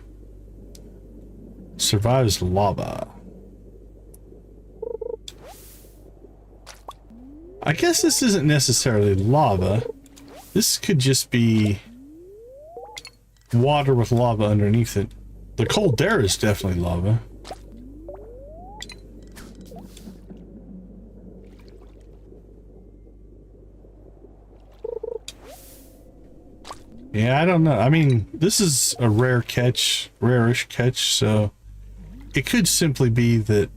Survives lava. I guess this isn't necessarily lava. This could just be water with lava underneath it. The caldera is definitely lava. Yeah, I don't know. I mean, this is a rare catch, rare-ish catch, so it could simply be that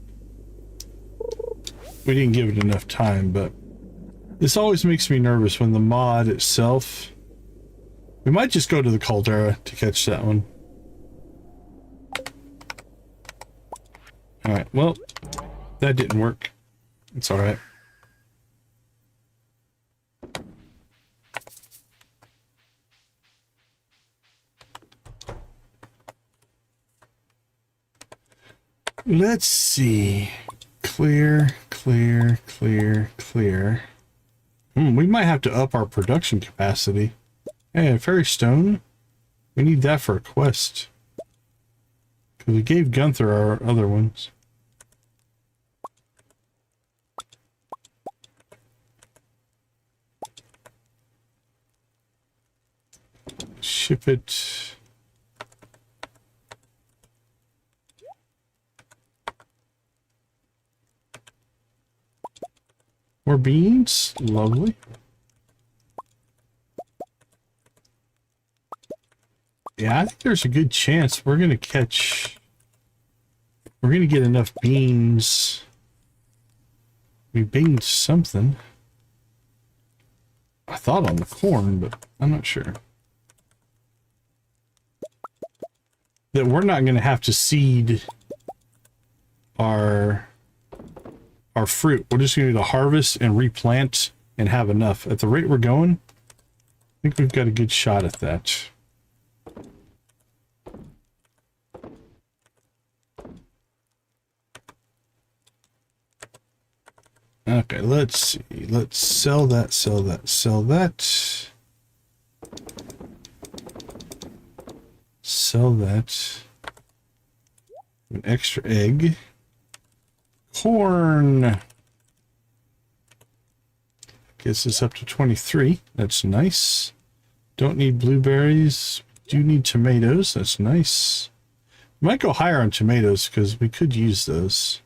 we didn't give it enough time, but this always makes me nervous when the mod itself... We might just go to the caldera to catch that one. Alright, well, that didn't work. It's alright. Let's see. Clear, clear, clear, clear. We might have to up our production capacity. Hey, a fairy stone. We need that for a quest. Because we gave Gunther our other ones. Ship it. More beans. Lovely. Yeah, I think there's a good chance we're going to get enough beans. We beaned something. I thought on the corn, but I'm not sure. That we're not going to have to seed our fruit. We're just going to harvest and replant and have enough. At the rate we're going, I think we've got a good shot at that. Okay, let's see. Let's sell that, sell that, sell that. Sell that. An extra egg. Corn. Gets us up to 23. That's nice. Don't need blueberries. Do need tomatoes. That's nice. Might go higher on tomatoes because we could use those.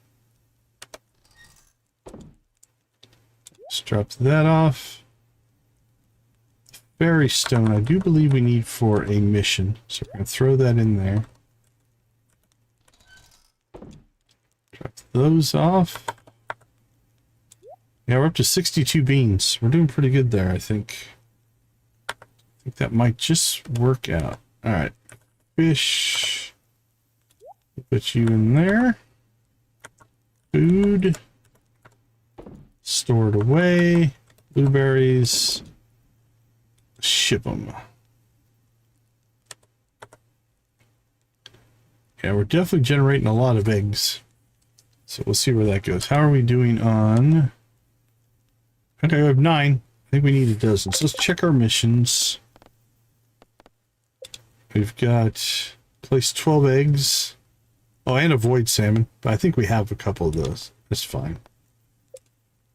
Let's drop that off. Fairy stone, I do believe we need for a mission. So we're going to throw that in there. Drop those off. Yeah, we're up to 62 beans. We're doing pretty good there, I think. I think that might just work out. Alright. Fish. Put you in there. Food. Stored away. Blueberries. Ship them. Yeah, we're definitely generating a lot of eggs. So we'll see where that goes. How are we doing on... Okay, we have 9. I think we need a dozen. So let's check our missions. We've got... Place 12 eggs. Oh, and avoid salmon. But I think we have a couple of those. That's fine.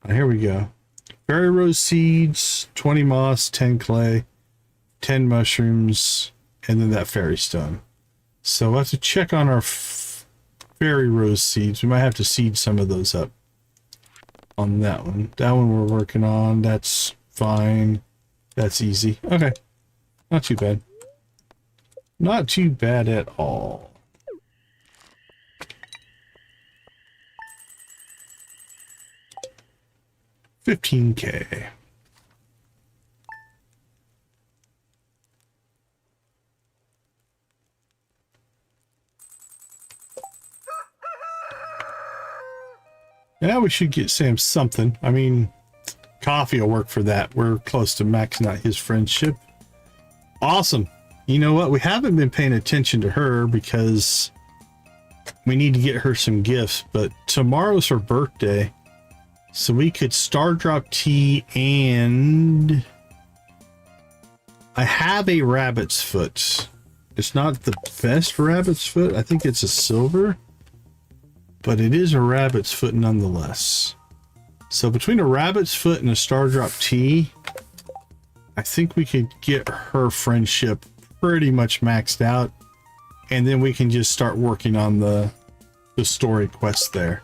Here we go. Berry rose seeds, 20 moss, 10 clay, 10 mushrooms, and then that fairy stone. So we'll have to check on our fairy rose seeds. We might have to seed some of those up on that one. That one we're working on. That's fine. That's easy. Okay. Not too bad. Not too bad at all. $15K. Yeah, we should get Sam something. I mean, coffee will work for that. We're close to maxing out his friendship. Awesome. You know what? We haven't been paying attention to her because we need to get her some gifts, but tomorrow's her birthday. So we could star drop tea, and I have a rabbit's foot. It's not the best rabbit's foot. I think it's a silver, but it is a rabbit's foot nonetheless. So between a rabbit's foot and a star drop tea, I think we could get her friendship pretty much maxed out, and then we can just start working on the story quest there.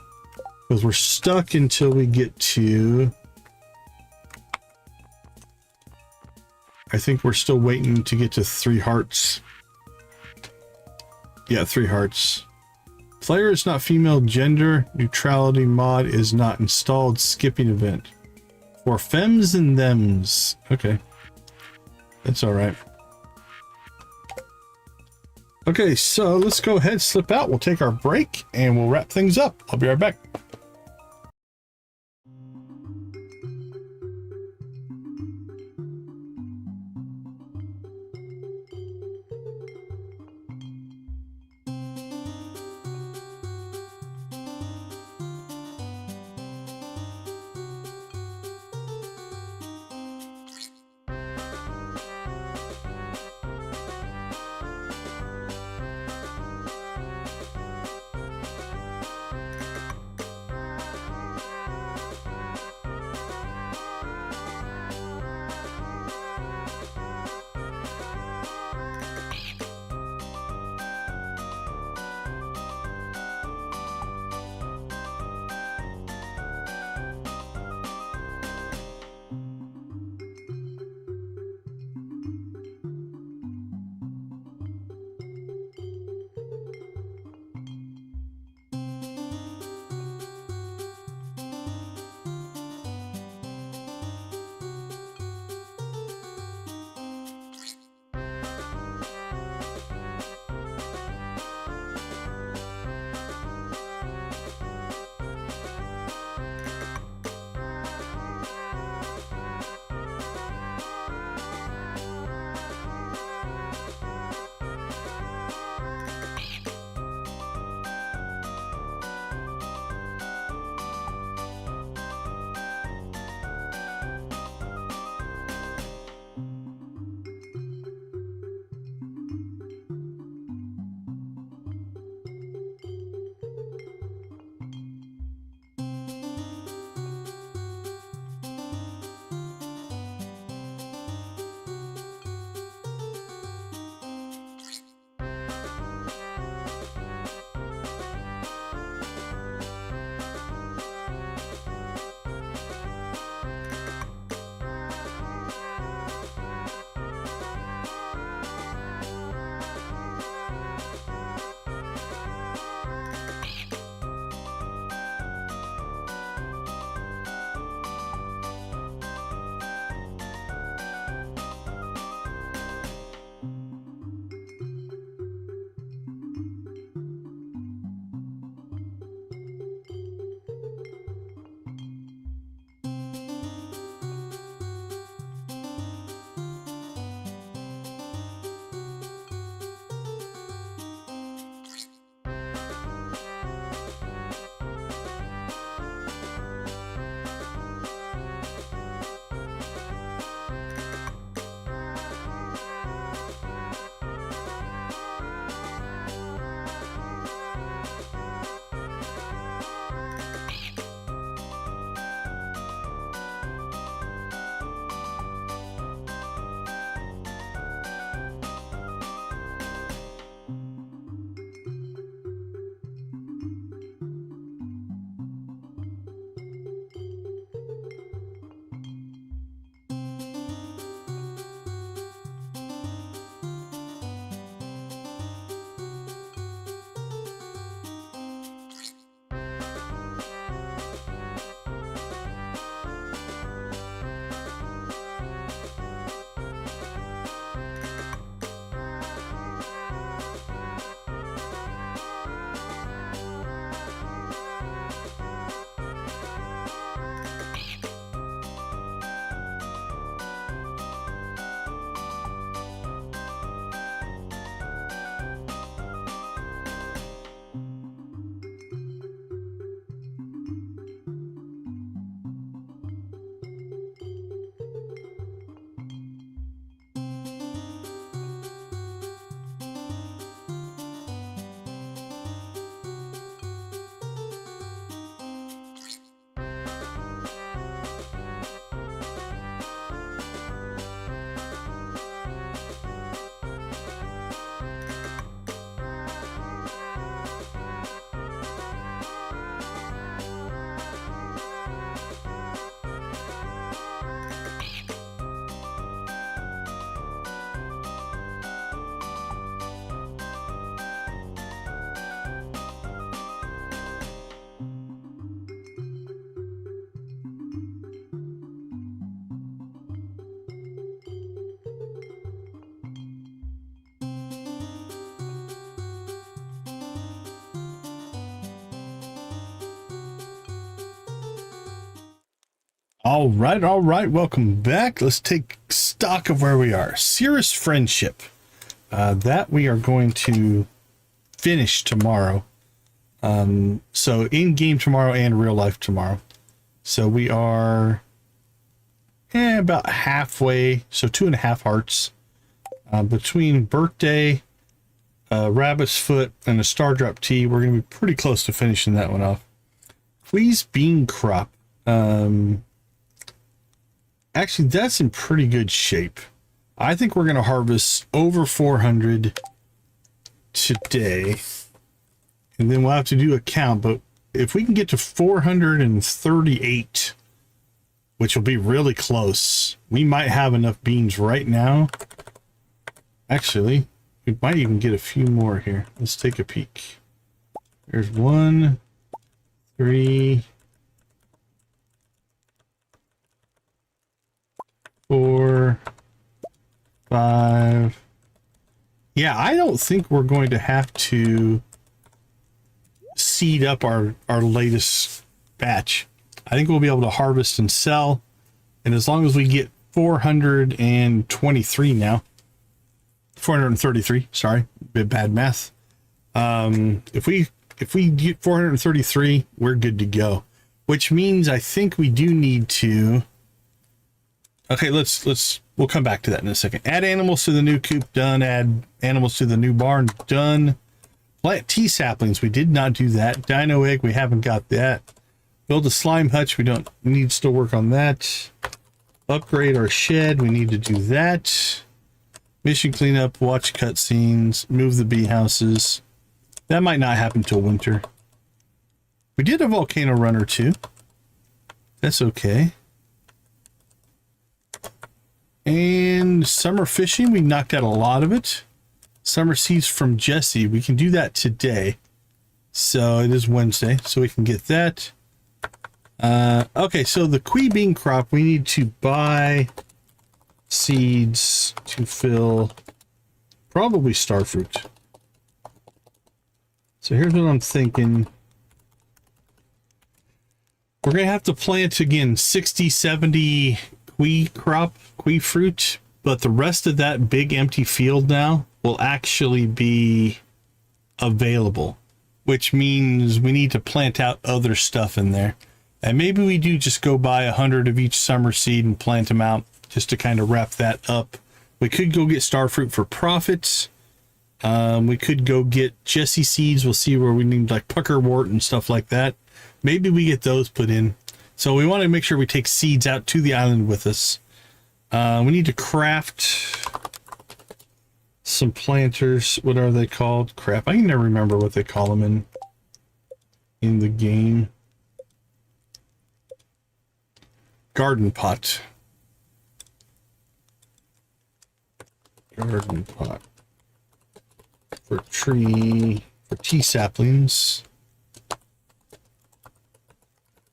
Because we're stuck until we get to... I think we're still waiting to get to 3 hearts. Yeah, 3 hearts. Player is not female gender. Neutrality mod is not installed. Skipping event. For femmes and thems. Okay. That's alright. Okay, so let's go ahead, slip out. We'll take our break and we'll wrap things up. I'll be right back. All right. Welcome back. Let's take stock of where we are. Cirrus Friendship. That we are going to finish tomorrow. So in game tomorrow and real life tomorrow. So we are about halfway. So 2.5 hearts. Between birthday, rabbit's foot, and a star drop tea, we're going to be pretty close to finishing that one off. Please bean crop. Actually, that's in pretty good shape. I think we're going to harvest over 400 today. And then we'll have to do a count. But if we can get to 438, which will be really close, we might have enough beans right now. Actually, we might even get a few more here. Let's take a peek. There's 1, 3, 4, 5. Yeah, I don't think we're going to have to seed up our latest batch. I think we'll be able to harvest and sell. And as long as we get 423 now, 433, sorry, bit bad math. If we get 433, we're good to go. Which means I think we do need to. Okay, we'll come back to that in a second. Add animals to the new coop, done. Add animals to the new barn, done. Plant tea saplings, we did not do that. Dino egg, we haven't got that. Build a slime hutch, we don't need to work on that. Upgrade our shed, we need to do that. Mission cleanup, watch cutscenes, move the bee houses. That might not happen till winter. We did a volcano run or two. That's okay. And summer fishing, we knocked out a lot of it. Summer seeds from Jesse, we can do that today. So it is Wednesday, so we can get that. Okay, so the Quee bean crop, we need to buy seeds to fill probably starfruit. So here's what I'm thinking. We're going to have to plant again 60, 70 Quee fruit, but the rest of that big empty field now will actually be available, which means we need to plant out other stuff in there. And maybe we do just go buy 100 of each summer seed and plant them out just to kind of wrap that up. We could go get starfruit for profits. We could go get Jesse seeds. We'll see where we need like puckerwort and stuff like that. Maybe we get those put in. So we want to make sure we take seeds out to the island with us. We need to craft some planters. What are they called? Crap, I can never remember what they call them in the game. Garden pot. Garden pot. For tea saplings.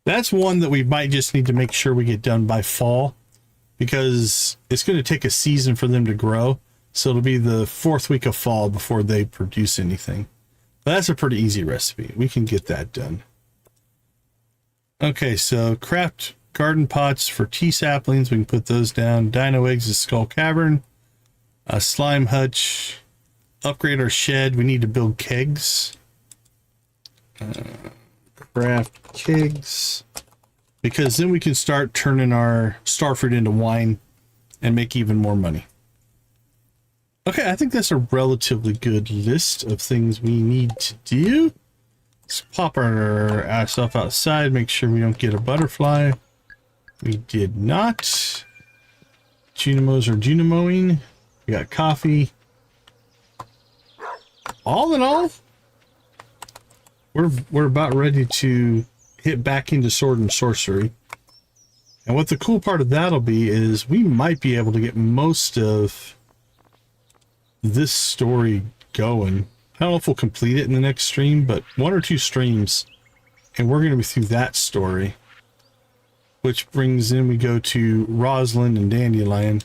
That's one that we might just need to make sure we get done by fall, because it's going to take a season for them to grow. So it'll be the 4th week of fall before they produce anything. But that's a pretty easy recipe. We can get that done. Okay, so craft garden pots for tea saplings. We can put those down. Dino eggs is Skull Cavern. A slime hutch. Upgrade our shed. We need to build kegs. Craft kegs. Because then we can start turning our starfruit into wine and make even more money. Okay, I think that's a relatively good list of things we need to do. Let's pop our stuff outside, make sure we don't get a butterfly. We did not. Junimos are Junimoing. We got coffee. All in all, we're about ready to hit back into Sword and Sorcery. And what the cool part of that'll be is we might be able to get most of this story going. I don't know if we'll complete it in the next stream, but 1 or 2 streams and we're going to be through that story. Which brings in, we go to Rosalind and Dandelion,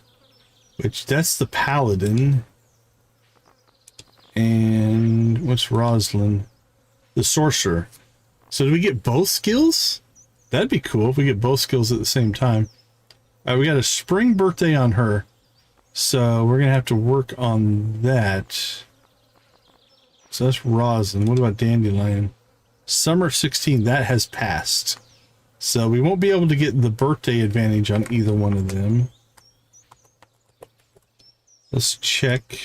which that's the Paladin. And what's Rosalind? The Sorcerer. So do we get both skills? That'd be cool if we get both skills at the same time. All right, we got a spring birthday on her. So we're going to have to work on that. So that's rosin. What about dandelion? Summer 16, that has passed. So we won't be able to get the birthday advantage on either one of them. Let's check.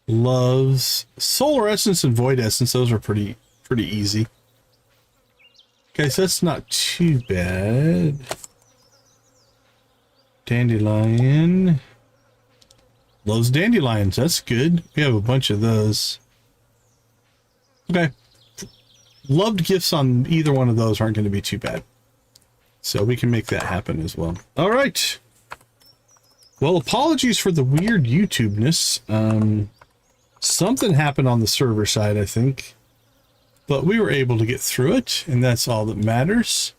Loves. Solar Essence and Void Essence, those are pretty easy. Okay, so that's not too bad. Dandelion. Loves dandelions, that's good. We have a bunch of those. Okay. Loved gifts on either one of those aren't going to be too bad. So we can make that happen as well. All right. Well, apologies for the weird YouTube-ness. Something happened on the server side, I think. But we were able to get through it, and that's all that matters.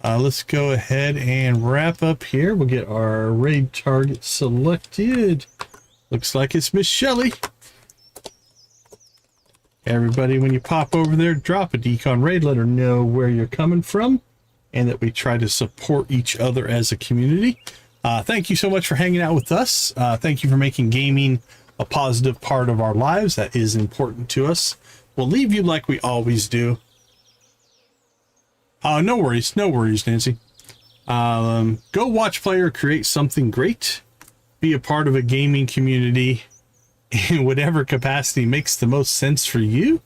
Let's go ahead and wrap up here. We'll get our raid target selected. Looks like it's Miss Shelley. Everybody, when you pop over there, drop a decon raid. Let her know where you're coming from and that we try to support each other as a community. Thank you so much for hanging out with us. Thank you for making gaming a positive part of our lives. That is important to us. We'll leave you like we always do. No worries, Nancy. Go watch, play, or create something great. Be a part of a gaming community in whatever capacity makes the most sense for you.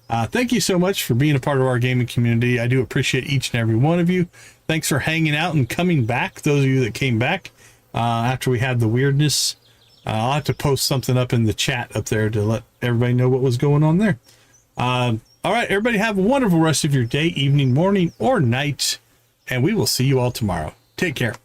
Thank you so much for being a part of our gaming community. I do appreciate each and every one of you. Thanks for hanging out and coming back. Those of you that came back after we had the weirdness. I'll have to post something up in the chat up there to let everybody know what was going on there. All right, everybody have a wonderful rest of your day, evening, morning, or night, and we will see you all tomorrow. Take care.